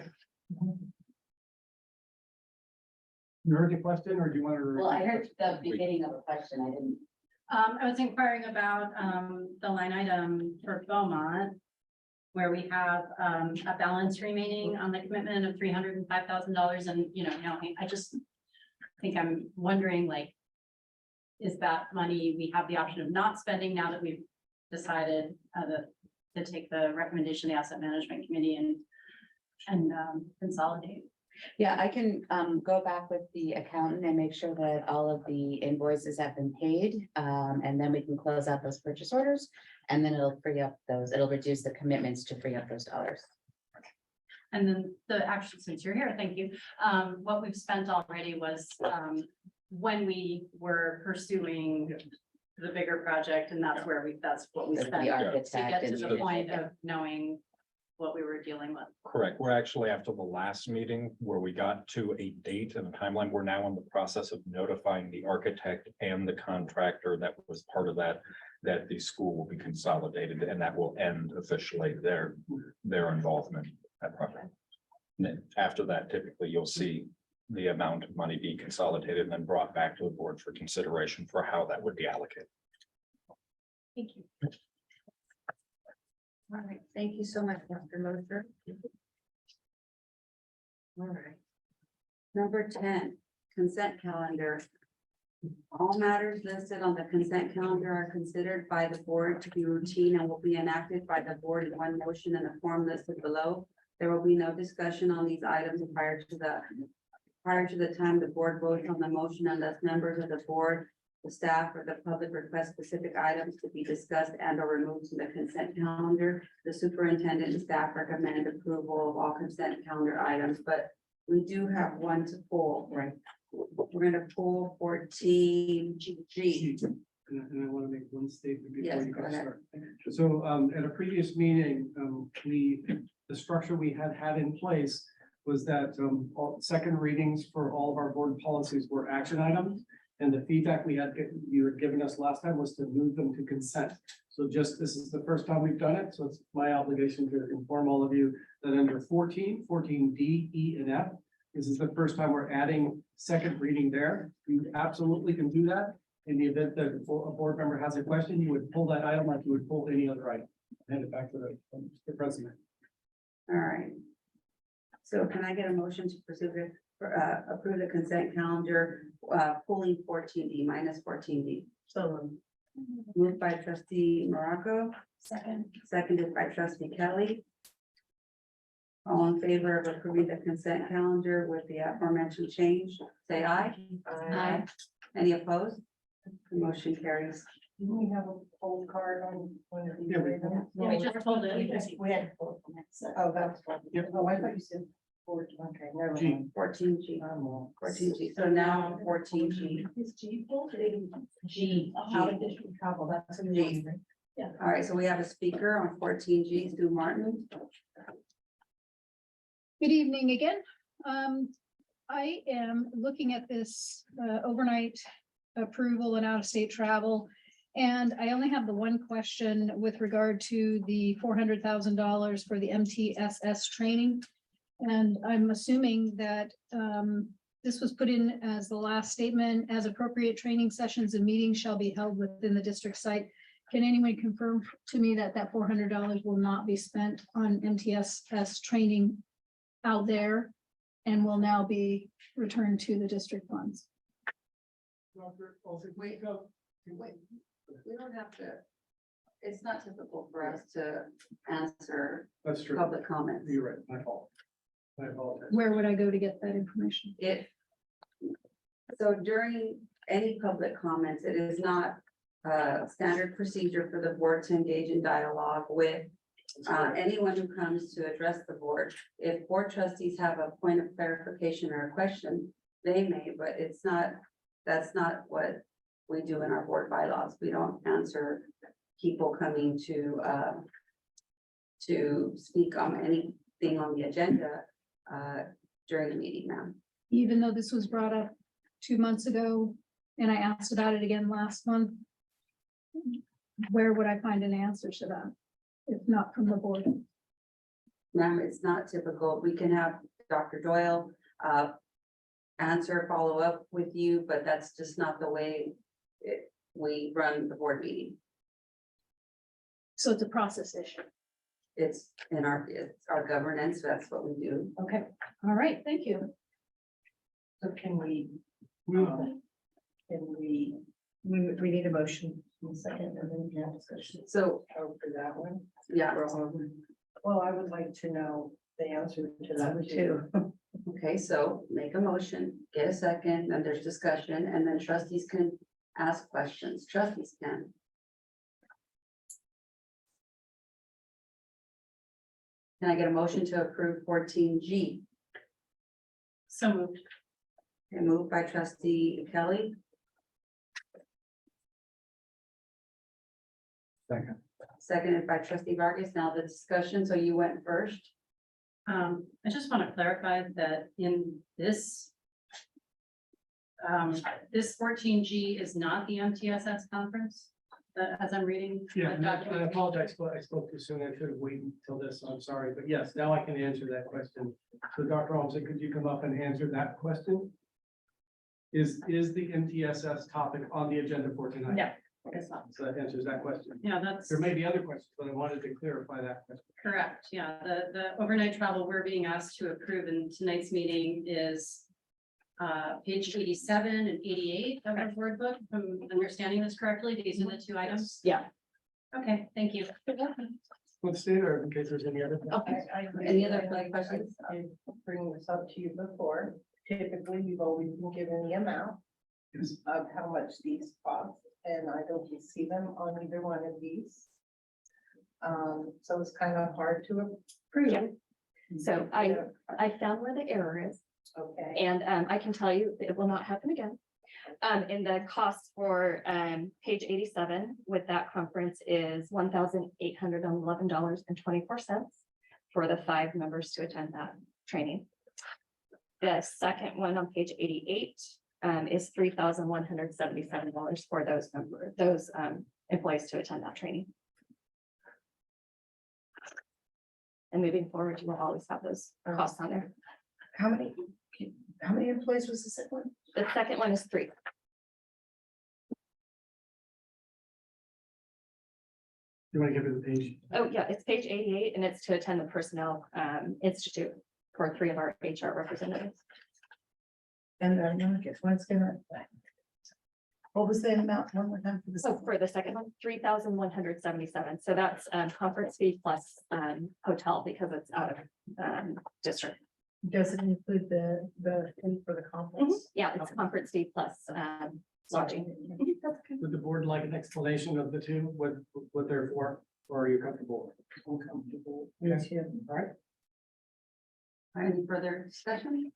You heard the question, or do you want to? Well, I heard the beginning of the question. I didn't. I was inquiring about the line item for Beaumont, where we have a balance remaining on the commitment of $305,000. And, now I just think I'm wondering, like, is that money we have the option of not spending now that we've decided to take the recommendation of the Asset Management Committee and consolidate? Yeah, I can go back with the accountant and make sure that all of the invoices have been paid. And then we can close out those purchase orders, and then it'll reduce the commitments to free up those dollars. And then actually, since you're here, thank you. What we've spent already was, when we were pursuing the bigger project, and that's what we The spent to architect get to and the the- point of knowing what we were dealing with. Correct. We're actually after the last meeting where we got to a date and a timeline. We're now in the process of notifying the architect and the contractor that was part of that, that the school will be consolidated and that will end officially their involvement in that project. And then after that, typically you'll see the amount of money be consolidated and then brought back to the board for consideration for how that would be allocated. Thank you. All right, thank you so much, Dr. Lothar. All right. Number 10, consent calendar. All matters listed on the consent calendar are considered by the board to be routine and will be enacted by the board in one motion in the form listed below. There will be no discussion on these items prior to the time the board votes on the motion unless members of the board, the staff, or the public request specific items to be discussed and or removed from the consent calendar. The superintendent and staff recommend approval of all consent calendar items, but we do have one to pull. Right. We're gonna pull 14G. And I want to make one statement before Yes, you go guys ahead. start. So at a previous meeting, the structure we had in place was that all second readings for all of our board policies were action items. And the feedback you had given us last time was to move them to consent. So this is the first time we've done it, so it's my obligation to inform all of you that under 14D, E, and F, this is the first time we're adding second reading there. You absolutely can do that. In the event that a board member has a question, you would pull that item like you would pull any other item. Hand it back to the president. All right. So can I get a motion to approve the consent calendar, pulling 14D minus 14D? So Moved by trustee Morocco, seconded by trustee Kelly. All in favor of approving the consent calendar with the aforementioned change, say aye. Aye. Any opposed? The motion carries. Didn't we have a poll card on one of these? Yeah, we- items? We just pulled it. We had. Oh, that's one. Yep. Oh, I thought you said. Okay, never G. mind. 14G. I'm wrong. 14G. So now 14G. Is G pulled? G. Out of district travel, that's a new G. one. All right, so we have a speaker on 14G, Sue Martin. Good evening again. I am looking at this overnight approval and out-of-state travel. And I only have the one question with regard to the $400,000 for the MTSS training. And I'm assuming that this was put in as the last statement, as appropriate training sessions and meetings shall be held within the district site. Can anyone confirm to me that that $400 will not be spent on MTSS training out there and will now be returned to the district funds? Wait, we don't have to, it's not typical for us to answer That's true. public comments. You're right, my fault. I apologize. Where would I go to get that information? So during any public comments, it is not standard procedure for the board to engage in dialogue with anyone who comes to address the board. If board trustees have a point of clarification or a question, they may, but that's not what we do in our board bylaws. We don't answer people coming to speak on anything on the agenda during the meeting, ma'am. Even though this was brought up 2 months ago and I asked about it again last month, where would I find an answer to that? If not from the board? Ma'am, it's not typical. We can have Dr. Doyle follow up with you, but that's just not the way we run the board meeting. So it's a process issue. It's our governance. That's what we do. Okay, all right, thank you. So can we need a motion in a second and then we can have discussion. So, For that one. yeah. Well, I would like to know the answer to that too. Okay, so make a motion, get a second, and there's discussion, and then trustees can ask questions. Trustees can. Can I get a motion to approve 14G? So moved. Moved by trustee Kelly, Second. seconded by trustee Vargas. Now the discussion, so you went first. I just want to clarify that in this this 14G is not the MTSS conference, that as I'm reading. Yeah, the I document. apologize, but I spoke too soon. I should have waited until this. I'm sorry, but yes, now I can answer that question. So Dr. Olmsted, could you come up and answer that question? Is the MTSS topic on the agenda for tonight? No, it's not. So that answers that question. Yeah, that's There may be other questions, but I wanted to clarify that question. correct. Yeah, the overnight travel we're being asked to approve in tonight's meeting is page 87 and 88 of our board book. If I'm understanding this correctly, these are the two items. Yeah. Okay, thank you. Let's stay there in case there's any other. questions. Any other questions? I bring this up to you before. Typically, we've always been given the amount Yes. of how much these cost, and I don't see them on either one of these. So it's kind of hard to approve. Yeah. So I found where the error is. Okay. And I can tell you it will not happen again. And the cost for page 87 with that conference is $1,811.24 for the 5 members to attend that training. The second one on page 88 is $3,177 for those employees to attend that training. And moving forward, you will always have those costs on there. How many employees was the second one? The second one is 3. You want to give it the page? Oh, yeah, it's page 88 and it's to attend the Personnel Institute for 3 of our HR representatives. And then what was the amount one more time for the So second? for the second one, 3,177. So that's conference fee plus hotel because it's out of district. Does it include the fee for the conference? Yeah, it's conference fee plus lodging. Would the board like an explanation of the two, what they're for, or are you comfortable? Uncomfortable. Yes, yeah. All right. Any further discussion?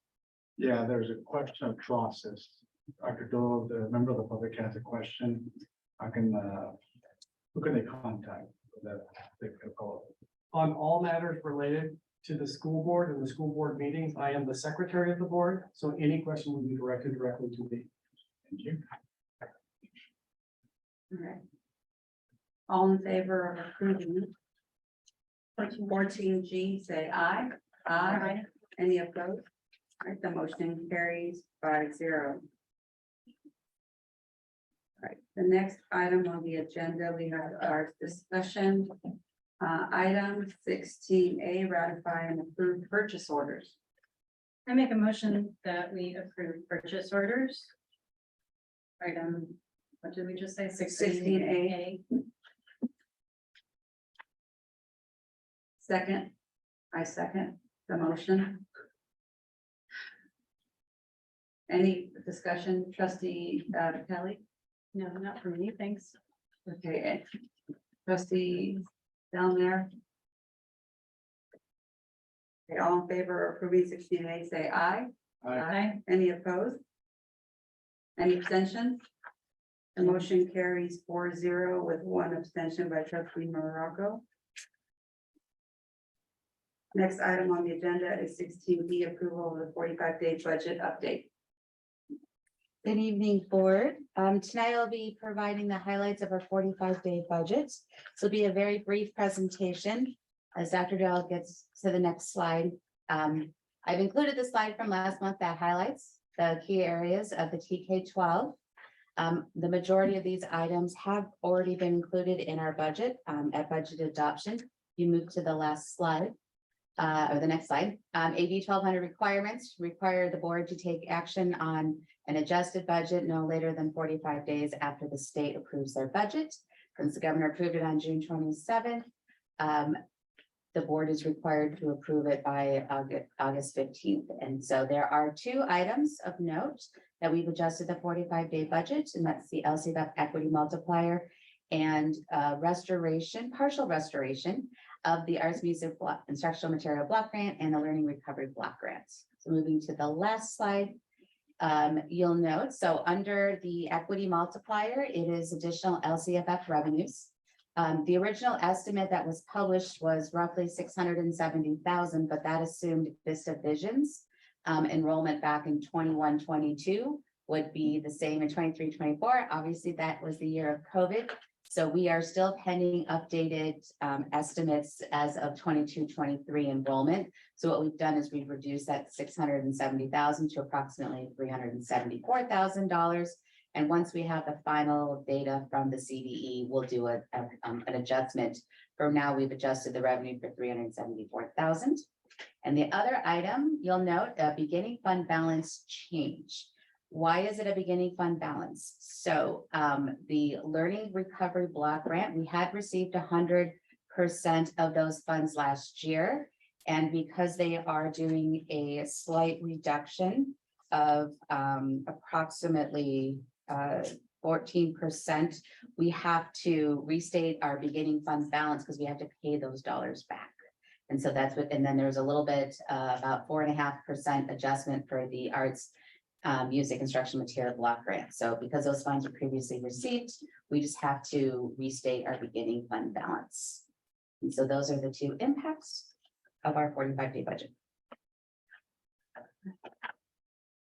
Yeah, there's a question of process. Dr. Doyle, the member of the public has a question. I can, who can they contact? They could call. On all matters related to the school board and the school board meetings, I am the secretary of the board, so any question would be directed directly to me. Thank you. All right. All in favor of approving 14G, say aye. Aye. Any opposed? All right, the motion carries 5-0. All right, the next item on the agenda, we have our discussion. Item 16A, ratify and approve purchase orders. I make a motion that we approve purchase orders. Item, what did we just say? 16A. Second, I second the motion. Any discussion, trustee Kelly? No, not for me, thanks. Okay, trustee down there. Okay, all in favor of approving 16A, say aye. Aye. Any opposed? Any abstention? The motion carries 4-0 with 1 abstention by trustee Morocco. Next item on the agenda is 16B, approval of the 45-day budget update. Good evening, board. Tonight I'll be providing the highlights of our 45-day budget. This will be a very brief presentation as Dr. Doyle gets to the next slide. I've included the slide from last month that highlights the key areas of the TK-12. The majority of these items have already been included in our budget at budget adoption. You move to the last slide. Or the next slide. AB 1200 requirements require the board to take action on an adjusted budget no later than 45 days after the state approves their budget. Since the governor approved it on June 27th, the board is required to approve it by August 15th. And so there are 2 items of note that we've adjusted the 45-day budget, and that's the LCBF equity multiplier and partial restoration of the arts music block, instructional material block grant and the learning recovery block grants. So moving to the last slide. You'll note, so under the equity multiplier, it is additional LCFF revenues. The original estimate that was published was roughly 670,000, but that assumed Vista Visions enrollment back in 21-22 would be the same in 23-24. Obviously, that was the year of COVID. So we are still pending updated estimates as of 22-23 enrollment. So what we've done is we've reduced that 670,000 to approximately $374,000. And once we have the final data from the CDE, we'll do an adjustment. For now, we've adjusted the revenue for 374,000. And the other item, you'll note a beginning fund balance change. Why is it a beginning fund balance? So the learning recovery block grant, we had received 100% of those funds last year. And because they are doing a slight reduction of approximately 14%, we have to restate our beginning fund balance because we have to pay those dollars back. And so that's what, and then there's a little bit about 4.5% adjustment for the arts music instruction material block grant. So because those funds were previously received, we just have to restate our beginning fund balance. And so those are the two impacts of our 45-day budget.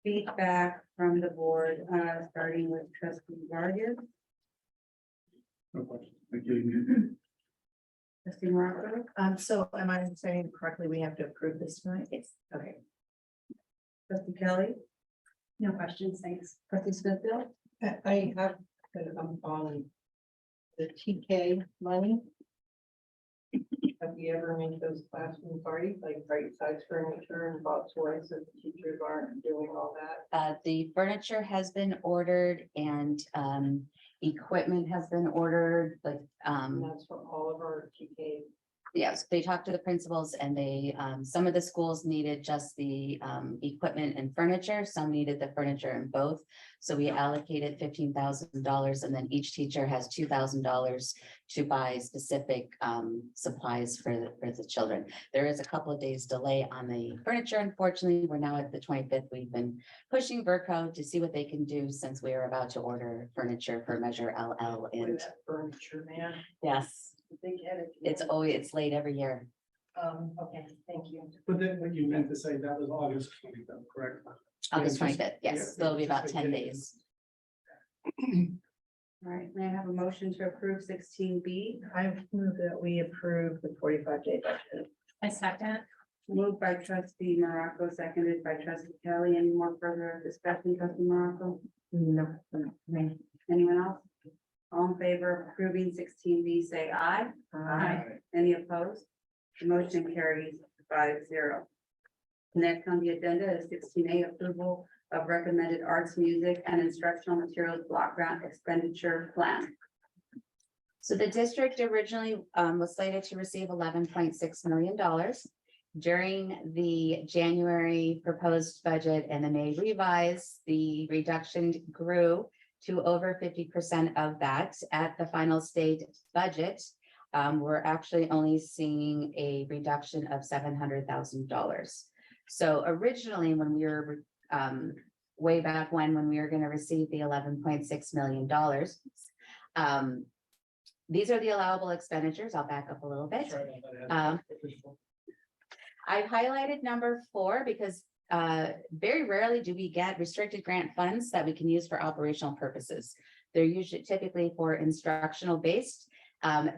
Feedback from the board, starting with trustee Vargas. No question. Thank you. Trustee Morocco. So am I understanding correctly, we have to approve this tonight? Yes. Okay. Trustee Kelly. No questions, thanks. Trustee Smithfield. I have on the TK money. Have you ever made those classroom parties, like right size furniture and bought toys if the teachers aren't doing all that? The furniture has been ordered and equipment has been ordered, but And that's for all of our TK. yes, they talked to the principals and they, some of the schools needed just the equipment and furniture, some needed the furniture and both. So we allocated $15,000 and then each teacher has $2,000 to buy specific supplies for the children. There is a couple of days delay on the furniture. Unfortunately, we're now at the 25th. We've been pushing Verco to see what they can do since we are about to order furniture for Measure LL Boy, and that furniture, man. yes, Big headed. it's late every year. Okay, thank you. But then what you meant to say, that was August 25th, correct? August Yeah, just- 25th, yes, yeah, so it'll be just about like 10 getting- days. All right, may I have a motion to approve 16B? I move that we approve the 45-day budget. I second. Moved by trustee Morocco, seconded by trustee Kelly. Any more further discussion, trustee Morocco? No. Anyone else? All in favor of approving 16B, say aye. Any opposed? The motion carries 5-0. Next on the agenda is 16A, approval of recommended arts, music, and instructional materials block grant expenditure plan. So the district originally was slated to receive $11.6 million. During the January proposed budget and the May revise, the reduction grew to over 50% of that. At the final state budget, we're actually only seeing a reduction of $700,000. So originally, when we were way back when we were going to receive the $11.6 million, these are the allowable expenditures. I'll back up a little bit. I highlighted number 4 because very rarely do we get restricted grant funds that we can use for operational purposes. They're usually typically for instructional based.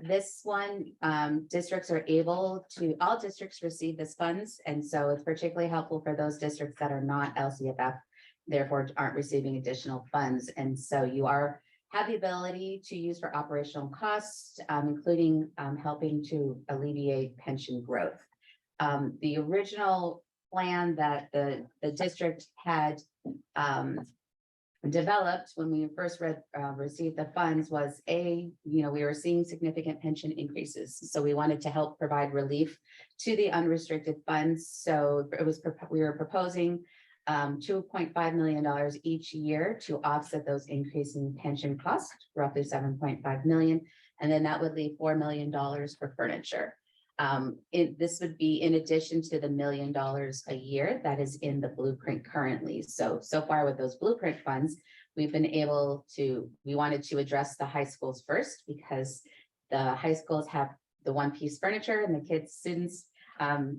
This one, districts are able to, all districts receive this funds. And so it's particularly helpful for those districts that are not LCFF, therefore aren't receiving additional funds. And so you have the ability to use for operational costs, including helping to alleviate pension growth. The original plan that the district had developed when we first received the funds was we were seeing significant pension increases. So we wanted to help provide relief to the unrestricted funds. So we were proposing $2.5 million each year to offset those increasing pension costs, roughly $7.5 million. And then that would leave $4 million for furniture. This would be in addition to the $1 million a year that is in the blueprint currently. So far with those blueprint funds, we've been able to, we wanted to address the high schools first because the high schools have the one-piece furniture and the students are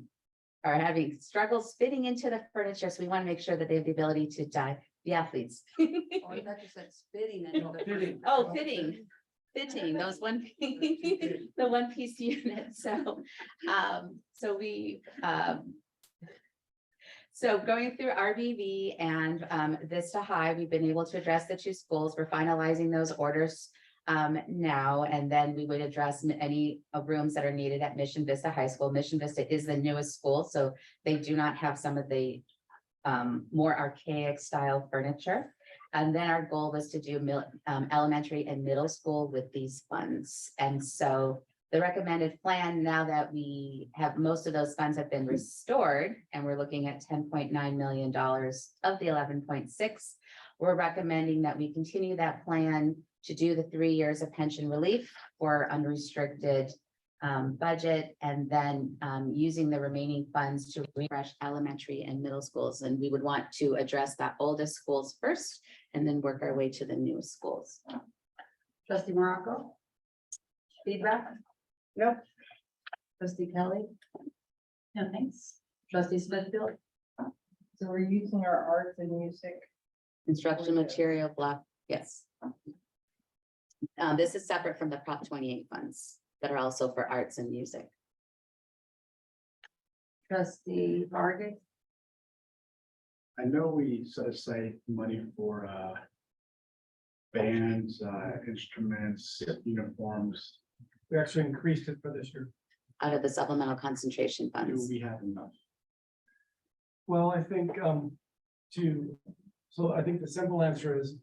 having struggles fitting into the furniture. So we want to make sure that they have the ability to be athletes. Oh, I thought you said spitting. Fitting. Oh, fitting those the one-piece unit. So going through RBV and Vista High, we've been able to address the two schools. We're finalizing those orders now, and then we would address any rooms that are needed at Mission Vista High School. Mission Vista is the newest school, so they do not have some of the more archaic style furniture. And then our goal was to do elementary and middle school with these funds. And so the recommended plan, now that we have most of those funds have been restored, and we're looking at $10.9 million of the 11.6, we're recommending that we continue that plan to do the 3 years of pension relief for unrestricted budget, and then using the remaining funds to refresh elementary and middle schools. And we would want to address the oldest schools first and then work our way to the newest schools. Trustee Morocco? Feedback? Nope. Trustee Kelly? No, thanks. Trustee Smithfield? So we're using our arts and music. Instruction material block, yes. This is separate from the Prop 28 funds that are also for arts and music. Trustee Vargas? I know we set aside money for bands, instruments, uniforms. We actually increased it for this year. Out of the supplemental concentration Do funds. we have enough? Well, I think so I think the simple answer is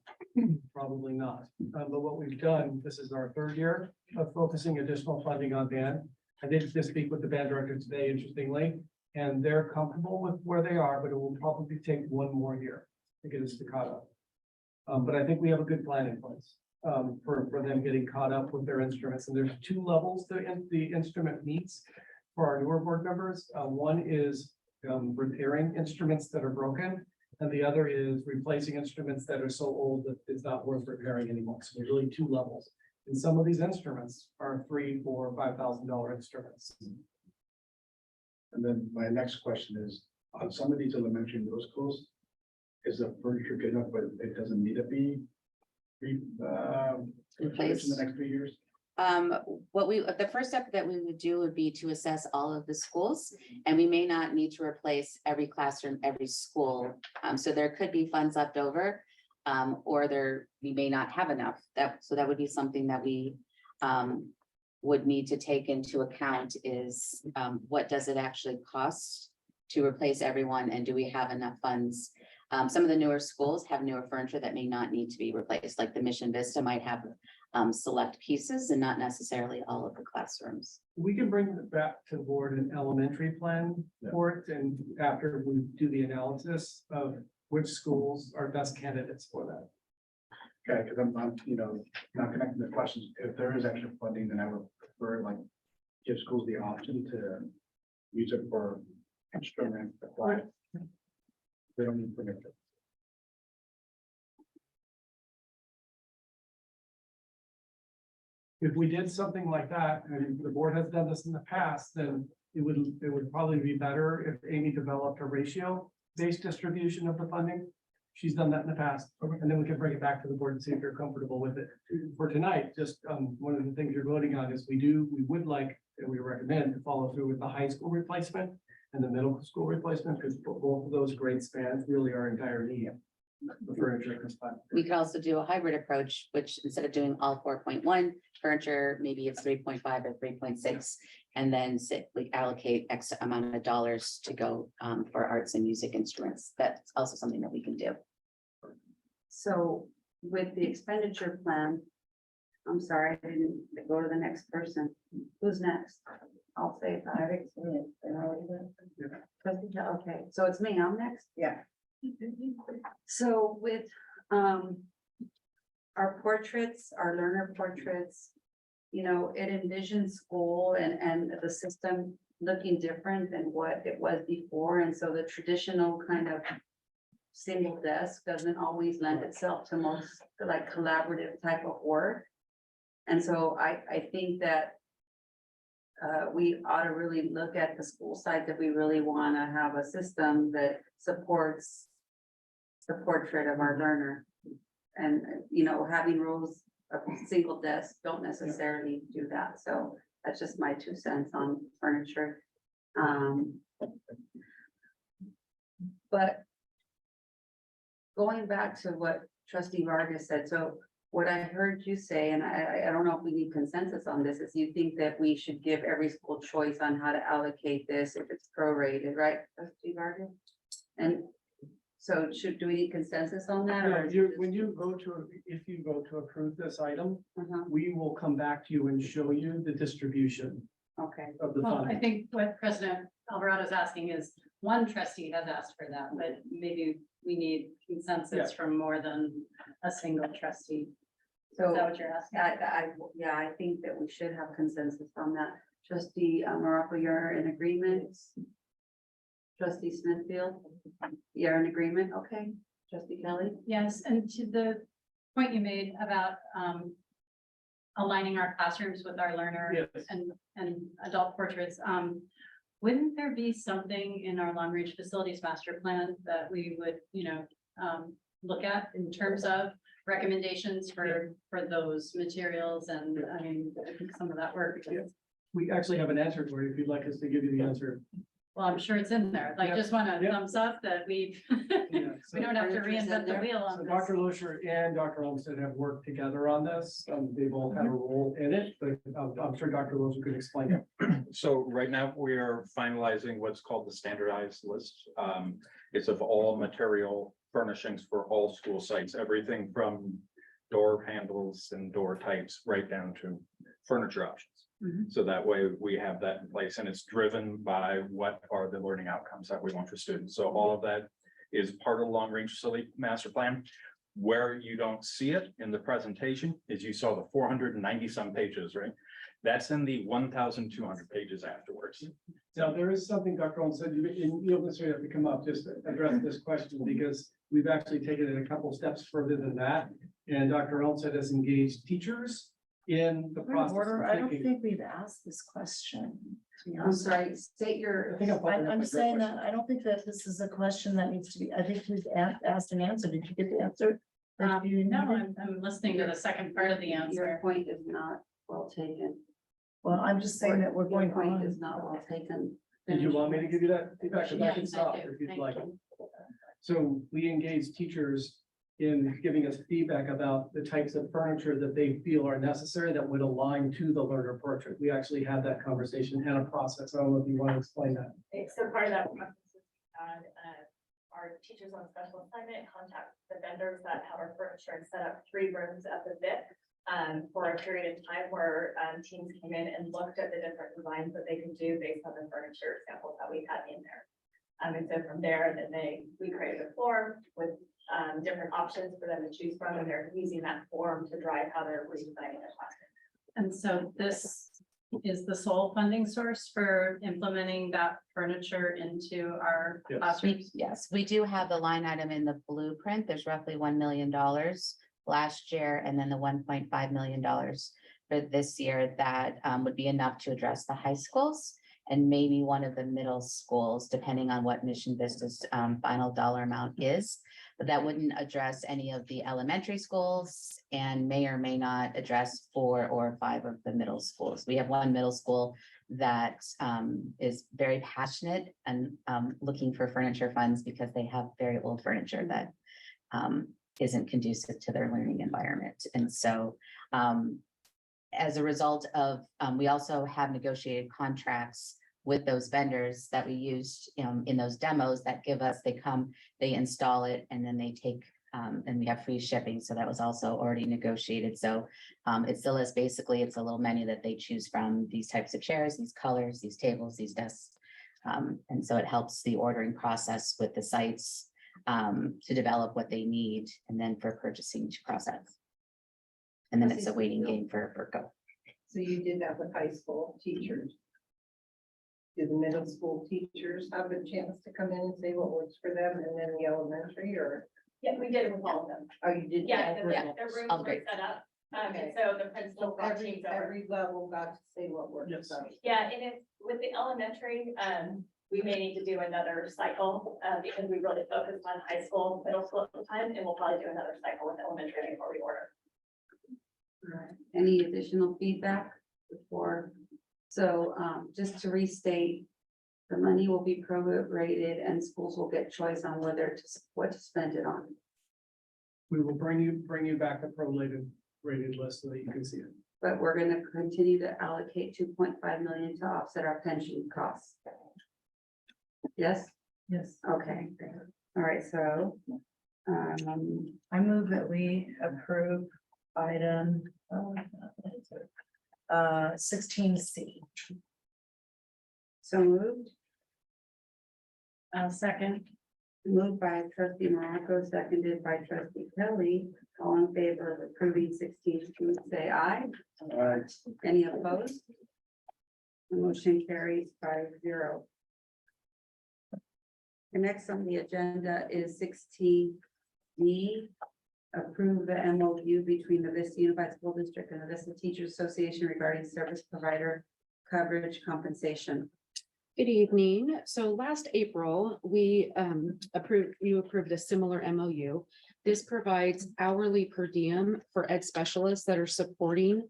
probably not. But what we've done, this is our third year of focusing additional funding on band. I did just speak with the band director today, interestingly, and they're comfortable with where they are, but it will probably take one more year to get us to caught up. But I think we have a good plan in place for them getting caught up with their instruments. And there's two levels the instrument meets for our newer board members. One is repairing instruments that are broken, and the other is replacing instruments that are so old that it's not worth repairing anymore. So there's really two levels. And some of these instruments are $3,000, $4,000, $5,000 instruments. And then my next question is, on some of these elementary and middle schools, is the furniture good enough, but it doesn't need to be replaced in the next 3 years? The first step that we would do would be to assess all of the schools, and we may not need to replace every classroom, every school. So there could be funds left over, or we may not have enough. So that would be something that we would need to take into account is what does it actually cost to replace everyone, and do we have enough funds? Some of the newer schools have newer furniture that may not need to be replaced, like the Mission Vista might have select pieces and not necessarily all of the classrooms. We can bring it back to the board an elementary plan for it, and after we do the analysis of which schools are best candidates for that. Okay, because I'm, not connecting the questions. If there is extra funding, then I would prefer give schools the option to use it for instrument. They don't need furniture. If we did something like that, and the board has done this in the past, then it would probably be better if Amy developed a ratio-based distribution of the funding. She's done that in the past, and then we can bring it back to the board and see if you're comfortable with it. For tonight, just one of the things you're voting on is we would like, and we recommend to follow through with the high school replacement and the middle school replacement, because both of those grade spans really are entire need. The furniture is fine. We could also do a hybrid approach, which instead of doing all 4.1 furniture, maybe it's 3.5 or 3.6, and then we allocate X amount of dollars to go for arts and music instruments. That's also something that we can do. So with the expenditure plan, I'm sorry, I didn't go to the next person. Who's next? I'll say that. Okay, so it's me, I'm next? Yeah. So with our portraits, our learner portraits, you know, it envisions school and the system looking different than what it was before. And so the traditional kind of single desk doesn't always lend itself to most like collaborative type of work. And so I think that we ought to really look at the school side, that we really want to have a system that supports the portrait of our learner. And, you know, having rows of single desks don't necessarily do that. So that's just my 2 cents on furniture. But going back to what Trustee Vargas said, so what I heard you say, and I don't know if we need consensus on this, is you think that we should give every school choice on how to allocate this if it's prorated, right, Trustee Vargas? And so do we need consensus on that? Yeah, Or is you, it just- when you go to, if you go to approve this item, Uh-huh, we will come back to you and show you the distribution okay, of the Well, I funding. think what President Alvarado is asking is, one trustee has asked for that, but maybe we need consensus from more than a single trustee. Is so that what you're asking? yeah, I think that we should have consensus on that. Trustee Morocco, you're in agreement? Trustee Smithfield, you're in agreement, okay? Trustee Kelly? Yes, and to the point you made about aligning our classrooms with our learner Yes. and adult portraits, wouldn't there be something in our long range facilities master plan that we would, you know, look at in terms of recommendations for those materials? And I mean, I think some of that work, because, We actually have an answer for you if you'd like us to give you the answer. well, I'm sure it's in there. Like, Yeah. just want to Yeah. thumbs up that we Yeah, so- we don't have to Furniture's in reinvent the there. wheel So on Dr. this. Losher and Dr. Olmsted have worked together on this. They both have a role in it, but I'm sure Dr. Losher could explain it. So right now, we are finalizing what's called the standardized list. It's of all material furnishings for all school sites, everything from door handles and door types right down to furniture options. Mhm. So that way we have that in place, and it's driven by what are the learning outcomes that we want for students. So all of that is part of the long range facility master plan. Where you don't see it in the presentation is you saw the 490 some pages, right? That's in the 1,200 pages afterwards. Now, there is something Dr. Olmsted, you don't necessarily have to come up, just to address this question, because we've actually taken it a couple steps further than that. And Dr. Olmsted has engaged teachers in the process. of I don't thinking- think we've asked this question. to be I'm honest. sorry, state your. I think I'm following up I'm with your saying question. that, I don't think that this is a question that needs to be, I think we've asked and answered. Did you get the answer? that you No, needed? I'm listening to the second part of the Your answer. point is not well taken. Well, I'm just saying that we're Your going point on. is not well taken. Did you want me to give you that feedback? 'Cause I can Yes, stop I do. if you'd Thank like. you. So we engage teachers in giving us feedback about the types of furniture that they feel are necessary that would align to the learner portrait. We actually had that conversation and a process. I don't know if you want to explain that. Okay, so part of that process is our teachers on special assignment contact the vendors that have our furniture and set up 3 rooms at the VIP for a period of time where teams came in and looked at the different designs that they can do based on the furniture samples that we had in there. And so from there, then we created a form with different options for them to choose from, and they're using that form to drive how they're redesigning their classroom. And so this is the sole funding source for implementing that furniture into our Yes. classrooms? Yes, we do have the line item in the blueprint. There's roughly $1 million last year, and then the $1.5 million for this year that would be enough to address the high schools and maybe one of the middle schools, depending on what Mission Vista's final dollar amount is. But that wouldn't address any of the elementary schools and may or may not address 4 or 5 of the middle schools. We have one middle school that is very passionate and looking for furniture funds because they have very old furniture that isn't conducive to their learning environment. And so as a result of, we also have negotiated contracts with those vendors that we used in those demos that give us, they come, they install it, and then they take, and we have free shipping. So that was also already negotiated. So it still is basically, it's a little menu that they choose from, these types of chairs, these colors, these tables, these desks. And so it helps the ordering process with the sites to develop what they need and then for purchasing to process. And then it's a waiting game for Burko. So you did that with high school teachers? Do the middle school teachers have a chance to come in and say what works for them and then the elementary or? Yeah, we did it with all of them. Oh, you did? Yeah, all the three? rooms were set up. And so the principal So brought teams over. every level got to say what works. Yes. for them. Yeah, and if, with the elementary, we may need to do another cycle, because we really focused on high school, middle school at the time, and we'll probably do another cycle with elementary before we order. Any additional feedback before? So just to restate, the money will be prorated and schools will get choice on what to spend it on. We will bring you back a prorated rated list so that you can see it. But we're gonna continue to allocate 2.5 million to offset our pension costs. Yes? Yes. Okay, all right, so. I move that we approve item 16C. So moved, Second. moved by trustee Morocco, seconded by trustee Kelly. All in favor of approving 16, please say aye. Any opposed? The motion carries 5-0. The next on the agenda is 16D. Approve the MOU between the Vista Unified School District and the Vista Teachers Association regarding service provider coverage compensation. Good evening. So last April, you approved a similar MOU. This provides hourly per diem for ed specialists that are supporting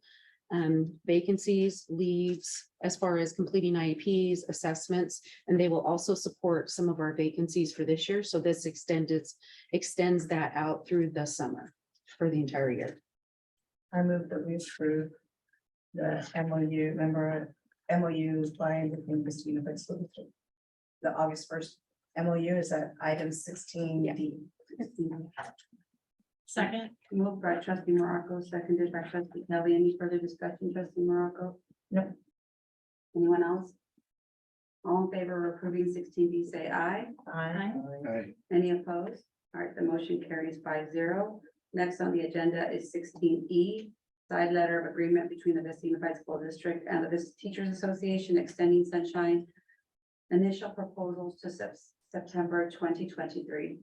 vacancies, leaves, as far as completing IEPs, assessments, and they will also support some of our vacancies for this year. So this extends that out through the summer for the entire year. I move that we approve the MOU by between Vista Unified School District. The August 1st MOU is at item 16D. Second. Moved by trustee Morocco, seconded by trustee Kelly. Any further discussion, trustee Morocco? No. Anyone else? All in favor of approving 16B, say aye. Aye. Any opposed? All right, the motion carries 5-0. Next on the agenda is 16E. Side letter of agreement between the Vista Unified School District and the Vista Teachers Association extending sunshine. Initial proposals to September 2023.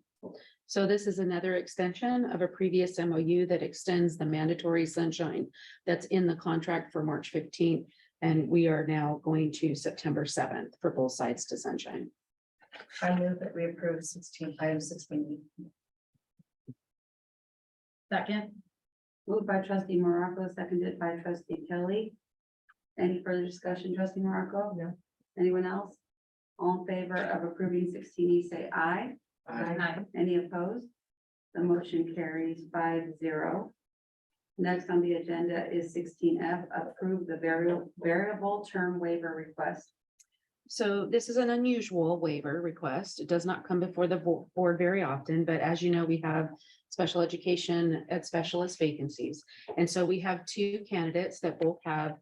So this is another extension of a previous MOU that extends the mandatory sunshine that's in the contract for March 15th. And we are now going to September 7th for both sides to sunshine. I move that we approve item 16E. Second. Moved by trustee Morocco, seconded by trustee Kelly. Any further discussion, trustee Morocco? No. Anyone else? All in favor of approving 16E, say aye. Aye. Any opposed? The motion carries 5-0. Next on the agenda is 16F, approve the variable term waiver request. So this is an unusual waiver request. It does not come before the board very often, but as you know, we have special education ed specialist vacancies. And so we have two candidates that both have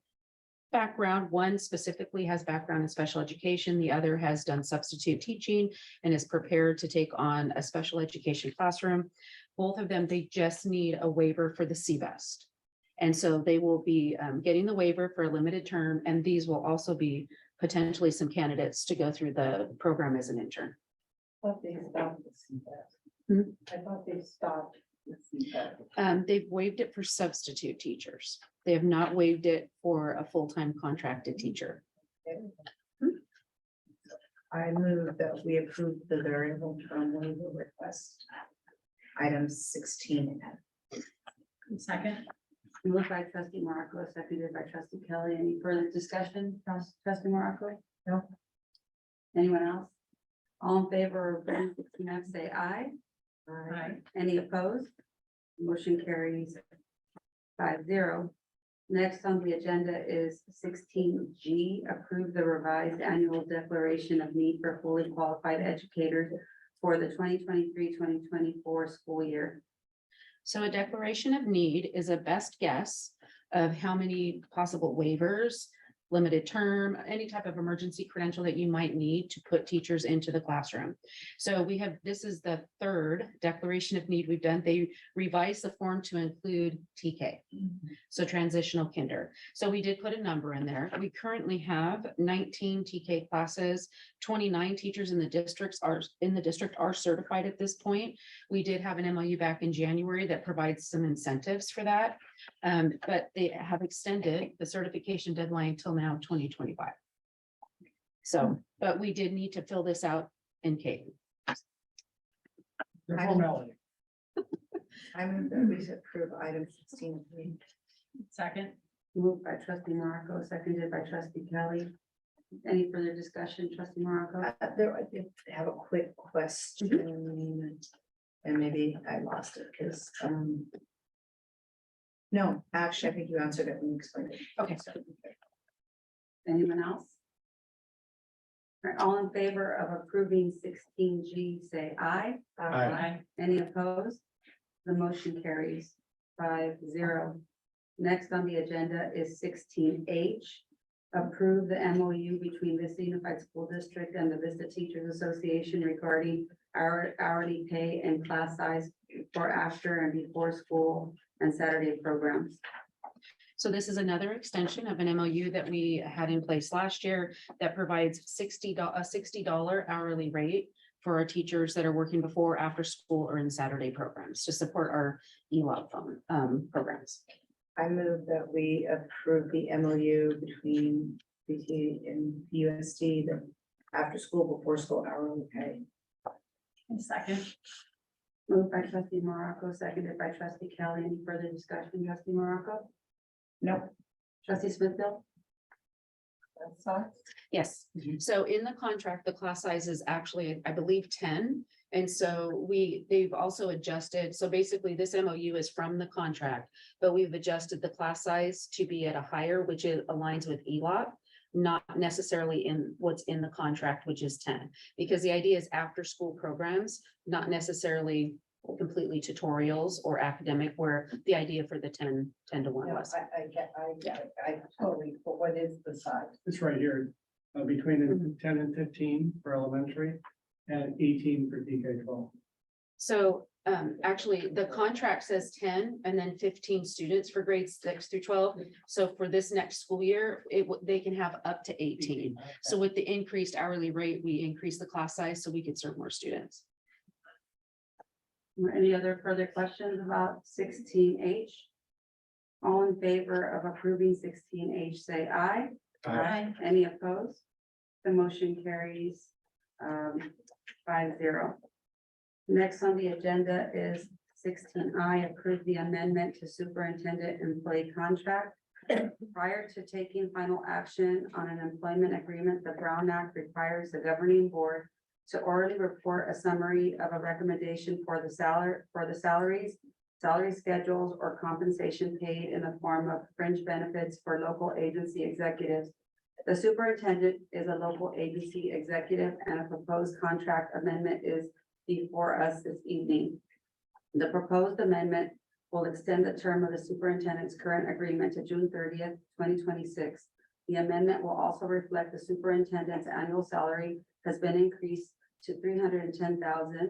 background. One specifically has background in special education. The other has done substitute teaching and is prepared to take on a special education classroom. Both of them, they just need a waiver for the CBEST. And so they will be getting the waiver for a limited term, and these will also be potentially some candidates to go through the program as an intern. I thought they stopped the CPAP. Hmm? I thought they stopped the CPAP. They've waived it for substitute teachers. They have not waived it for a full-time contracted teacher. I move that we approve the variable term waiver request. Item 16. Second. Moved by trustee Morocco, seconded by trustee Kelly. Any further discussion, trustee Morocco? No. Anyone else? All in favor of approving 16F, say aye. Aye. Any opposed? Motion carries 5-0. Next on the agenda is 16G, approve the revised annual declaration of need for fully qualified educators for the 2023-2024 school year. So a declaration of need is a best guess of how many possible waivers limited term, any type of emergency credential that you might need to put teachers into the classroom. So this is the third declaration of need we've done. They revised the form to include TK, so transitional kinder. So we did put a number in there. We currently have 19 TK classes, 29 teachers in the district are certified at this point. We did have an MOU back in January that provides some incentives for that. But they have extended the certification deadline till now 2025. So, but we did need to fill this out in K. The formality. I move that we approve item 16. Second. Moved by trustee Morocco, seconded by trustee Kelly. Any further discussion, trustee Morocco? There, I did have a quick question. And maybe I lost it because, no, actually, I think you answered it when you explained it. Okay. Anyone else? All right, all in favor of approving 16G, say aye. Aye. Any opposed? The motion carries 5-0. Next on the agenda is 16H. Approve the MOU between Vista Unified School District and the Vista Teachers Association regarding our hourly pay and class size for after and before school and Saturday programs. So this is another extension of an MOU that we had in place last year that provides a $60 hourly rate for our teachers that are working before, after school, or in Saturday programs to support our ELOP programs. I move that we approve the MOU between BT and USD, the after school, before school hourly pay. Second. Moved by trustee Morocco, seconded by trustee Kelly. Any further discussion, trustee Morocco? Nope. Trustee Smithfield? That's all. Yes, so in the contract, the class size is actually, I believe, 10. And so they've also adjusted, so basically this MOU is from the contract, but we've adjusted the class size to be at a higher, which aligns with ELOP, not necessarily in what's in the contract, which is 10. Because the idea is after school programs, not necessarily completely tutorials or academic, where the idea for the 10 to 1 was. I get it. I totally, but what is the size? It's right here, between 10 and 15 for elementary and 18 for DK-12. So actually, the contract says 10 and then 15 students for grades 6 through 12. So for this next school year, they can have up to 18. So with the increased hourly rate, we increased the class size so we could serve more students. Any other further questions about 16H? All in favor of approving 16H, say aye. Aye. Any opposed? The motion carries 5-0. Next on the agenda is 16I, approve the amendment to superintendent employee contract. Prior to taking final action on an employment agreement, the Brown Act requires the governing board to orally report a summary of a recommendation for the salaries, salary schedules, or compensation paid in the form of fringe benefits for local agency executives. The superintendent is a local agency executive, and a proposed contract amendment is before us this evening. The proposed amendment will extend the term of the superintendent's current agreement to June 30th, 2026. The amendment will also reflect the superintendent's annual salary has been increased to $310,000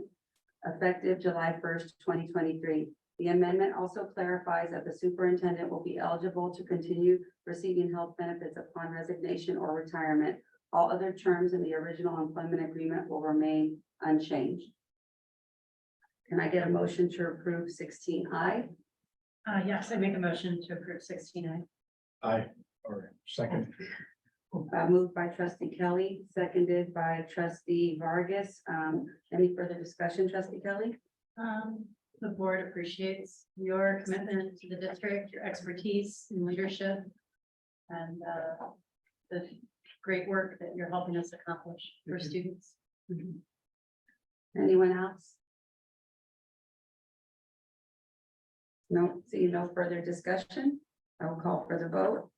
effective July 1st, 2023. The amendment also clarifies that the superintendent will be eligible to continue receiving health benefits upon resignation or retirement. All other terms in the original employment agreement will remain unchanged. Can I get a motion to approve 16I? Yes, I make a motion to approve 16I. Aye, or second. Moved by trustee Kelly, seconded by trustee Vargas. Any further discussion, trustee Kelly? The board appreciates your commitment to the district, your expertise in leadership, and the great work that you're helping us accomplish for students. Anyone else? No, see no further discussion. I will call for the vote.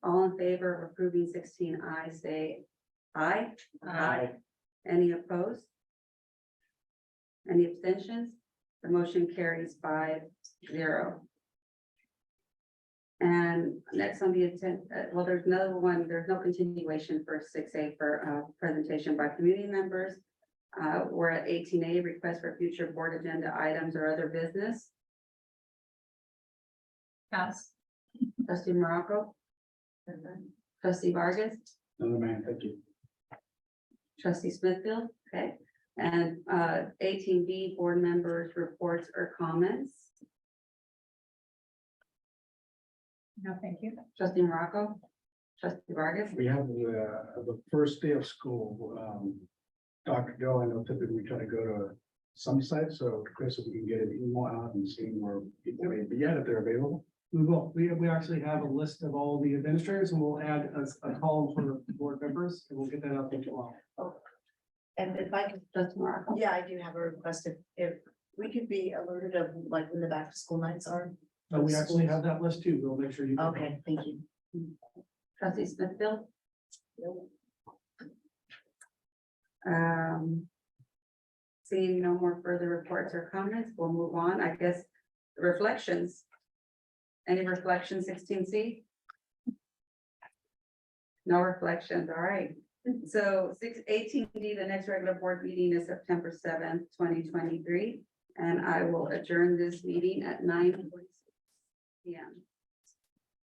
All in favor of approving 16I, say aye. Aye. Any opposed? Any abstentions? The motion carries 5-0. And next on the agenda, well, there's no one, there's no continuation for 6A for presentation by community members. We're at 18A, request for future board agenda items or other business. Pass. Trustee Morocco. Trustee Vargas, Another man, thank you. trustee Smithfield, okay. And 18B, board members' reports or comments. No, thank you. Trustee Morocco, trustee Vargas. We have the first day of school. Dr. Joe, I know typically we try to go to some sites, so Chris, if we can get an email out and see where people may be at, if they're available. We will. We actually have a list of all the administrators and we'll add a column for the board members and we'll get that out there tomorrow. And if I could, Trustee Morocco. yeah, I do have a request if we could be alerted of like when the back to school nights are. So we actually have that list too. We'll make sure you. Okay, thank you. Trustee Smithfield. Seeing no more further reports or comments, we'll move on. I guess reflections. Any reflections, 16C? No reflections, all right. So 18D, the next regular board meeting is September 7th, 2023. And I will adjourn this meeting at 9:46 p.m.